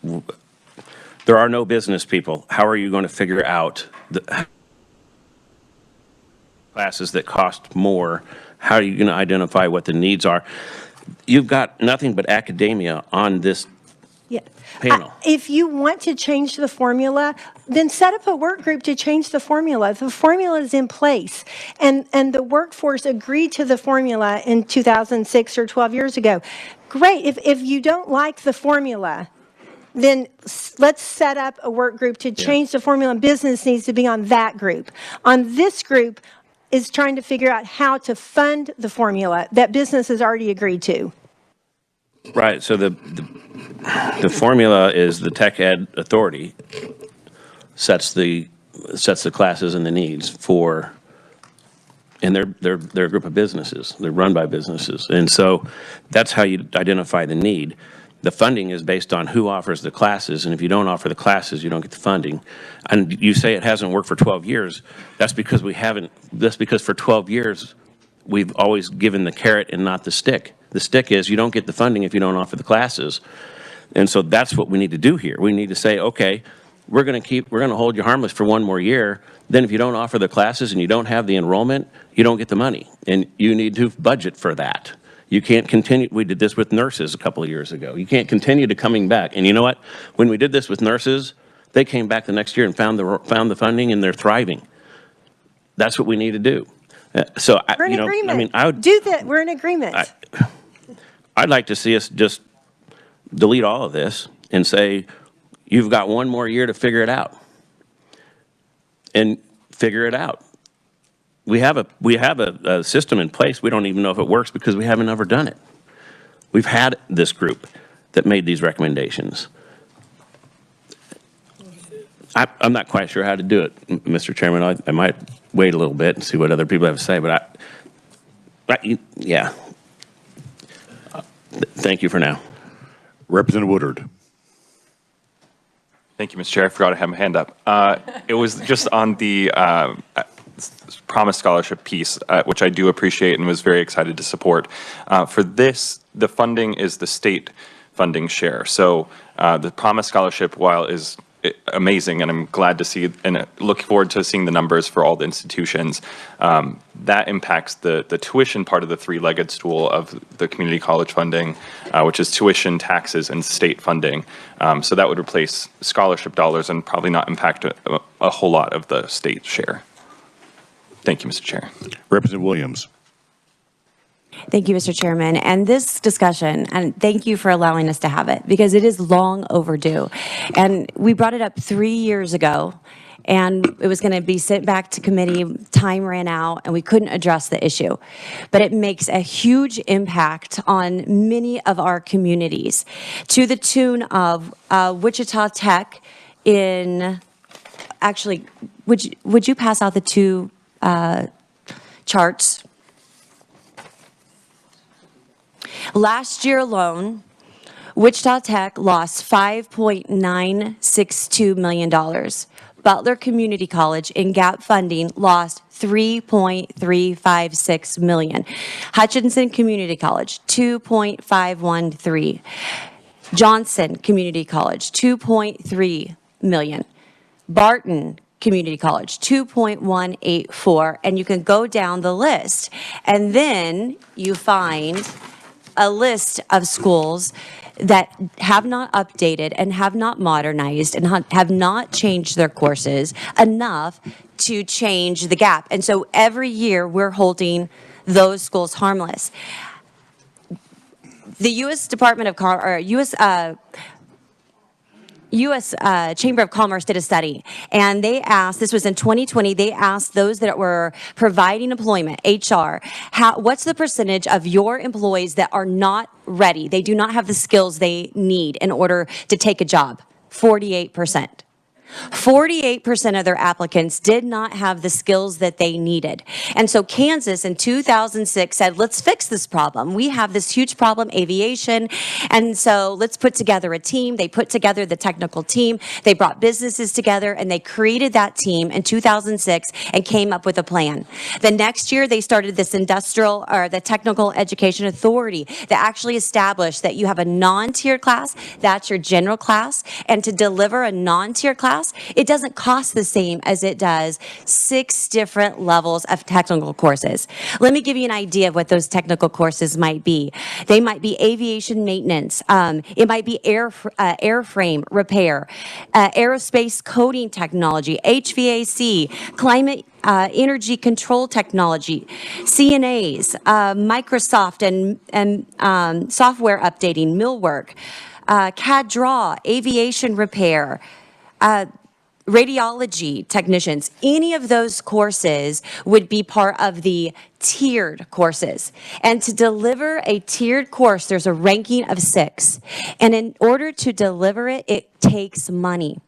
There are no business people. How are you going to figure out the classes that cost more? How are you going to identify what the needs are? You've got nothing but academia on this Yeah. panel. If you want to change the formula, then set up a work group to change the formula. The formula is in place, and the workforce agreed to the formula in 2006 or 12 years ago. Great. If you don't like the formula, then let's set up a work group to change the formula. Business needs to be on that group. On this group is trying to figure out how to fund the formula that business has already agreed to. Right, so the formula is the Tech Ed Authority sets the classes and the needs for, and they're a group of businesses. They're run by businesses. And so that's how you identify the need. The funding is based on who offers the classes, and if you don't offer the classes, you don't get the funding. And you say it hasn't worked for 12 years. That's because for 12 years, we've always given the carrot and not the stick. The stick is you don't get the funding if you don't offer the classes. And so that's what we need to do here. We need to say, okay, we're going to hold you harmless for one more year. Then if you don't offer the classes and you don't have the enrollment, you don't get the money. And you need to budget for that. You can't continue. We did this with nurses a couple of years ago. You can't continue to coming back. And you know what? When we did this with nurses, they came back the next year and found the funding, and they're thriving. That's what we need to do. So We're in agreement. I mean, I would do that. We're in agreement. I'd like to see us just delete all of this and say, you've got one more year to figure it out. And figure it out. We have a system in place. We don't even know if it works because we haven't ever done it. We've had this group that made these recommendations. I'm not quite sure how to do it, Mr. Chairman. I might wait a little bit and see what other people have to say, but yeah. Thank you for now. Representative Woodard. Thank you, Mr. Chair. I forgot I had my hand up. It was just on the Promise Scholarship piece, which I do appreciate and was very excited to support. For this, the funding is the state funding share. So the Promise Scholarship, while is amazing, and I'm glad to see and look forward to seeing the numbers for all the institutions, that impacts the tuition part of the three-legged stool of the community college funding, which is tuition, taxes, and state funding. So that would replace scholarship dollars and probably not impact a whole lot of the state share. Thank you, Mr. Chair. Representative Williams. Thank you, Mr. Chairman. And this discussion, and thank you for allowing us to have it, because it is long overdue. And we brought it up 3 years ago, and it was going to be sent back to committee. Time ran out, and we couldn't address the issue. But it makes a huge impact on many of our communities, to the tune of Wichita Tech in, actually, would you pass out the two charts? Last year alone, Wichita Tech lost $5.962 million. Butler Community College in gap funding lost $3.356 million. Hutchison Community College, $2.513. Johnson Community College, $2.3 million. Barton Community College, $2.184. And you can go down the list, and then you find a list of schools that have not updated and have not modernized and have not changed their courses enough to change the gap. And so every year we're holding those schools harmless. The U.S. Department of U.S. Chamber of Commerce did a study, and they asked, this was in 2020, they asked those that were providing employment, HR, what's the percentage of your employees that are not ready? They do not have the skills they need in order to take a job. 48%. 48% of their applicants did not have the skills that they needed. And so Kansas in 2006 said, let's fix this problem. We have this huge problem, aviation, and so let's put together a team. They put together the technical team. They brought businesses together, and they created that team in 2006 and came up with a plan. The next year, they started this industrial, or the Technical Education Authority, that actually established that you have a non-tiered class, that's your general class, and to deliver a non-tiered class, it doesn't cost the same as it does 6 different levels of technical courses. Let me give you an idea of what those technical courses might be. They might be aviation maintenance. It might be airframe repair, aerospace coding technology, HVAC, climate energy control technology, CNAs, Microsoft and software updating, millwork, CAD draw, aviation repair, radiology technicians. Any of those courses would be part of the tiered courses. And to deliver a tiered course, there's a ranking of 6. And in order to deliver it, it takes money.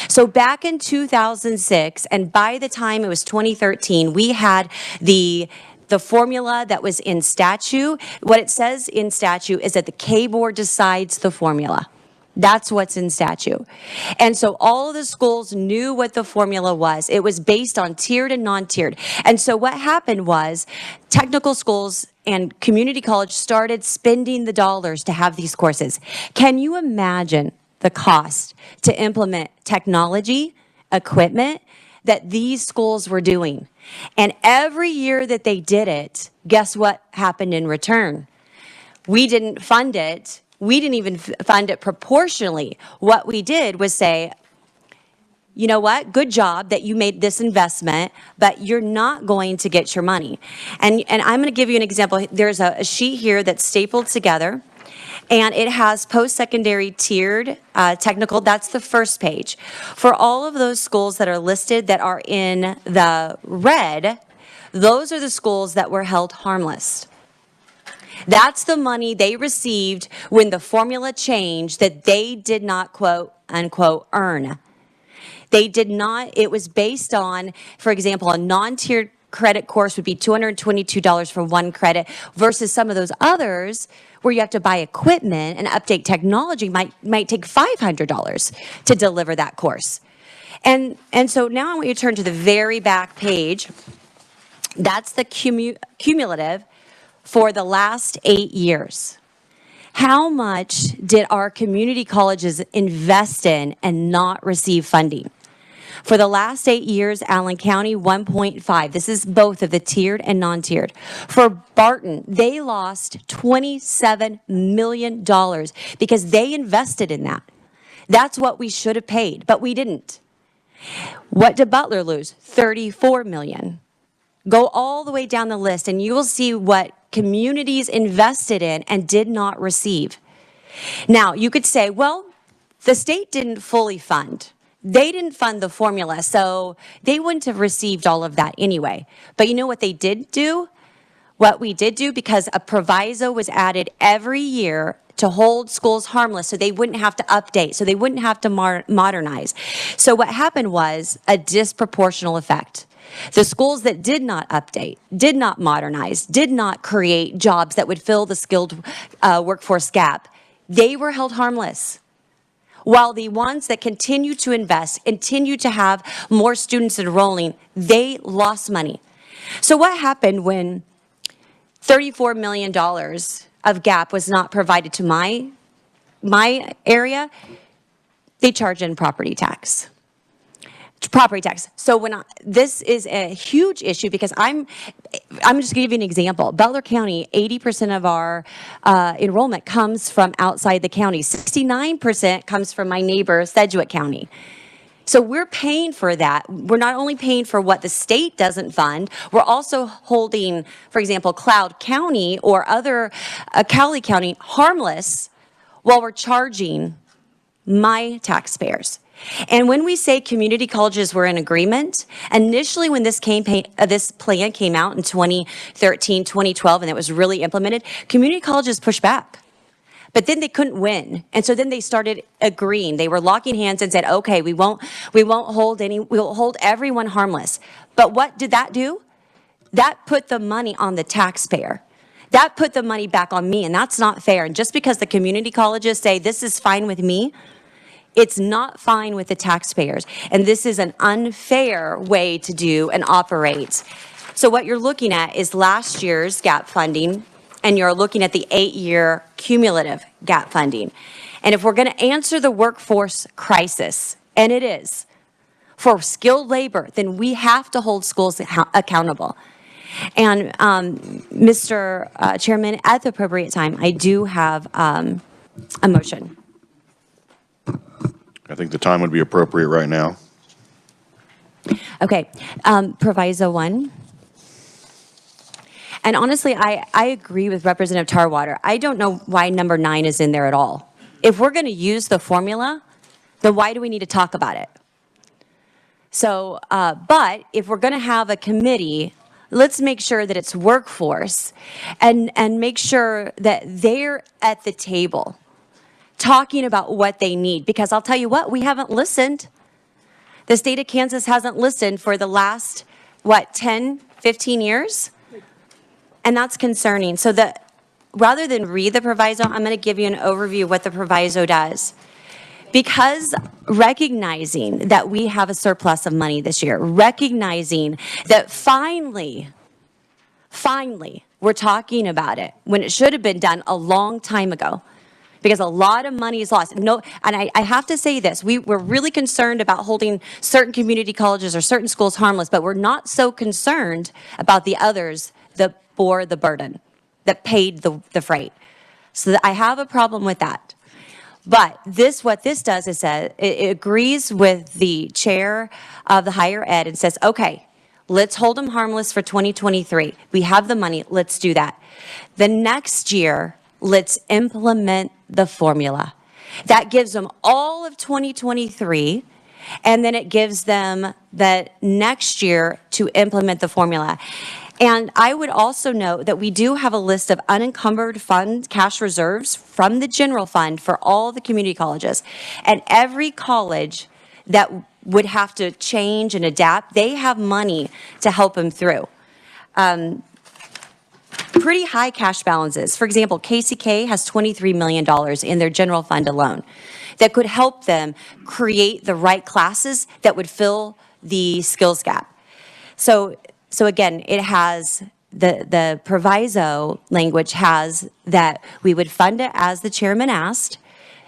So back in 2006, and by the time it was 2013, we had the formula that was in statute. What it says in statute is that the K board decides the formula. That's what's in statute. And so all of the schools knew what the formula was. It was based on tiered and non-tiered. And so what happened was technical schools and community college started spending the dollars to have these courses. Can you imagine the cost to implement technology, equipment that these schools were doing? And every year that they did it, guess what happened in return? We didn't fund it. We didn't even fund it proportionally. What we did was say, you know what, good job that you made this investment, but you're not going to get your money. And I'm going to give you an example. There's a sheet here that's stapled together, and it has post-secondary tiered technical. That's the first page. For all of those schools that are listed that are in the red, those are the schools that were held harmless. That's the money they received when the formula changed that they did not, quote, unquote, earn. They did not, it was based on, for example, a non-tiered credit course would be $222 for 1 credit versus some of those others where you have to buy equipment and update technology might take $500 to deliver that course. And so now I want you to turn to the very back page. That's the cumulative for the last 8 years. How much did our community colleges invest in and not receive funding? For the last 8 years, Allen County, 1.5. This is both of the tiered and non-tiered. For Barton, they lost $27 million because they invested in that. That's what we should have paid, but we didn't. What did Butler lose? $34 million. Go all the way down the list and you will see what communities invested in and did not receive. Now, you could say, well, the state didn't fully fund. They didn't fund the formula, so they wouldn't have received all of that anyway. But you know what they did do? What we did do, because a proviso was added every year to hold schools harmless so they wouldn't have to update, so they wouldn't have to modernize. So what happened was a disproportional effect. The schools that did not update, did not modernize, did not create jobs that would fill the skilled workforce gap, they were held harmless. While the ones that continue to invest, continue to have more students enrolling, they lost money. So what happened when $34 million of gap was not provided to my area? They charge in property tax. So this is a huge issue because I'm just going to give you an example. Butler County, 80% of our enrollment comes from outside the county. 69% comes from my neighbor, Sedgwick County. So we're paying for that. We're not only paying for what the state doesn't fund, we're also holding, for example, Cloud County or other Cowley County harmless while we're charging my taxpayers. And when we say community colleges were in agreement, initially when this plan came out in 2013, 2012, and it was really implemented, community colleges pushed back. But then they couldn't win. And so then they started agreeing. They were locking hands and said, okay, we'll hold everyone harmless. But what did that do? That put the money on the taxpayer. That put the money back on me, and that's not fair. And just because the community colleges say this is fine with me, it's not fine with the taxpayers. And this is an unfair way to do and operate. So what you're looking at is last year's gap funding, and you're looking at the 8-year cumulative gap funding. And if we're going to answer the workforce crisis, and it is, for skilled labor, then we have to hold schools accountable. And Mr. Chairman, at the appropriate time, I do have a motion. I think the time would be appropriate right now. Okay, Proviso 1. And honestly, I agree with Representative Tarwater. I don't know why number 9 is in there at all. If we're going to use the formula, then why do we need to talk about it? So, but if we're going to have a committee, let's make sure that it's workforce and make sure that they're at the table talking about what they need. Because I'll tell you what, we haven't listened. The state of Kansas hasn't listened for the last, 10, 15 years? And that's concerning. So rather than read the proviso, I'm going to give you an overview of what the proviso does. Because recognizing that we have a surplus of money this year, recognizing that finally, we're talking about it when it should have been done a long time ago. Because a lot of money is lost. No, and I have to say this, we're really concerned about holding certain community colleges or certain schools harmless, but we're not so concerned about the others that bore the burden, that paid the freight. So I have a problem with that. But what this does is it agrees with the chair of the higher ed and says, okay, let's hold them harmless for 2023. We have the money, let's do that. The next year, let's implement the formula. That gives them all of 2023, and then it gives them that next year to implement the formula. And I would also note that we do have a list of unencumbered fund cash reserves from the general fund for all the community colleges. And every college that would have to change and adapt, they have money to help them through. Pretty high cash balances. For example, KCK has $23 million in their general fund alone that could help them create the right classes that would fill the skills gap. So again, it has the proviso language has that we would fund it as the chairman asked,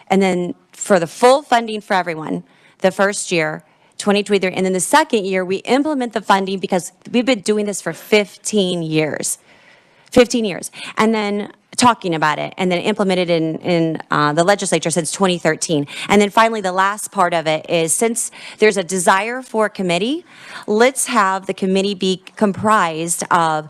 and then for the full funding for everyone, the first year, 2023, and then the second year, we implement the funding because we've been doing this for 15 years. 15 years. And then talking about it and then implemented in the legislature since 2013. And then finally, the last part of it is since there's a desire for a committee, let's have the committee be comprised of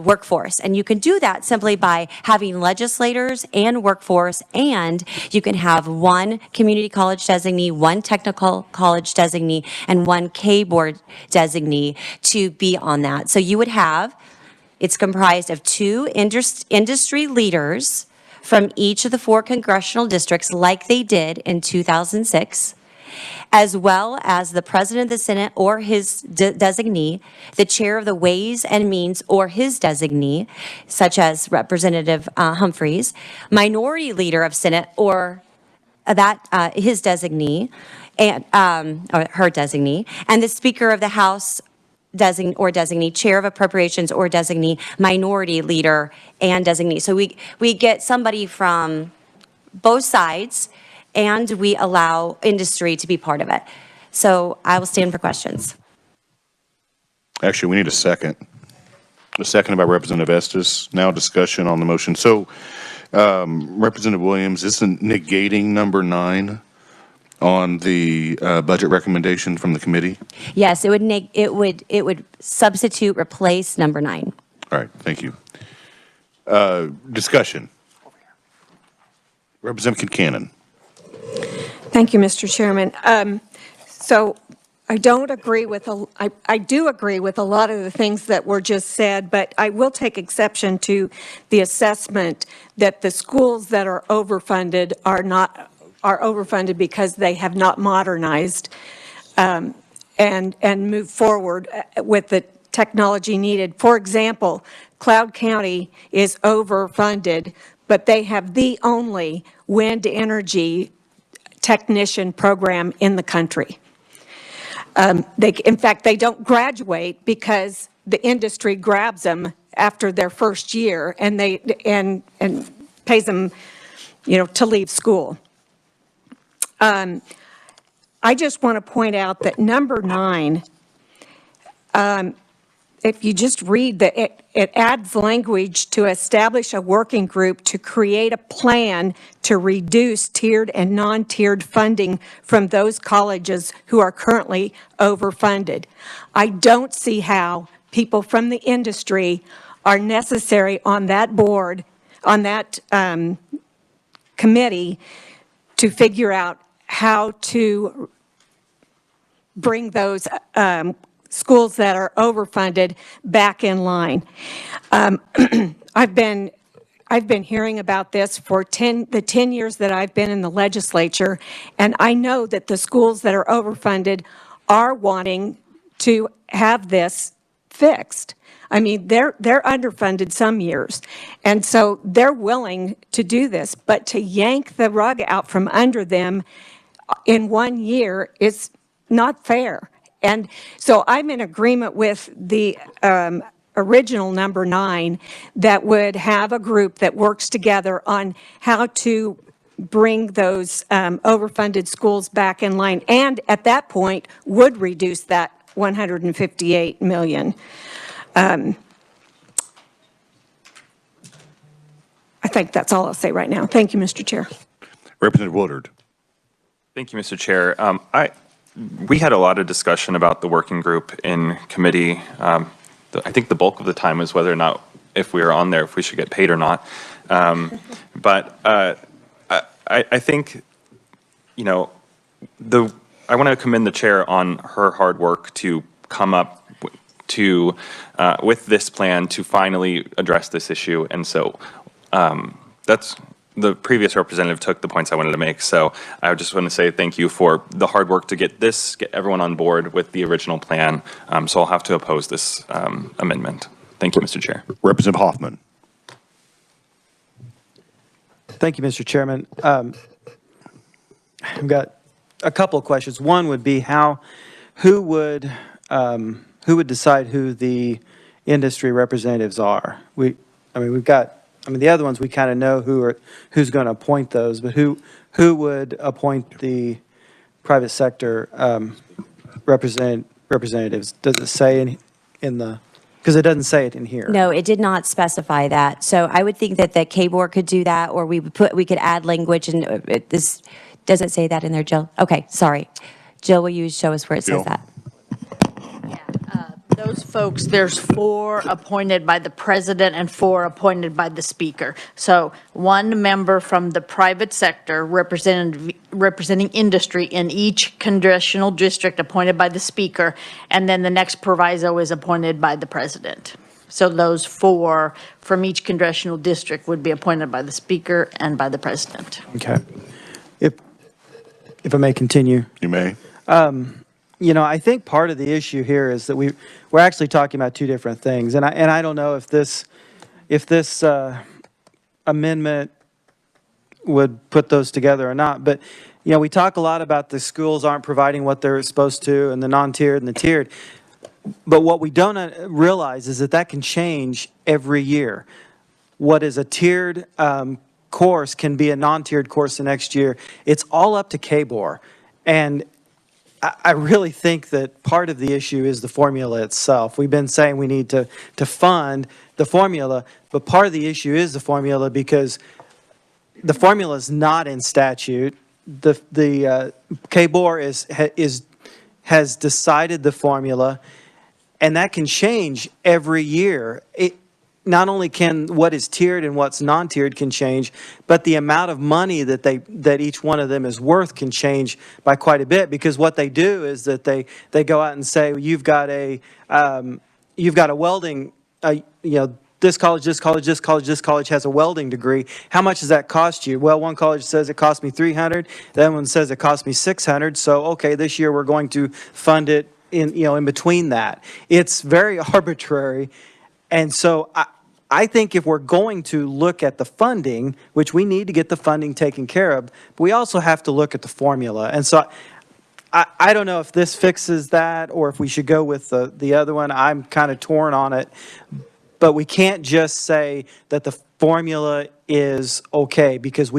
workforce. And you can do that simply by having legislators and workforce, and you can have one community college designee, one technical college designee, and one K board designee to be on that. So you would have it's comprised of 2 industry leaders from each of the 4 congressional districts like they did in 2006, as well as the president of the Senate or his designee, the chair of the Ways and Means or his designee, such as Representative Humphreys, minority leader of Senate or his designee, and or her designee, and the Speaker of the House designee, chair of appropriations or designee, minority leader and designee. So we get somebody from both sides and we allow industry to be part of it. So I will stand for questions. Actually, we need a second. A second by Representative Estes. Now discussion on the motion. So Representative Williams, isn't negating number 9 on the budget recommendation from the committee? Yes, it would substitute, replace number 9. All right, thank you. Discussion. Representative Kincannon. Thank you, Mr. Chairman. So I don't agree with, I do agree with a lot of the things that were just said, but I will take exception to the assessment that the schools that are overfunded are overfunded because they have not modernized and moved forward with the technology needed. For example, Cloud County is overfunded, but they have the only wind energy technician program in the country. In fact, they don't graduate because the industry grabs them after their first year and pays them, to leave school. I just want to point out that number 9, if you just read it adds language to establish a working group to create a plan to reduce tiered and non-tiered funding from those colleges who are currently overfunded. I don't see how people from the industry are necessary on that board, on that committee, to figure out how to bring those schools that are overfunded back in line. I've been hearing about this for the 10 years that I've been in the legislature, and I know that the schools that are overfunded are wanting to have this fixed. I mean, they're underfunded some years, and so they're willing to do this, but to yank the rug out from under them in 1 year is not fair. And so I'm in agreement with the original number 9 that would have a group that works together on how to bring those overfunded schools back in line, and at that point would reduce that $158 million. I think that's all I'll say right now. Thank you, Mr. Chair. Representative Woodard. Thank you, Mr. Chair. We had a lot of discussion about the working group in committee. I think the bulk of the time was whether or not, if we were on there, if we should get paid or not. But I think, I want to commend the chair on her hard work to come up with this plan to finally address this issue. And so that's the previous representative took the points I wanted to make. So I just want to say thank you for the hard work to get everyone on board with the original plan. So I'll have to oppose this amendment. Thank you, Mr. Chair. Representative Hoffman. Thank you, Mr. Chairman. I've got a couple of questions. One would be who would decide who the industry representatives are? The other ones we kind of know who's going to appoint those, but who would appoint the private sector representatives? Does it say in the? Because it doesn't say it in here. No, it did not specify that. So I would think that the K board could do that, or we could add language, and this doesn't say that in there, Jill. Okay, sorry. Jill, will you show us where it says that? Those folks, there's 4 appointed by the president and 4 appointed by the speaker. So 1 member from the private sector representing industry in each congressional district appointed by the speaker, and then the next proviso is appointed by the president. So those 4 from each congressional district would be appointed by the speaker and by the president. Okay. If I may continue. You may. I think part of the issue here is that we're actually talking about 2 different things, and I don't know if this amendment would put those together or not. But we talk a lot about the schools aren't providing what they're supposed to, and the non-tiered and the tiered. But what we don't realize is that can change every year. What is a tiered course can be a non-tiered course the next year. It's all up to KBOR, and I really think that part of the issue is the formula itself. We've been saying we need to fund the formula, but part of the issue is the formula because the formula is not in statute. The KBOR has decided the formula, and that can change every year. not only can what is tiered and what's non-tiered can change, but the amount of money that each one of them is worth can change by quite a bit, because what they do is that they go out and say, you've got a welding, this college has a welding degree. How much does that cost you? Well, one college says it cost me $300. The other one says it cost me $600. So, okay, this year we're going to fund it in between that. It's very arbitrary. And so I think if we're going to look at the funding, which we need to get the funding taken care of, but we also have to look at the formula. And so I don't know if this fixes that or if we should go with the other one. I'm kind of torn on it. But we can't just say that the formula is okay, because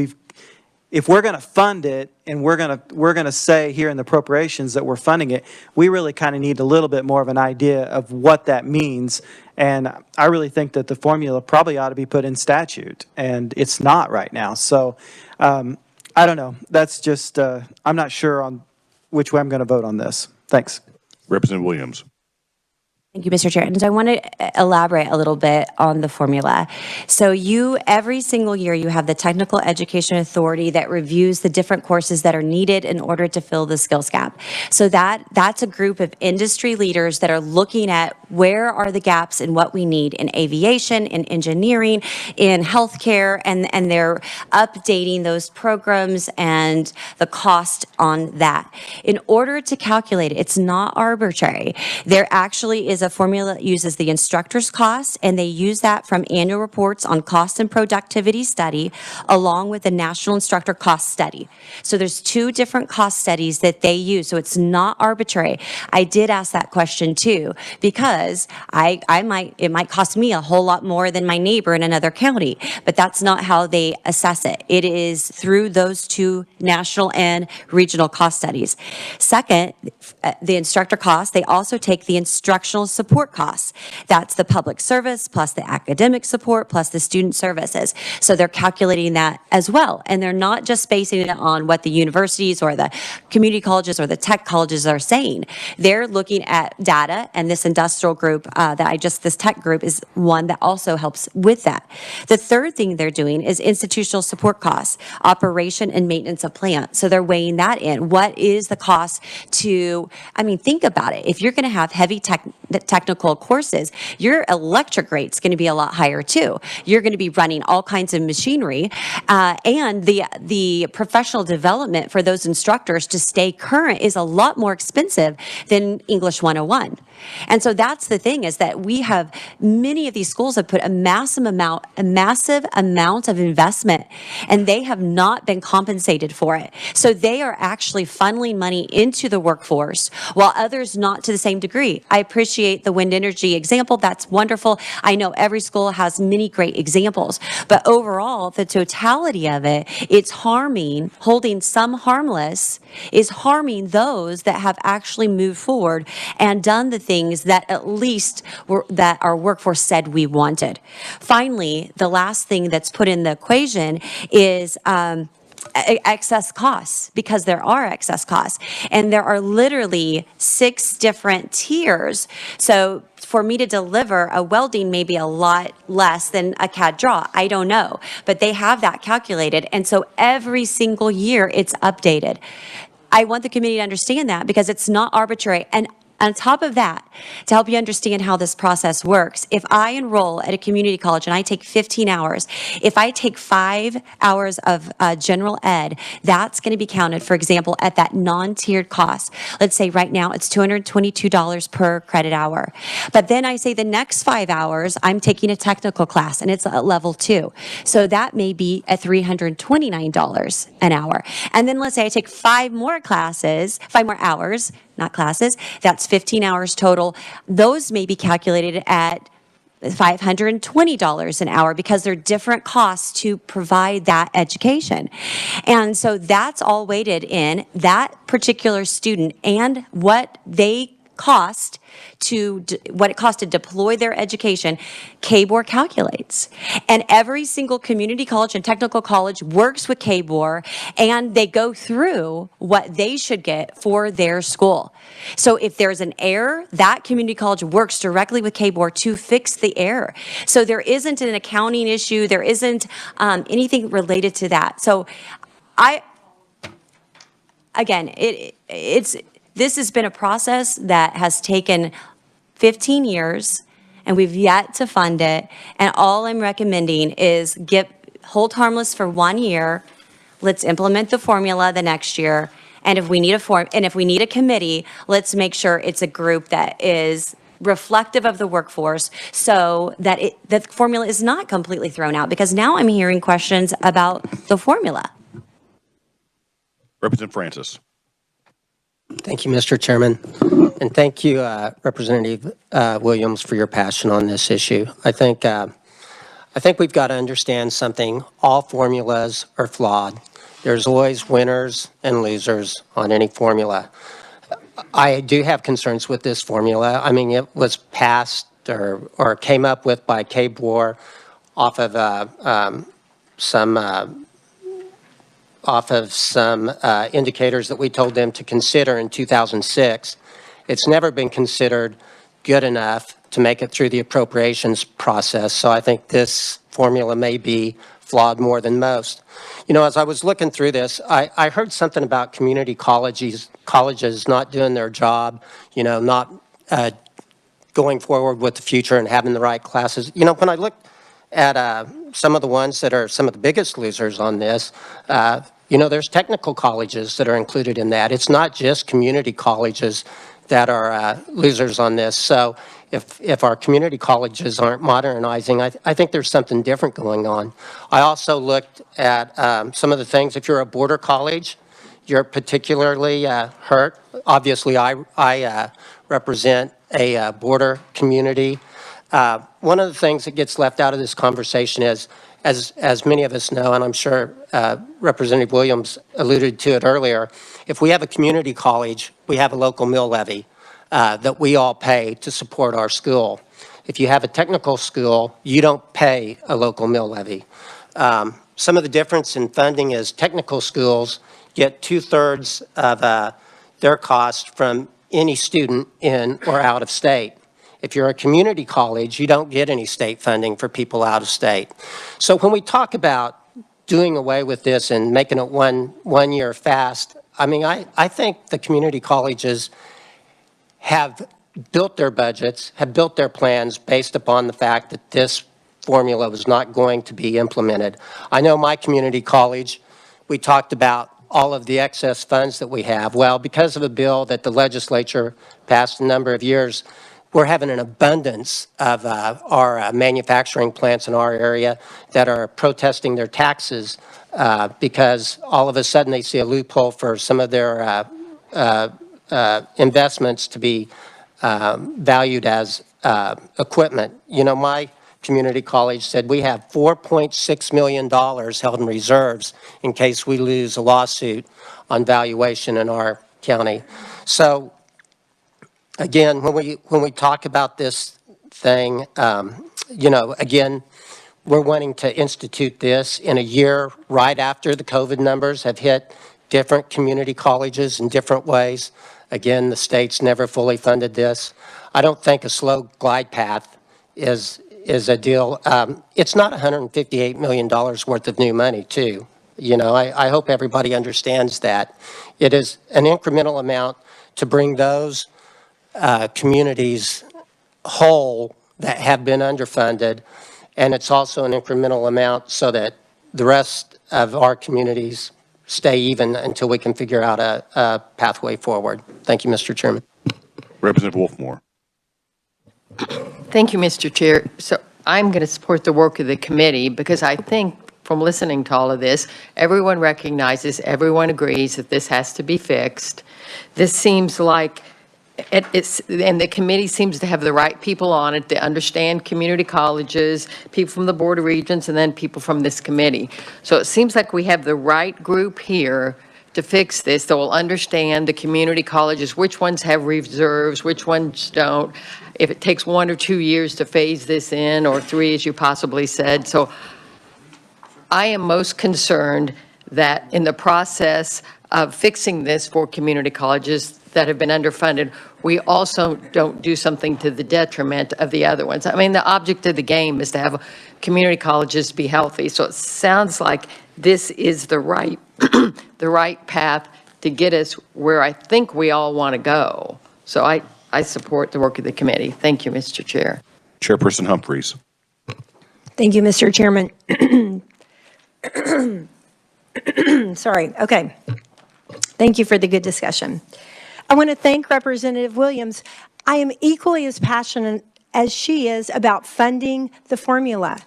if we're going to fund it and we're going to say here in the appropriations that we're funding it, we really kind of need a little bit more of an idea of what that means. And I really think that the formula probably ought to be put in statute, and it's not right now. So I don't know. That's just, I'm not sure on which way I'm going to vote on this. Thanks. Representative Williams. Thank you, Mr. Chair. And so I want to elaborate a little bit on the formula. So every single year, you have the Technical Education Authority that reviews the different courses that are needed in order to fill the skills gap. So that's a group of industry leaders that are looking at where are the gaps in what we need in aviation, in engineering, in healthcare, and they're updating those programs and the cost on that. In order to calculate it, it's not arbitrary. There actually is a formula that uses the instructor's cost, and they use that from annual reports on cost and productivity study, along with the National Instructor Cost Study. So there's two different cost studies that they use, so it's not arbitrary. I did ask that question too, because it might cost me a whole lot more than my neighbor in another county, but that's not how they assess it. It is through those two national and regional cost studies. Second, the instructor cost, they also take the instructional support costs. That's the public service plus the academic support plus the student services. So they're calculating that as well. And they're not just basing it on what the universities or the community colleges or the tech colleges are saying. They're looking at data, and this industrial group this tech group is one that also helps with that. The third thing they're doing is institutional support costs, operation and maintenance of plant. So they're weighing that in. What is the cost think about it. If you're going to have heavy technical courses, your electric rate's going to be a lot higher too. You're going to be running all kinds of machinery, and the professional development for those instructors to stay current is a lot more expensive than English 101. And so that's the thing, is that many of these schools have put a massive amount of investment, and they have not been compensated for it. So they are actually funneling money into the workforce, while others not to the same degree. I appreciate the wind energy example. That's wonderful. I know every school has many great examples, but overall, the totality of it, it's holding some harmless, is harming those that have actually moved forward and done the things that at least that our workforce said we wanted. Finally, the last thing that's put in the equation is excess costs, because there are excess costs, and there are literally 6 different tiers. So for me to deliver a welding may be a lot less than a CAD draw. I don't know, but they have that calculated, and so every single year it's updated. I want the committee to understand that, because it's not arbitrary. And on top of that, to help you understand how this process works, if I enroll at a community college and I take 15 hours, if I take 5 hours of general ed, that's going to be counted, for example, at that non-tiered cost. Let's say right now it's $222 per credit hour. But then I say the next 5 hours, I'm taking a technical class, and it's at level 2. So that may be at $329 an hour. And then let's say I take 5 more hours, not classes, that's 15 hours total. Those may be calculated at $520 an hour, because they're different costs to provide that education. And so that's all weighted in that particular student and what they cost what it costs to deploy their education, KBOR calculates. And every single community college and technical college works with KBOR, and they go through what they should get for their school. So if there's an error, that community college works directly with KBOR to fix the error. So there isn't an accounting issue. There isn't anything related to that. So again, this has been a process that has taken 15 years, and we've yet to fund it. And all I'm recommending is hold harmless for 1 year. Let's implement the formula the next year. And if we need a committee, let's make sure it's a group that is reflective of the workforce, so that the formula is not completely thrown out. Because now I'm hearing questions about the formula. Representative Francis. Thank you, Mr. Chairman. And thank you, Representative Williams, for your passion on this issue. I think we've got to understand something. All formulas are flawed. There's always winners and losers on any formula. I do have concerns with this formula. I mean, it was passed or came up with by KBOR off of some indicators that we told them to consider in 2006. It's never been considered good enough to make it through the appropriations process. So I think this formula may be flawed more than most. You know, as I was looking through this, I heard something about community colleges not doing their job, you know, not going forward with the future and having the right classes. You know, when I look at some of the ones that are some of the biggest losers on this, you know, there's technical colleges that are included in that. It's not just community colleges that are losers on this. So if our community colleges aren't modernizing, I think there's something different going on. I also looked at some of the things. If you're a border college, you're particularly hurt. Obviously, I represent a border community. One of the things that gets left out of this conversation is, as many of us know, and I'm sure Representative Williams alluded to it earlier, if we have a community college, we have a local mill levy that we all pay to support our school. If you have a technical school, you don't pay a local mill levy. Some of the difference in funding is technical schools get 2/3 of their cost from any student in or out of state. If you're a community college, you don't get any state funding for people out of state. So when we talk about doing away with this and making it one year fast, I mean, I think the community colleges have built their budgets, have built their plans based upon the fact that this formula was not going to be implemented. I know my community college, we talked about all of the excess funds that we have. Well, because of a bill that the legislature passed a number of years, we're having an abundance of our manufacturing plants in our area that are protesting their taxes because all of a sudden they see a loophole for some of their investments to be valued as equipment. You know, my community college said we have $4.6 million held in reserves in case we lose a lawsuit on valuation in our county. So again, when we talk about this thing, you know, again, we're wanting to institute this in a year right after the COVID numbers have hit different community colleges in different ways. Again, the state's never fully funded this. I don't think a slow glide path is a deal. It's not $158 million worth of new money, too. You know, I hope everybody understands that. It is an incremental amount to bring those communities whole that have been underfunded, and it's also an incremental amount so that the rest of our communities stay even until we can figure out a pathway forward. Thank you, Mr. Chairman. Representative Wolfmore. Thank you, Mr. Chair. So I'm going to support the work of the committee because I think from listening to all of this, everyone recognizes, everyone agrees that this has to be fixed. This seems like and the committee seems to have the right people on it. They understand community colleges, people from the Board of Regents, and then people from this committee. So it seems like we have the right group here to fix this, that will understand the community colleges, which ones have reserves, which ones don't, if it takes 1 or 2 years to phase this in, or 3, as you possibly said. So I am most concerned that in the process of fixing this for community colleges that have been underfunded, we also don't do something to the detriment of the other ones. I mean, the object of the game is to have community colleges be healthy. So it sounds like this is the right, the right path to get us where I think we all want to go. So I support the work of the committee. Thank you, Mr. Chair. Chairperson Humphreys. Thank you, Mr. Chairman. Sorry. Okay. Thank you for the good discussion. I want to thank Representative Williams. I am equally as passionate as she is about funding the formula.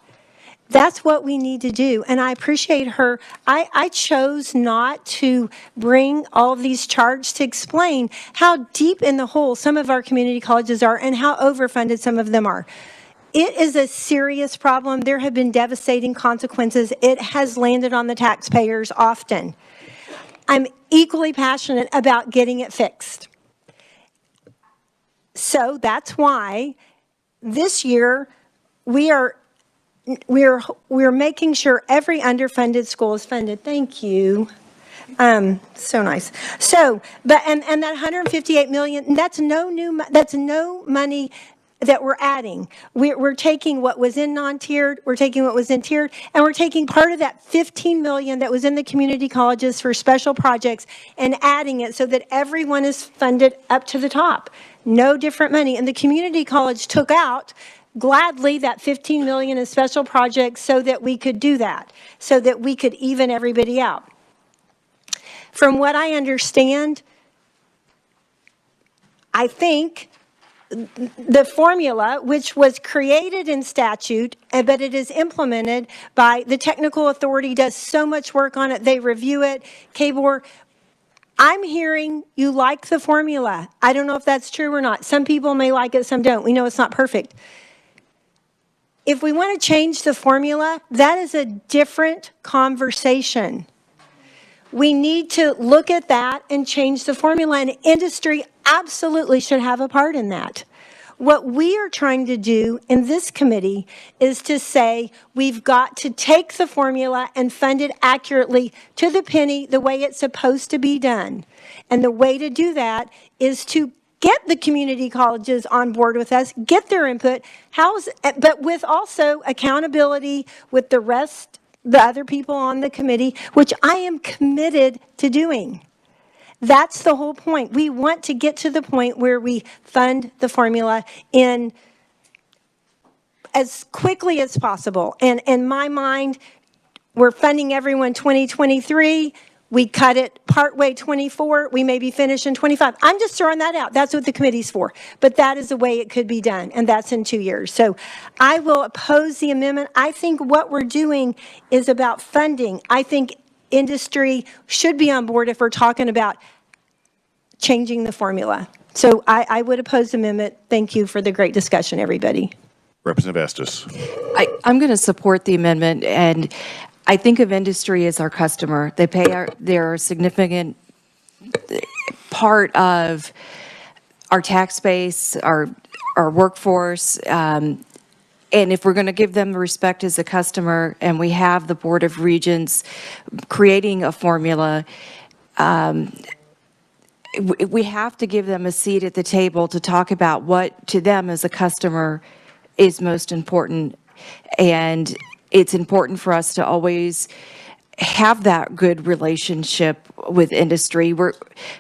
That's what we need to do, and I appreciate her. I chose not to bring all of these charts to explain how deep in the hole some of our community colleges are and how overfunded some of them are. It is a serious problem. There have been devastating consequences. It has landed on the taxpayers often. I'm equally passionate about getting it fixed. So that's why this year we're making sure every underfunded school is funded. Thank you. So nice. So, but and that 158 million, that's no money that we're adding. We're taking what was in non-tiered, we're taking what was in tiered, and we're taking part of that 15 million that was in the community colleges for special projects and adding it so that everyone is funded up to the top. No different money. And the community college took out gladly that 15 million in special projects so that we could do that, so that we could even everybody out. From what I understand, I think the formula, which was created in statute, but it is implemented by the technical authority, does so much work on it. They review it. KBOR, I'm hearing you like the formula. I don't know if that's true or not. Some people may like it, some don't. We know it's not perfect. If we want to change the formula, that is a different conversation. We need to look at that and change the formula, and industry absolutely should have a part in that. What we are trying to do in this committee is to say we've got to take the formula and fund it accurately to the penny the way it's supposed to be done. And the way to do that is to get the community colleges on board with us, get their input, but with also accountability with the rest, the other people on the committee, which I am committed to doing. That's the whole point. We want to get to the point where we fund the formula in as quickly as possible. And in my mind, we're funding everyone 2023. We cut it partway 24. We may be finished in 25. I'm just throwing that out. That's what the committee's for. But that is the way it could be done, and that's in 2 years. So I will oppose the amendment. I think what we're doing is about funding. I think industry should be on board if we're talking about changing the formula. So I would oppose the amendment. Thank you for the great discussion, everybody. Representative Estes. I'm going to support the amendment, and I think of industry as our customer. They pay they're a significant part of our tax base, our workforce, and if we're going to give them respect as a customer, and we have the Board of Regents creating a formula, we have to give them a seat at the table to talk about what to them as a customer is most important. And it's important for us to always have that good relationship with industry.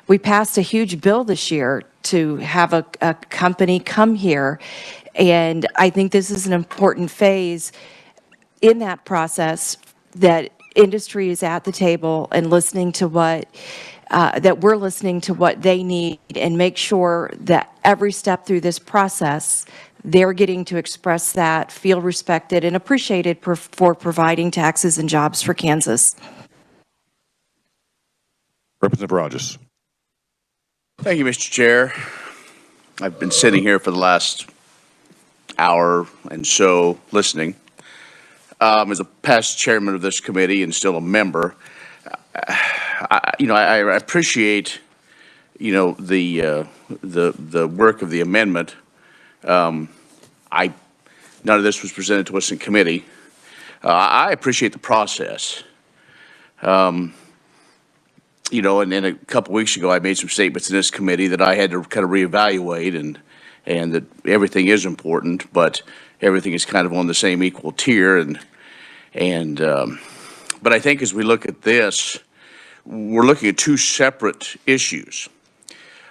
We passed a huge bill this year to have a company come here. And I think this is an important phase in that process, that industry is at the table and listening to that we're listening to what they need, and make sure that every step through this process, they're getting to express that, feel respected and appreciated for providing taxes and jobs for Kansas. Representative Rogers. Thank you, Mr. Chair. I've been sitting here for the last hour and so listening. As a past chairman of this committee and still a member, I appreciate, the work of the amendment. None of this was presented to us in committee. I appreciate the process. And then a couple weeks ago, I made some statements in this committee that I had to kind of reevaluate, and that everything is important, but everything is kind of on the same equal tier. But I think as we look at this, we're looking at two separate issues.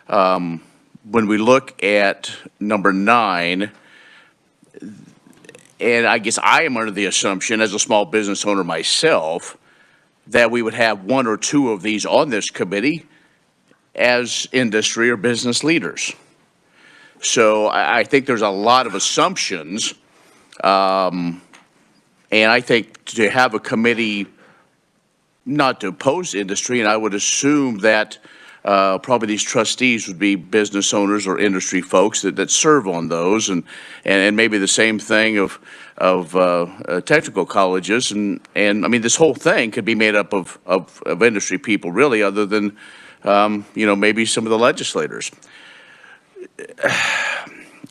When we look at number 9, and I guess I am under the assumption, as a small business owner myself, that we would have 1 or 2 of these on this committee as industry or business leaders. So I think there's a lot of assumptions, and I think to have a committee not to oppose industry, and I would assume that probably these trustees would be business owners or industry folks that serve on those, and maybe the same thing of technical colleges, and I mean, this whole thing could be made up of industry people, really, other than maybe some of the legislators.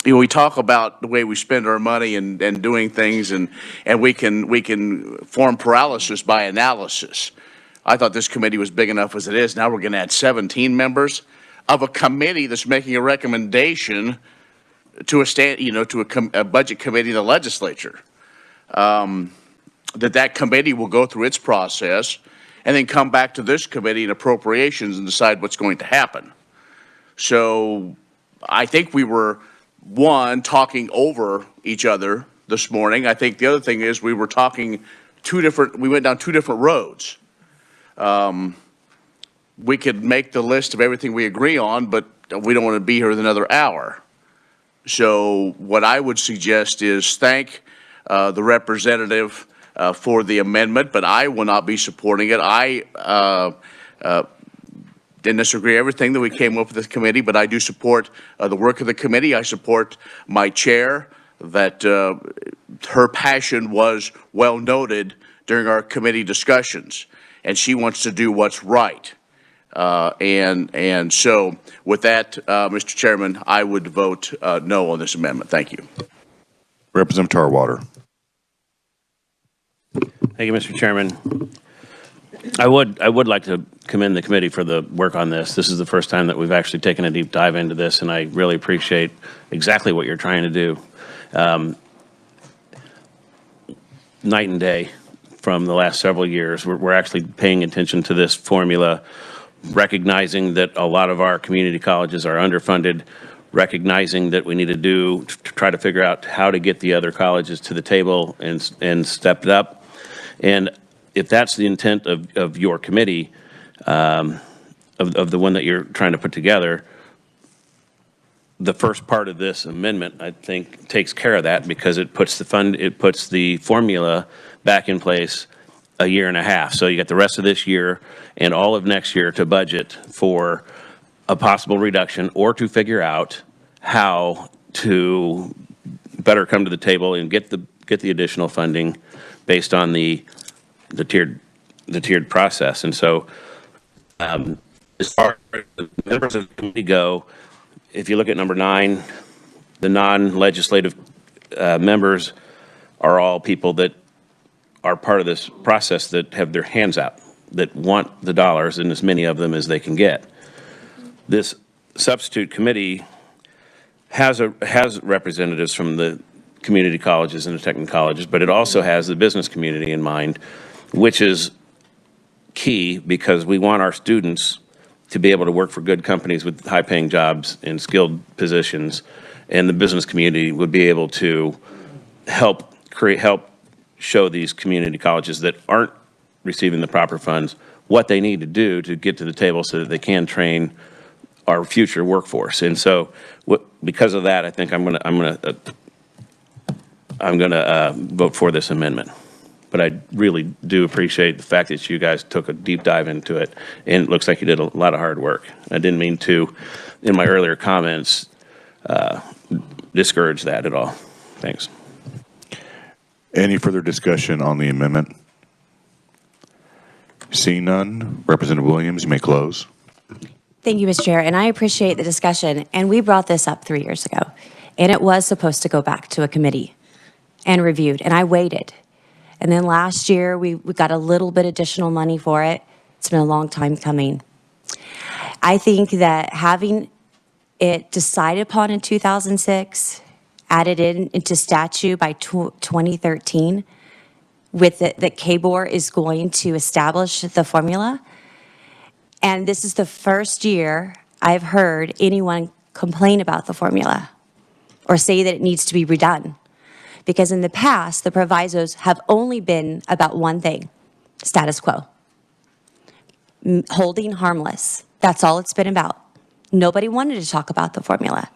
We talk about the way we spend our money and doing things, and we can form paralysis by analysis. I thought this committee was big enough as it is. Now we're going to add 17 members of a committee that's making a recommendation to a budget committee, the legislature. That committee will go through its process and then come back to this committee in appropriations and decide what's going to happen. So I think we were, one, talking over each other this morning. I think the other thing is we went down 2 different roads. We could make the list of everything we agree on, but we don't want to be here another hour. So what I would suggest is thank the representative for the amendment, but I will not be supporting it. I didn't disagree with everything that we came up with this committee, but I do support the work of the committee. I support my chair, that her passion was well noted during our committee discussions, and she wants to do what's right. And so with that, Mr. Chairman, I would vote no on this amendment. Thank you. Representative Tarwater. Thank you, Mr. Chairman. I would like to commend the committee for the work on this. This is the first time that we've actually taken a deep dive into this, and I really appreciate exactly what you're trying to do. Night and day from the last several years, we're actually paying attention to this formula, recognizing that a lot of our community colleges are underfunded, recognizing that we need to try to figure out how to get the other colleges to the table and step it up. And if that's the intent of your committee, of the one that you're trying to put together, the first part of this amendment, I think, takes care of that, because it puts the formula back in place a year and a half. So you got the rest of this year and all of next year to budget for a possible reduction, or to figure out how to better come to the table and get the additional funding based on the tiered process. And so as far as the members of the committee go, if you look at number 9, the non-legislative members are all people that are part of this process, that have their hands out, that want the dollars, and as many of them as they can get. This substitute committee has representatives from the community colleges and the technical colleges, but it also has the business community in mind, which is key, because we want our students to be able to work for good companies with high-paying jobs and skilled positions, and the business community would be able to help show these community colleges that aren't receiving the proper funds what they need to do to get to the table so that they can train our future workforce. And so because of that, I think I'm gonna vote for this amendment. But I really do appreciate the fact that you guys took a deep dive into it, and it looks like you did a lot of hard work. I didn't mean to, in my earlier comments, discourage that at all. Thanks. Any further discussion on the amendment? Seeing none, Representative Williams, you may close. Thank you, Mr. Chair, and I appreciate the discussion. And we brought this up 3 years ago, and it was supposed to go back to a committee and reviewed, and I waited. And then last year, we got a little bit additional money for it. It's been a long time coming. I think that having it decided upon in 2006, added into statute by 2013, with that KBOR is going to establish the formula. And this is the first year I've heard anyone complain about the formula or say that it needs to be redone. Because in the past, the provisos have only been about one thing: status quo. Holding harmless. That's all it's been about. Nobody wanted to talk about the formula.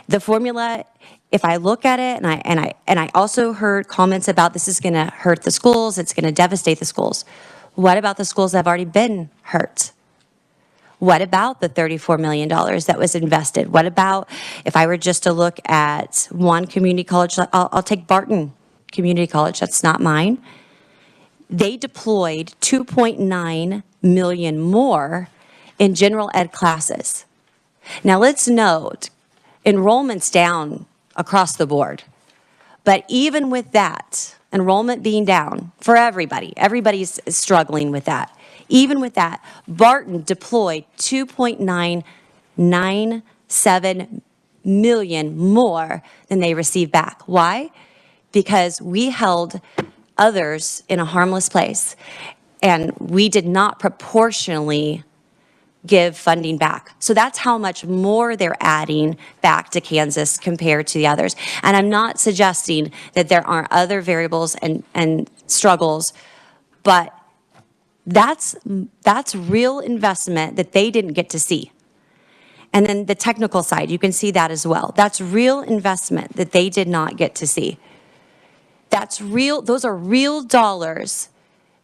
The formula, if I look at it, and I also heard comments about this is going to hurt the schools, it's going to devastate the schools. What about the schools that have already been hurt? What about the $34 million that was invested? What about if I were just to look at one community college? I'll take Barton Community College. That's not mine. They deployed $2.9 million more in general ed classes. Now let's note, enrollment's down across the board. But even with that, enrollment being down for everybody, everybody's struggling with that. Even with that, Barton deployed $2.997 million more than they received back. Why? Because we held others in a harmless place, and we did not proportionally give funding back. So that's how much more they're adding back to Kansas compared to the others. And I'm not suggesting that there aren't other variables and struggles, but that's real investment that they didn't get to see. And then the technical side, you can see that as well. That's real investment that they did not get to see. That's real, those are real dollars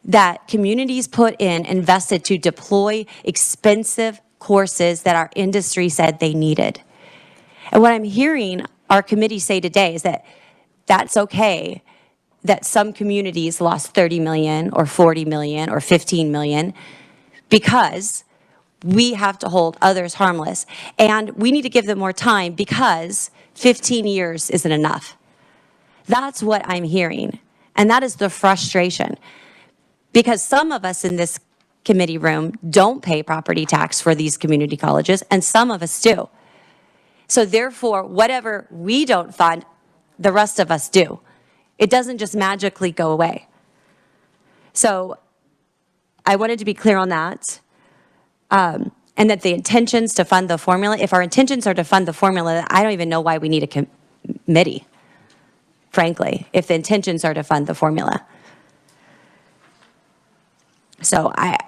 that communities put in, invested to deploy expensive courses that our industry said they needed. And what I'm hearing our committee say today is that that's okay that some communities lost 30 million or 40 million or 15 million because we have to hold others harmless. And we need to give them more time because 15 years isn't enough. That's what I'm hearing. And that is the frustration. Because some of us in this committee room don't pay property tax for these community colleges, and some of us do. So therefore, whatever we don't fund, the rest of us do. It doesn't just magically go away. So I wanted to be clear on that. And that the intentions to fund the formula, if our intentions are to fund the formula, I don't even know why we need a committee, frankly, if the intentions are to fund the formula. So I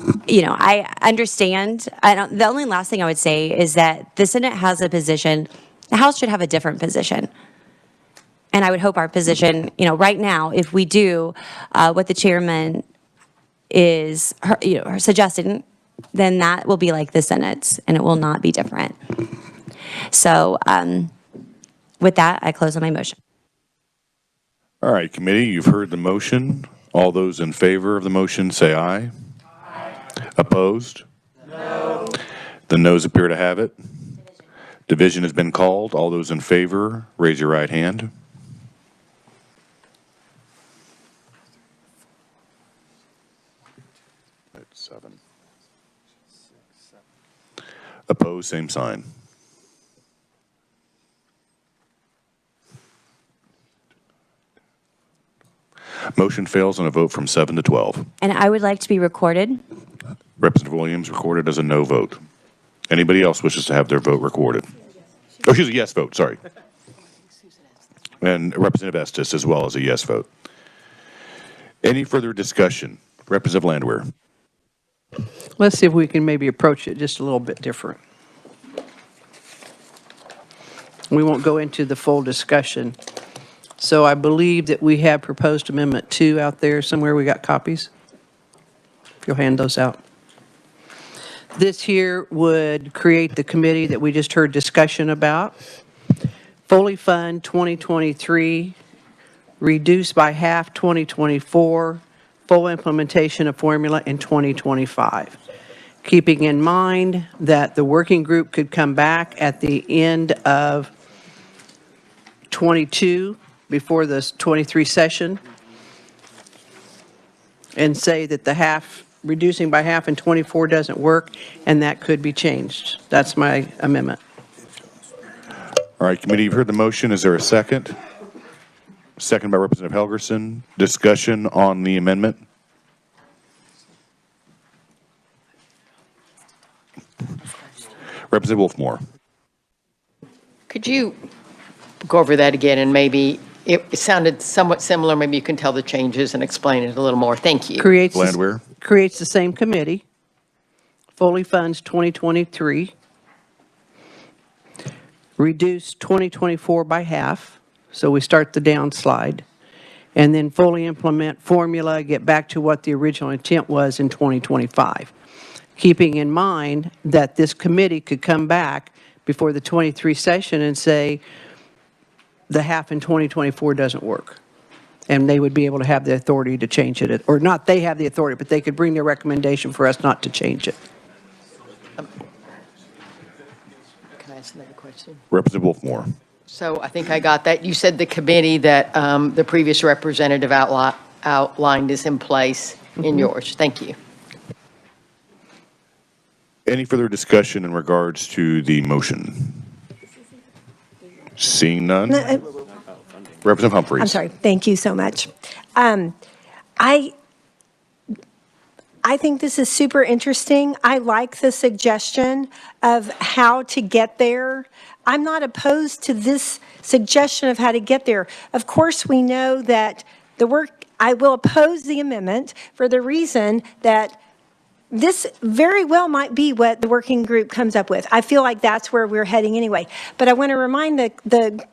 understand. The only last thing I would say is that the Senate has a position. The House should have a different position. And I would hope our position, right now, if we do what the chairman is, suggesting, then that will be like the Senate's, and it will not be different. So with that, I close on my motion. All right, committee, you've heard the motion. All those in favor of the motion say aye. Aye. Opposed? No. The noes appear to have it. Division has been called. All those in favor, raise your right hand. That's 7. Opposed, same sign. Motion fails on a vote from 7 to 12. And I would like to be recorded. Representative Williams recorded as a no vote. Anybody else wishes to have their vote recorded? Oh, she's a yes vote, sorry. And Representative Estes as well as a yes vote. Any further discussion? Representative Landwehr. Let's see if we can maybe approach it just a little bit different. We won't go into the full discussion. So I believe that we have proposed Amendment 2 out there somewhere. We got copies. If you'll hand those out. This here would create the committee that we just heard discussion about. Fully fund 2023, reduce by half 2024, full implementation of formula in 2025. Keeping in mind that the working group could come back at the end of 22, before the 23 session, and say that the half, reducing by half in 24 doesn't work, and that could be changed. That's my amendment. All right, committee, you've heard the motion. Is there a second? Second by Representative Helgerson. Discussion on the amendment? Representative Wolfmore. Could you go over that again, and maybe, it sounded somewhat similar, maybe you can tell the changes and explain it a little more. Thank you. Creates the same committee, fully funds 2023, reduce 2024 by half, so we start the downslide, and then fully implement formula, get back to what the original intent was in 2025. Keeping in mind that this committee could come back before the 23 session and say the half in 2024 doesn't work. And they would be able to have the authority to change it, or not they have the authority, but they could bring their recommendation for us not to change it. Can I ask another question? Representative Wolfmore. So I think I got that. You said the committee that the previous representative outlined is in place in yours. Thank you. Any further discussion in regards to the motion? Seeing none? Representative Humphreys. I'm sorry. Thank you so much. I think this is super interesting. I like the suggestion of how to get there. I'm not opposed to this suggestion of how to get there. Of course, we know that I will oppose the amendment for the reason that this very well might be what the working group comes up with. I feel like that's where we're heading anyway. But I want to remind the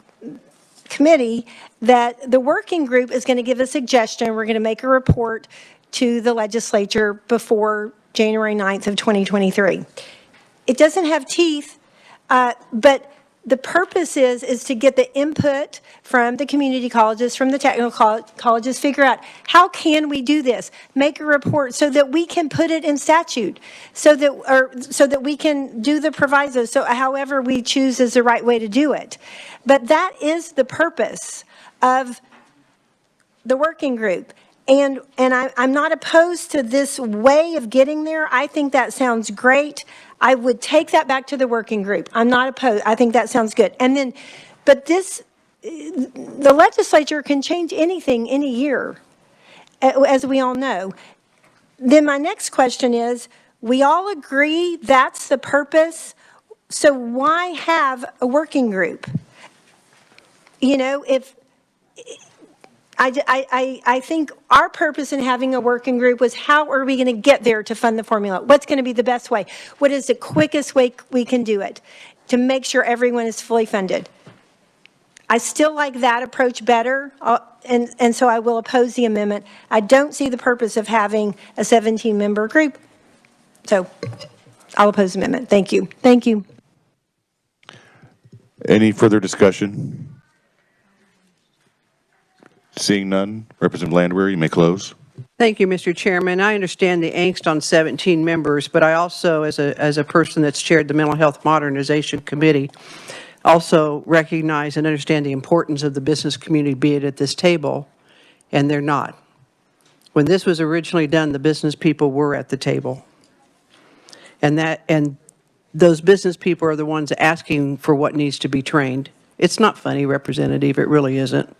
committee that the working group is going to give a suggestion. We're going to make a report to the legislature before January 9th of 2023. It doesn't have teeth, but the purpose is to get the input from the community colleges, from the technical colleges, figure out how can we do this, make a report so that we can put it in statute, so that we can do the provisos, so however we choose is the right way to do it. But that is the purpose of the working group. And I'm not opposed to this way of getting there. I think that sounds great. I would take that back to the working group. I'm not opposed. I think that sounds good. And then, but the legislature can change anything in a year, as we all know. Then my next question is, we all agree that's the purpose, so why have a working group? You know, I think our purpose in having a working group was how are we going to get there to fund the formula? What's going to be the best way? What is the quickest way we can do it to make sure everyone is fully funded? I still like that approach better, and so I will oppose the amendment. I don't see the purpose of having a 17-member group, so I'll oppose the amendment. Thank you. Thank you. Any further discussion? Seeing none, Representative Landwehr, you may close. Thank you, Mr. Chairman. I understand the angst on 17 members, but I also, as a person that's chaired the Mental Health Modernization Committee, also recognize and understand the importance of the business community being at this table, and they're not. When this was originally done, the business people were at the table. And those business people are the ones asking for what needs to be trained. It's not funny, Representative, it really isn't.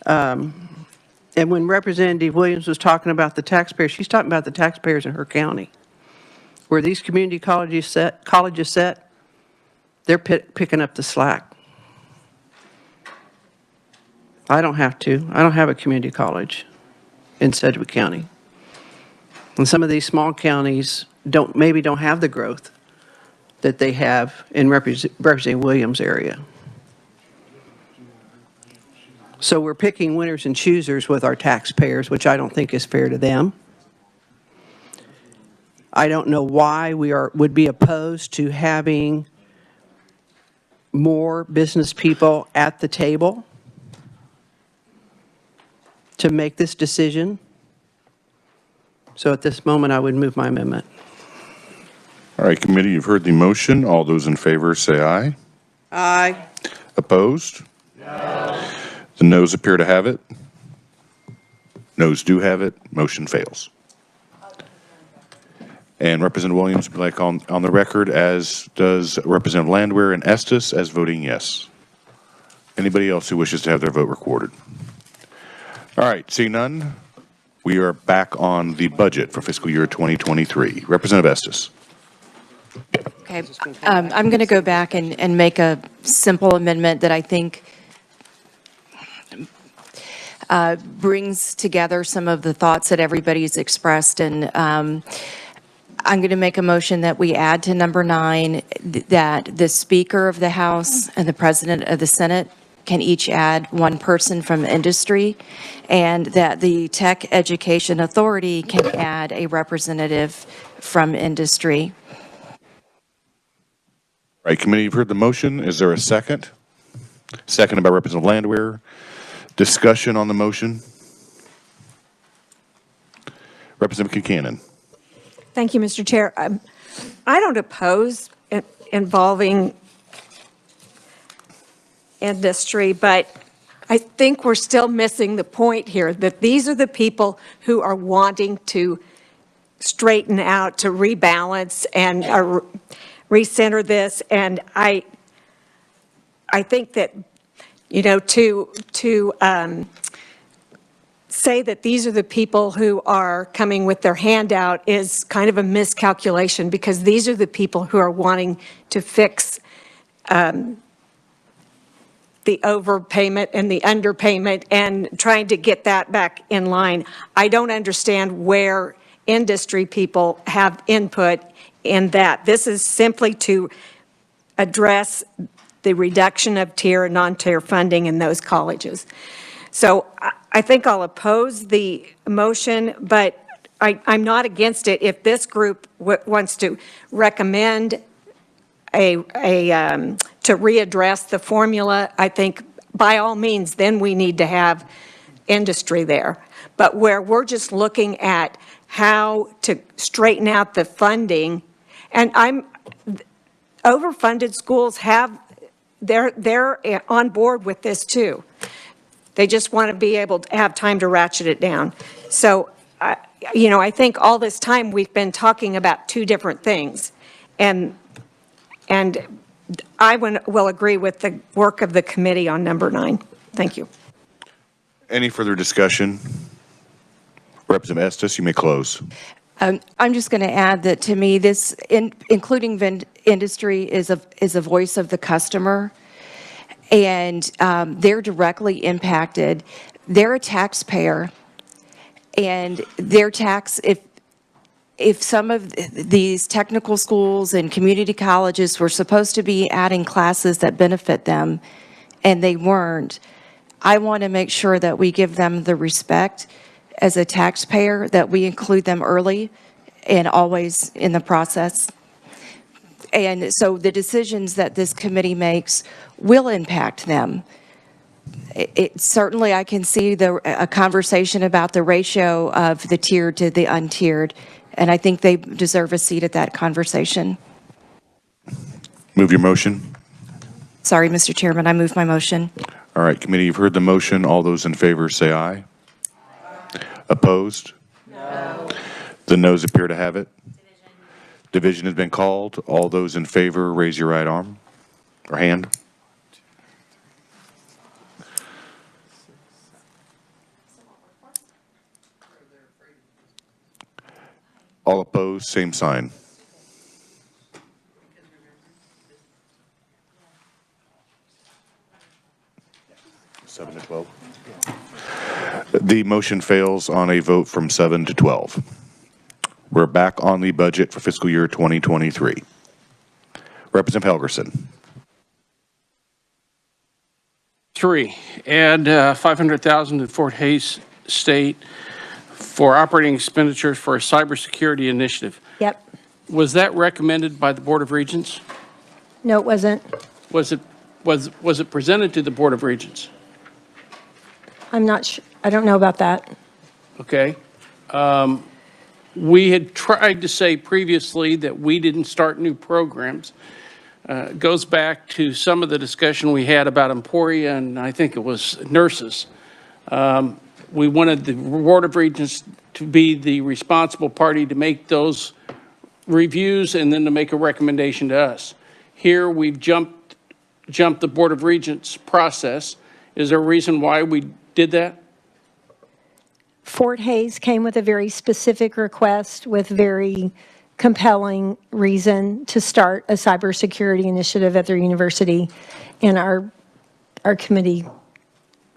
And when Representative Williams was talking about the taxpayers, she's talking about the taxpayers in her county. Where these community colleges set, they're picking up the slack. I don't have to. I don't have a community college in Sedgwick County. And some of these small counties maybe don't have the growth that they have in Representative Williams' area. So we're picking winners and choosers with our taxpayers, which I don't think is fair to them. I don't know why we would be opposed to having more business people at the table to make this decision. So at this moment, I would move my amendment. All right, committee, you've heard the motion. All those in favor say aye. Aye. Opposed? No. The noes appear to have it. Noes do have it. Motion fails. And Representative Williams would like on the record, as does Representative Landwehr and Estes, as voting yes. Anybody else who wishes to have their vote recorded? All right, seeing none, we are back on the budget for fiscal year 2023. Representative Estes. Okay, I'm going to go back and make a simple amendment that I think brings together some of the thoughts that everybody's expressed. And I'm going to make a motion that we add to number 9 that the Speaker of the House and the President of the Senate can each add one person from industry, and that the Tech Education Authority can add a representative from industry. All right, committee, you've heard the motion. Is there a second? Seconded by Representative Landwehr. Discussion on the motion. Representative Buchanan. Thank you, Mr. Chair. I don't oppose involving industry, but I think we're still missing the point here, that these are the people who are wanting to straighten out, to rebalance and recenter this. And I think that, you know, to say that these are the people who are coming with their hand out is kind of a miscalculation, because these are the people who are wanting to fix the overpayment and the underpayment and trying to get that back in line. I don't understand where industry people have input in that. This is simply to address the reduction of tier and non-tier funding in those colleges. So I think I'll oppose the motion, but I'm not against it if this group wants to recommend to readdress the formula. I think by all means, then we need to have industry there. But where we're just looking at how to straighten out the funding, and overfunded schools they're on board with this too. They just want to be able to have time to ratchet it down. So, you know, I think all this time we've been talking about two different things. And I will agree with the work of the committee on number 9. Thank you. Any further discussion? Representative Estes, you may close. I'm just going to add that to me, this, including industry, is a voice of the customer, and they're directly impacted. They're a taxpayer, and their tax, if some of these technical schools and community colleges were supposed to be adding classes that benefit them, and they weren't, I want to make sure that we give them the respect as a taxpayer, that we include them early and always in the process. And so the decisions that this committee makes will impact them. Certainly, I can see a conversation about the ratio of the tiered to the untiered, and I think they deserve a seat at that conversation. Move your motion. Sorry, Mr. Chairman, I moved my motion. All right, committee, you've heard the motion. All those in favor say aye. Opposed? No. The noes appear to have it. Division has been called. All those in favor, raise your right arm or hand. All opposed, same sign. Seven to 12. The motion fails on a vote from 7 to 12. We're back on the budget for fiscal year 2023. Representative Helgerson. 3, add $500,000 to Fort Hays State for operating expenditures for a cybersecurity initiative. Yep. Was that recommended by the Board of Regents? No, it wasn't. Was it presented to the Board of Regents? I'm not sure. I don't know about that. Okay. We had tried to say previously that we didn't start new programs. It goes back to some of the discussion we had about Emporia, and I think it was nurses. We wanted the Board of Regents to be the responsible party to make those reviews and then to make a recommendation to us. Here, we've jumped the Board of Regents process. Is there a reason why we did that? Fort Hays came with a very specific request with very compelling reason to start a cybersecurity initiative at their university, and our committee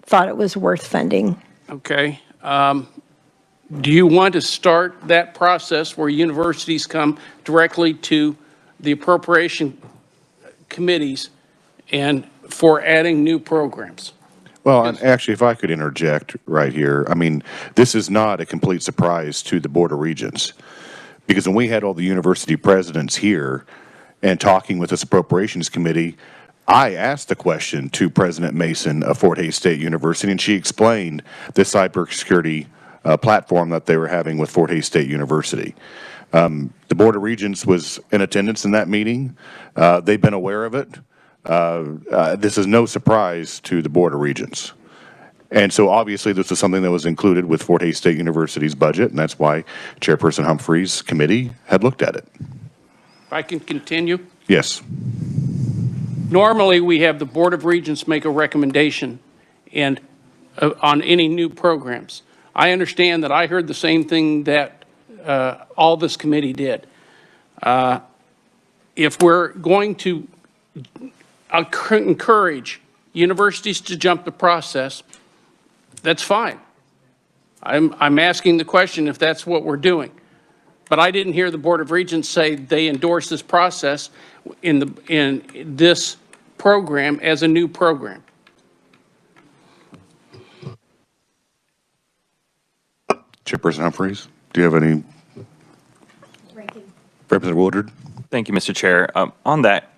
thought it was worth funding. Okay. Do you want to start that process where universities come directly to the appropriation committees and for adding new programs? Well, and actually, if I could interject right here, I mean, this is not a complete surprise to the Board of Regents, because when we had all the university presidents here and talking with this Appropriations Committee, I asked the question to President Mason of Fort Hays State University, and she explained the cybersecurity platform that they were having with Fort Hays State University. The Board of Regents was in attendance in that meeting. They've been aware of it. This is no surprise to the Board of Regents. And so obviously this was something that was included with Fort Hays State University's budget, and that's why Chairperson Humphrey's committee had looked at it. If I can continue? Yes. Normally, we have the Board of Regents make a recommendation and on any new programs. I understand that I heard the same thing that all this committee did. If we're going to encourage universities to jump the process, that's fine. I'm asking the question if that's what we're doing. But I didn't hear the Board of Regents say they endorse this process in this program as a new program. Chairperson Humphreys, do you have any? Representative Woodard? Thank you, Mr. Chair. On that,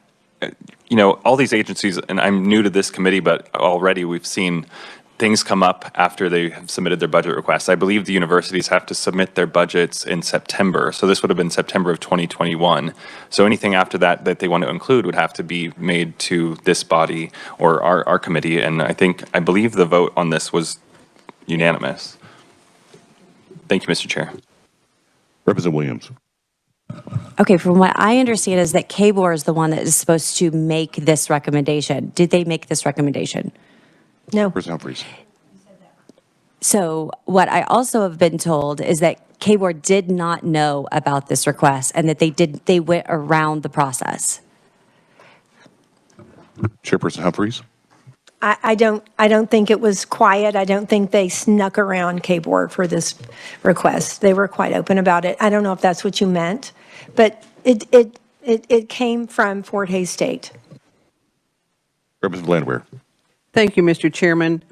you know, all these agencies, and I'm new to this committee, but already we've seen things come up after they have submitted their budget requests. I believe the universities have to submit their budgets in September. So this would have been September of 2021. So anything after that that they want to include would have to be made to this body or our committee. And I believe the vote on this was unanimous. Thank you, Mr. Chair. Representative Williams. Okay, from what I understand is that KBOR is the one that is supposed to make this recommendation. Did they make this recommendation? No. Representative Humphreys. So what I also have been told is that KBOR did not know about this request and that they went around the process. Chairperson Humphreys. I don't think it was quiet. I don't think they snuck around KBOR for this request. They were quite open about it. I don't know if that's what you meant, but it came from Fort Hays State. Representative Landwehr. Thank you, Mr. Chairman.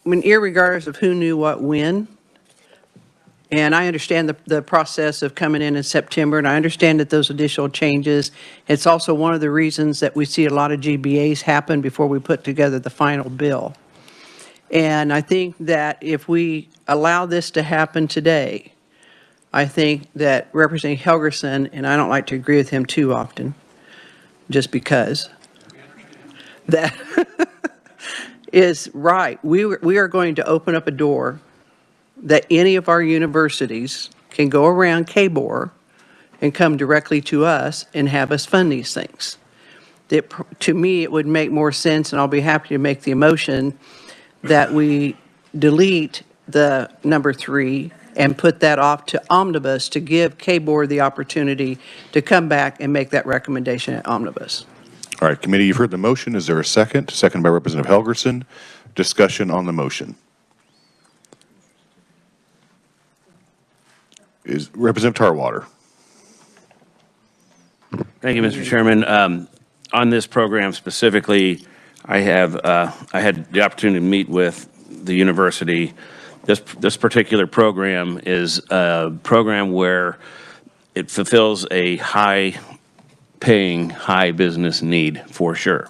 I mean, irregardless of who knew what when, and I understand the process of coming in September, and I understand that those additional changes, it's also one of the reasons that we see a lot of GBAs happen before we put together the final bill. And I think that if we allow this to happen today, I think that Representative Helgerson, and I don't like to agree with him too often, just because, that is right. We are going to open up a door that any of our universities can go around KBOR and come directly to us and have us fund these things. To me, it would make more sense, and I'll be happy to make the motion that we delete the number 3 and put that off to omnibus to give KBOR the opportunity to come back and make that recommendation at omnibus. All right, committee, you've heard the motion. Is there a second? Second by Representative Helgerson. Discussion on the motion. Is Representative Tarwater. Thank you, Mr. Chairman. On this program specifically, I had the opportunity to meet with the university. This particular program is a program where it fulfills a high-paying, high business need for sure.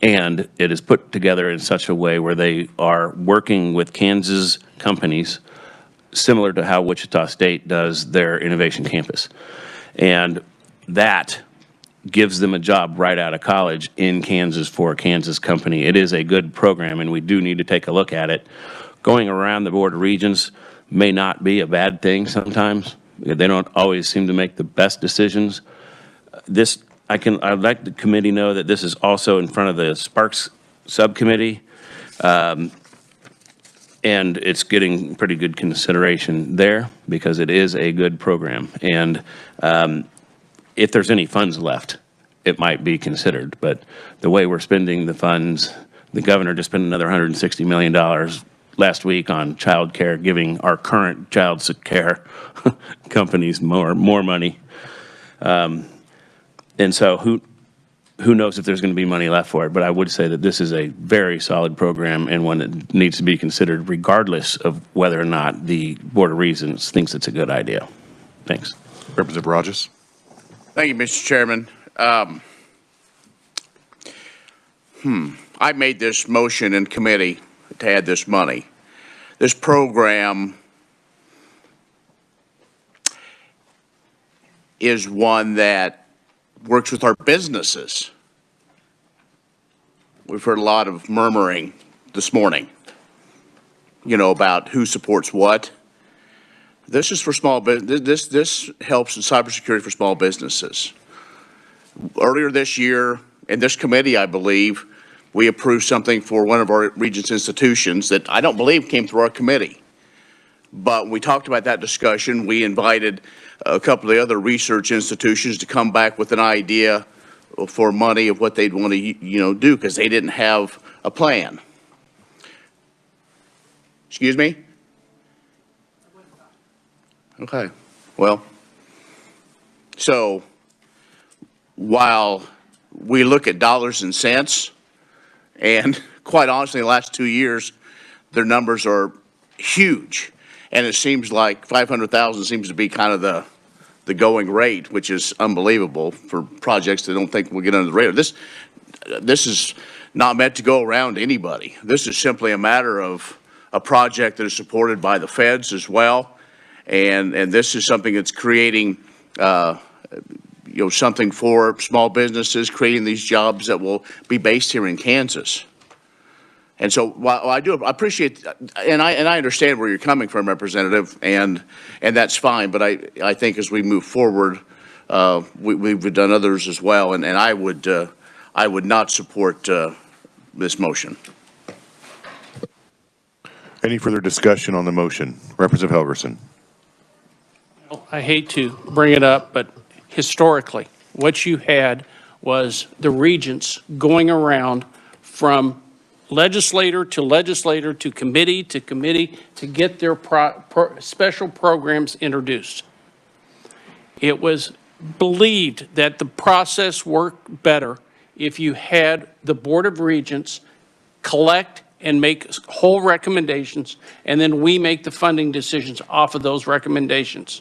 And it is put together in such a way where they are working with Kansas companies similar to how Wichita State does their innovation campus. And that gives them a job right out of college in Kansas for a Kansas company. It is a good program, and we do need to take a look at it. Going around the Board of Regents may not be a bad thing sometimes. They don't always seem to make the best decisions. I'd let the committee know that this is also in front of the Sparks subcommittee, and it's getting pretty good consideration there because it is a good program. And if there's any funds left, it might be considered. But the way we're spending the funds, the governor just spent another $160 million last week on child care, giving our current child care companies more money. And so who knows if there's going to be money left for it, but I would say that this is a very solid program and one that needs to be considered regardless of whether or not the Board of Regents thinks it's a good idea. Thanks. Representative Rogers. Thank you, Mr. Chairman. I made this motion in committee to add this money. This program is one that works with our businesses. We've heard a lot of murmuring this morning, about who supports what. This is for small business. This helps in cybersecurity for small businesses. Earlier this year, in this committee, I believe, we approved something for one of our Regents institutions that I don't believe came through our committee. But when we talked about that discussion, we invited a couple of the other research institutions to come back with an idea for money of what they'd want to, do, because they didn't have a plan. Excuse me? Okay. Well, so while we look at dollars and cents, and quite honestly, in the last 2 years, their numbers are huge. And it seems like 500,000 seems to be kind of the going rate, which is unbelievable for projects that don't think will get under the radar. This is not meant to go around anybody. This is simply a matter of a project that is supported by the feds as well. And this is something that's creating, something for small businesses, creating these jobs that will be based here in Kansas. And so while I do appreciate, and I understand where you're coming from, Representative, and that's fine, but I think as we move forward, we've done others as well, and I would not support this motion. Any further discussion on the motion? Representative Helgerson. I hate to bring it up, but historically, what you had was the regents going around from legislator to committee to get their special programs introduced. It was believed that the process worked better if you had the Board of Regents collect and make whole recommendations, and then we make the funding decisions off of those recommendations.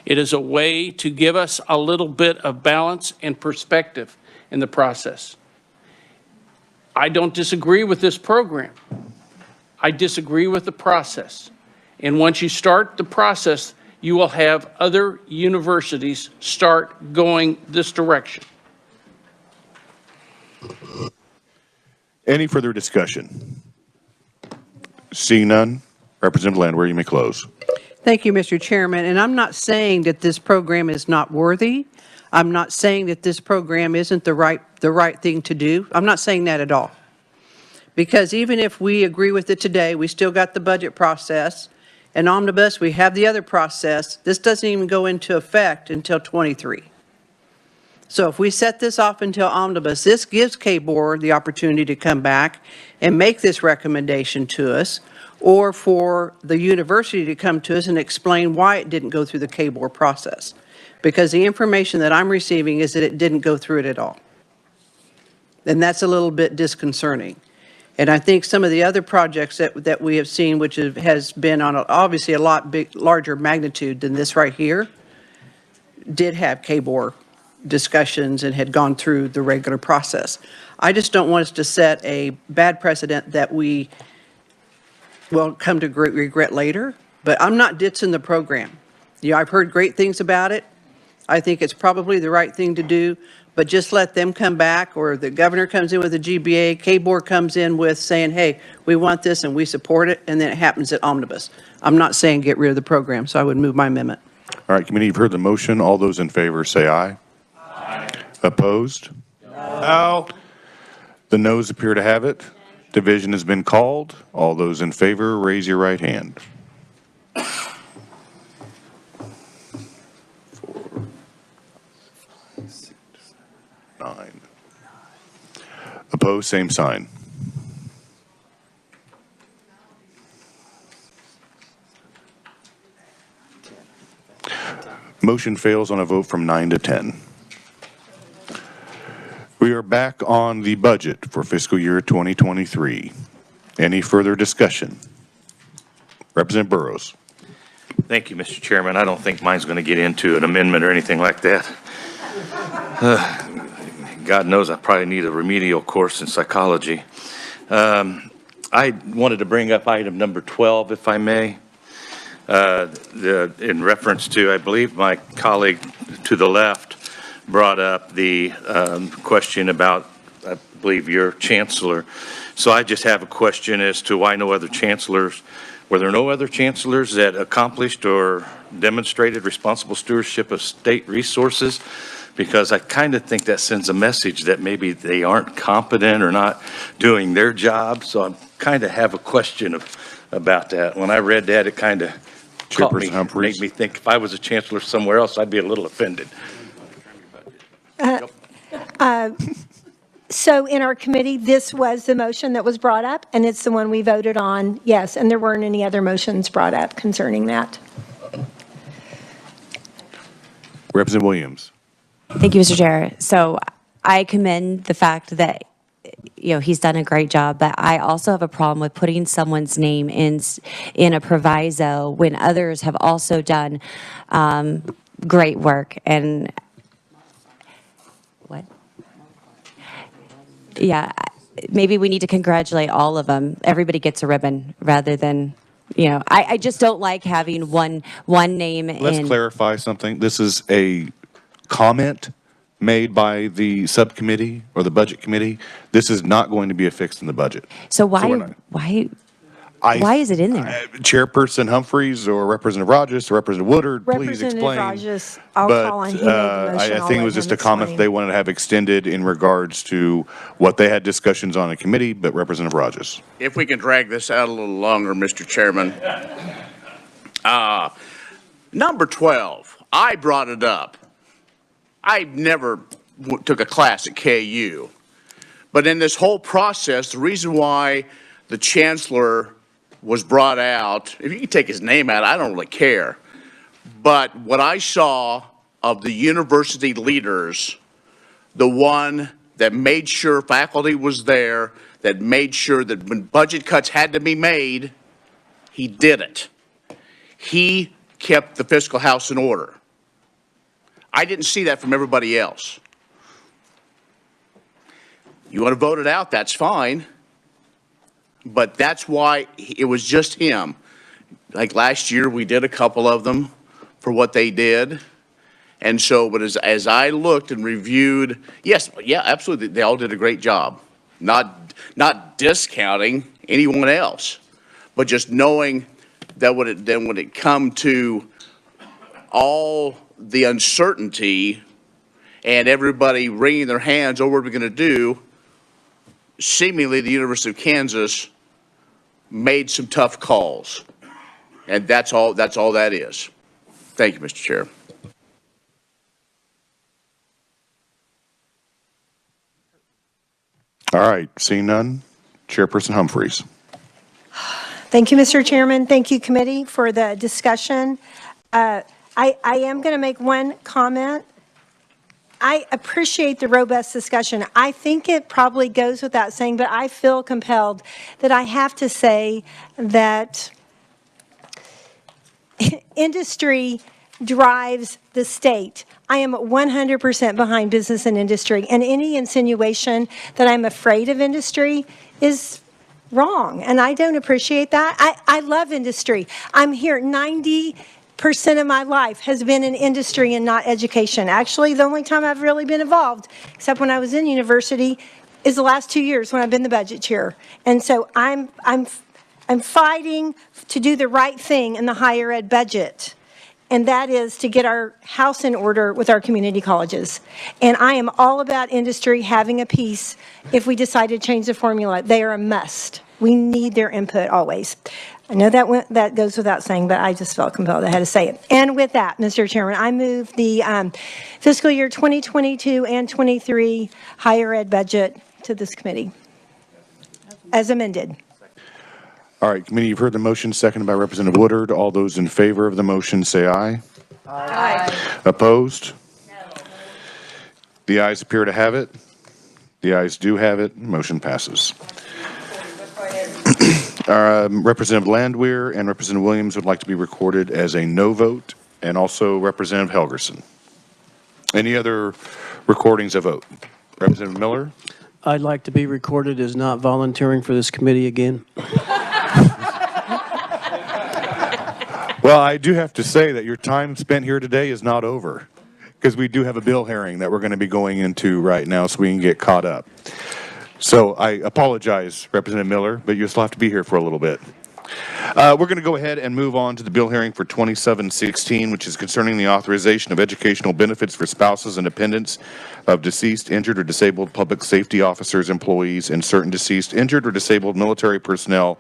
It is a way to give us a little bit of balance and perspective in the process. I don't disagree with this program. I disagree with the process. And once you start the process, you will have other universities start going this direction. Any further discussion? Seeing none, Representative Landwehr, you may close. Thank you, Mr. Chairman. And I'm not saying that this program is not worthy. I'm not saying that this program isn't the right thing to do. I'm not saying that at all. Because even if we agree with it today, we still got the budget process. And omnibus, we have the other process. This doesn't even go into effect until 23. So if we set this off until omnibus, this gives K-Board the opportunity to come back and make this recommendation to us, or for the university to come to us and explain why it didn't go through the K-Board process. Because the information that I'm receiving is that it didn't go through it at all. And that's a little bit disconcerting. And I think some of the other projects that we have seen, which has been on obviously a lot larger magnitude than this right here, did have K-Board discussions and had gone through the regular process. I just don't want us to set a bad precedent that we will come to great regret later. But I'm not ditching the program. Yeah, I've heard great things about it. I think it's probably the right thing to do, but just let them come back, or the governor comes in with a GBA, K-Board comes in with saying, hey, we want this and we support it, and then it happens at omnibus. I'm not saying get rid of the program, so I would move my amendment. All right, committee, you've heard the motion. All those in favor say aye. Aye. Opposed? No. The noes appear to have it. Division has been called. All those in favor, raise your right hand. 4, 5, 6, 9. Opposed, same sign. Motion fails on a vote from 9 to 10. We are back on the budget for fiscal year 2023. Any further discussion? Representative Burrows. Thank you, Mr. Chairman. I don't think mine's going to get into an amendment or anything like that. God knows I probably need a remedial course in psychology. I wanted to bring up item number 12, if I may. In reference to, I believe my colleague to the left brought up the question about, I believe, your chancellor. So I just have a question as to why no other chancellors, were there no other chancellors that accomplished or demonstrated responsible stewardship of state resources? Because I kind of think that sends a message that maybe they aren't competent or not doing their job. So I kind of have a question about that. When I read that, it kind of caught me, made me think if I was a chancellor somewhere else, I'd be a little offended. So in our committee, this was the motion that was brought up, and it's the one we voted on, yes, and there weren't any other motions brought up concerning that. Representative Williams. Thank you, Mr. Chair. So I commend the fact that, you know, he's done a great job, but I also have a problem with putting someone's name in a proviso when others have also done great work. And what? Yeah, maybe we need to congratulate all of them. Everybody gets a ribbon rather than, you know, I just don't like having one name in. Let's clarify something. This is a comment made by the subcommittee or the budget committee. This is not going to be affixed in the budget. So why is it in there? Chairperson Humphreys or Representative Rogers or Representative Woodard, please explain. Representative Rogers, I'll call on him. He made the motion. I think it was just a comment they wanted to have extended in regards to what they had discussions on in committee, but Representative Rogers. If we can drag this out a little longer, Mr. Chairman. Number 12, I brought it up. I never took a class at KU. But in this whole process, the reason why the chancellor was brought out, if you can take his name out, I don't really care. But what I saw of the university leaders, the one that made sure faculty was there, that made sure that when budget cuts had to be made, he did it. He kept the fiscal house in order. I didn't see that from everybody else. You want to vote it out, that's fine. But that's why it was just him. Like last year, we did a couple of them for what they did. And so, but as I looked and reviewed, yes, yeah, absolutely, they all did a great job. Not discounting anyone else, but just knowing that when it come to all the uncertainty and everybody wringing their hands over what we're going to do, seemingly the University of Kansas made some tough calls. And that's all that is. Thank you, Mr. Chair. All right, seeing none, Chairperson Humphreys. Thank you, Mr. Chairman. Thank you, committee, for the discussion. I am going to make one comment. I appreciate the robust discussion. I think it probably goes without saying, but I feel compelled that I have to say that industry drives the state. I am 100% behind business and industry, and any insinuation that I'm afraid of industry is wrong, and I don't appreciate that. I love industry. I'm here 90% of my life has been in industry and not education. Actually, the only time I've really been involved, except when I was in university, is the last 2 years when I've been the budget chair. And so I'm fighting to do the right thing in the higher ed budget, and that is to get our house in order with our community colleges. And I am all about industry having a piece if we decide to change the formula. They are a must. We need their input always. I know that goes without saying, but I just felt compelled. I had to say it. And with that, Mr. Chairman, I move the fiscal year 2022 and 23 higher ed budget to this committee as amended. All right, committee, you've heard the motion, seconded by Representative Woodard. All those in favor of the motion say aye. Aye. Opposed? No. The ayes appear to have it. The ayes do have it. Motion passes. Representative Landwehr and Representative Williams would like to be recorded as a no vote, and also Representative Helgerson. Any other recordings of vote? Representative Miller? I'd like to be recorded as not volunteering for this committee again. Well, I do have to say that your time spent here today is not over, because we do have a bill hearing that we're going to be going into right now so we can get caught up. So I apologize, Representative Miller, but you still have to be here for a little bit. We're going to go ahead and move on to the bill hearing for 2716, which is concerning the authorization of educational benefits for spouses and dependents of deceased, injured, or disabled public safety officers, employees, and certain deceased, injured, or disabled military personnel,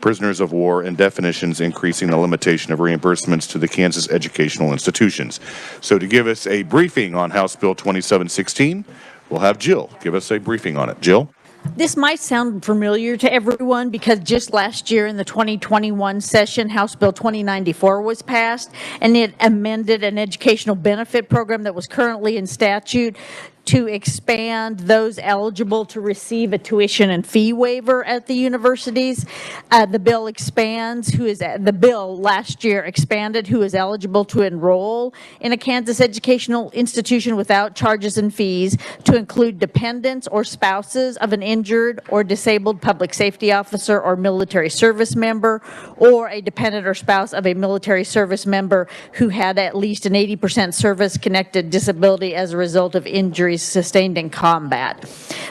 prisoners of war, and definitions increasing the limitation of reimbursements to the Kansas educational institutions. So to give us a briefing on House Bill 2716, we'll have Jill give us a briefing on it. Jill? This might sound familiar to everyone because just last year in the 2021 session, House Bill 2094 was passed, and it amended an educational benefit program that was currently in statute to expand those eligible to receive a tuition and fee waiver at the universities. The bill expands the bill last year expanded who is eligible to enroll in a Kansas educational institution without charges and fees to include dependents or spouses of an injured or disabled public safety officer or military service member, or a dependent or spouse of a military service member who had at least an 80% service-connected disability as a result of injuries sustained in combat.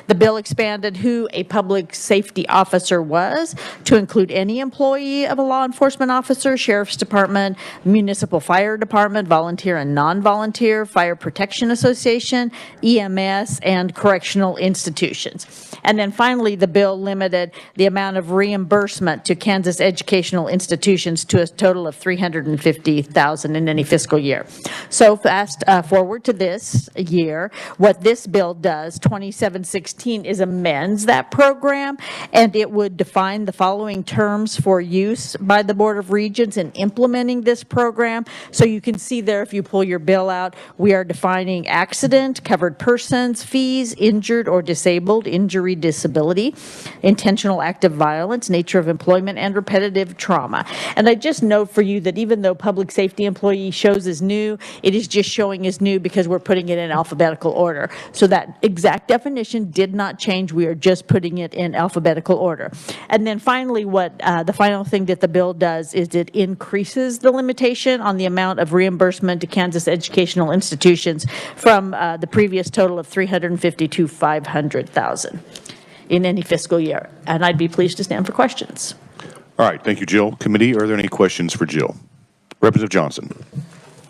The bill expanded who a public safety officer was to include any employee of a law enforcement officer, sheriff's department, municipal fire department, volunteer and non-volunteer, fire protection association, EMS, and correctional institutions. And then finally, the bill limited the amount of reimbursement to Kansas educational institutions to a total of $350,000 in any fiscal year. So fast forward to this year, what this bill does, 2716, is amends that program, and it would define the following terms for use by the Board of Regents in implementing this program. So you can see there, if you pull your bill out, we are defining accident, covered persons, fees, injured or disabled, injury, disability, intentional act of violence, nature of employment, and repetitive trauma. And I just note for you that even though public safety employee shows as new, it is just showing as new because we're putting it in alphabetical order. So that exact definition did not change. We are just putting it in alphabetical order. And then finally, what the final thing that the bill does is it increases the limitation on the amount of reimbursement to Kansas educational institutions from the previous total of $350,000 to $500,000 in any fiscal year. And I'd be pleased to stand for questions. All right, thank you, Jill. Committee, are there any questions for Jill? Representative Johnson.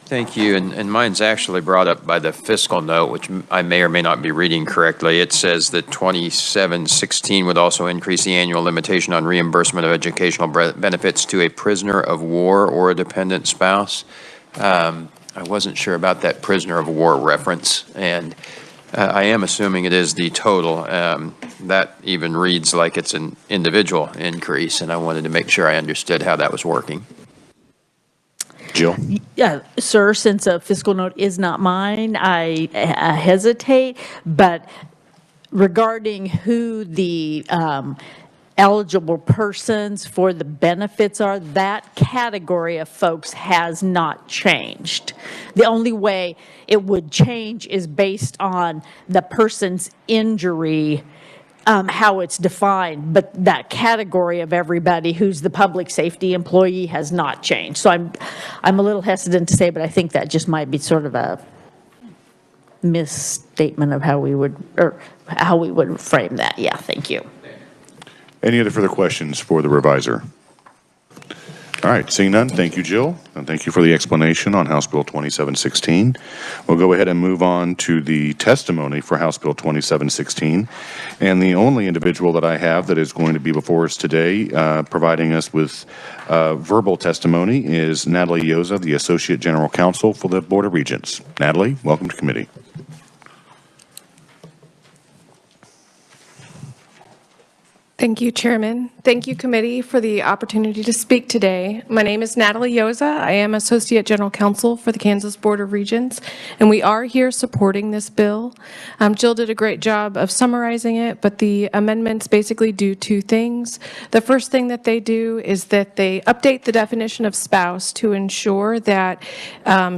Thank you, and mine's actually brought up by the fiscal note, which I may or may not be reading correctly. It says that 2716 would also increase the annual limitation on reimbursement of educational benefits to a prisoner of war or a dependent spouse. I wasn't sure about that prisoner of war reference, and I am assuming it is the total. That even reads like it's an individual increase, and I wanted to make sure I understood how that was working. Jill? Yeah, sir, since a fiscal note is not mine, I hesitate, but regarding who the eligible persons for the benefits are, that category of folks has not changed. The only way it would change is based on the person's injury how it's defined, but that category of everybody who's the public safety employee has not changed. So I'm a little hesitant to say, but I think that just might be sort of a misstatement of how we would frame that. Yeah, thank you. Any other further questions for the reviser? All right, seeing none, thank you, Jill, and thank you for the explanation on House Bill 2716. We'll go ahead and move on to the testimony for House Bill 2716. And the only individual that I have that is going to be before us today providing us with verbal testimony is Natalie Yoza, the Associate General Counsel for the Board of Regents. Natalie, welcome to committee. Thank you, Chairman. Thank you, Committee, for the opportunity to speak today. My name is Natalie Yoza. I am Associate General Counsel for the Kansas Board of Regents, and we are here supporting this bill. Jill did a great job of summarizing it, but the amendments basically do two things. The first thing that they do is that they update the definition of spouse to ensure that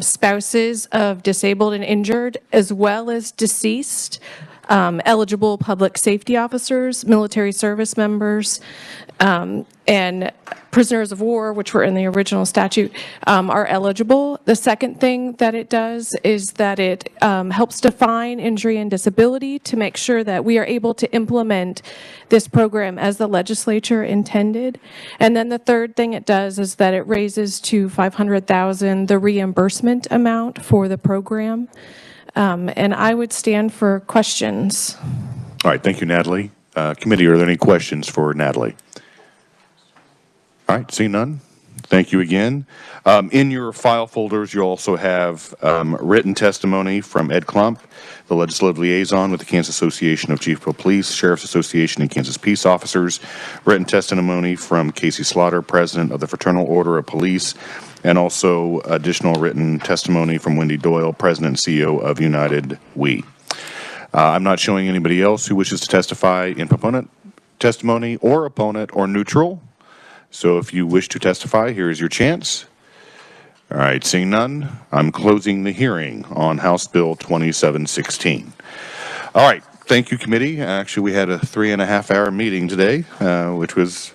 spouses of disabled and injured, as well as deceased, eligible public safety officers, military service members, and prisoners of war, which were in the original statute, are eligible. The second thing that it does is that it helps define injury and disability to make sure that we are able to implement this program as the legislature intended. And then the third thing it does is that it raises to $500,000 the reimbursement amount for the program. And I would stand for questions. All right, thank you, Natalie. Committee, are there any questions for Natalie? All right, seeing none. Thank you again. In your file folders, you also have written testimony from Ed Klump, the legislative liaison with the Kansas Association of Chief of Police, Sheriff's Association, and Kansas Peace Officers. Written testimony from Casey Slaughter, president of the Fraternal Order of Police, and also additional written testimony from Wendy Doyle, president and CEO of United We. I'm not showing anybody else who wishes to testify in proponent testimony or opponent or neutral. So if you wish to testify, here is your chance. All right, seeing none, I'm closing the hearing on House Bill 2716. All right, thank you, committee. Actually, we had a 3.5-hour meeting today, which was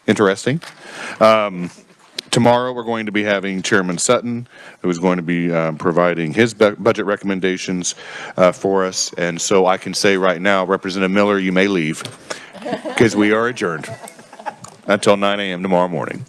interesting. Tomorrow, we're going to be having Chairman Sutton, who is going to be providing his budget recommendations for us. And so I can say right now, Representative Miller, you may leave, because we are adjourned until 9 a.m. tomorrow morning.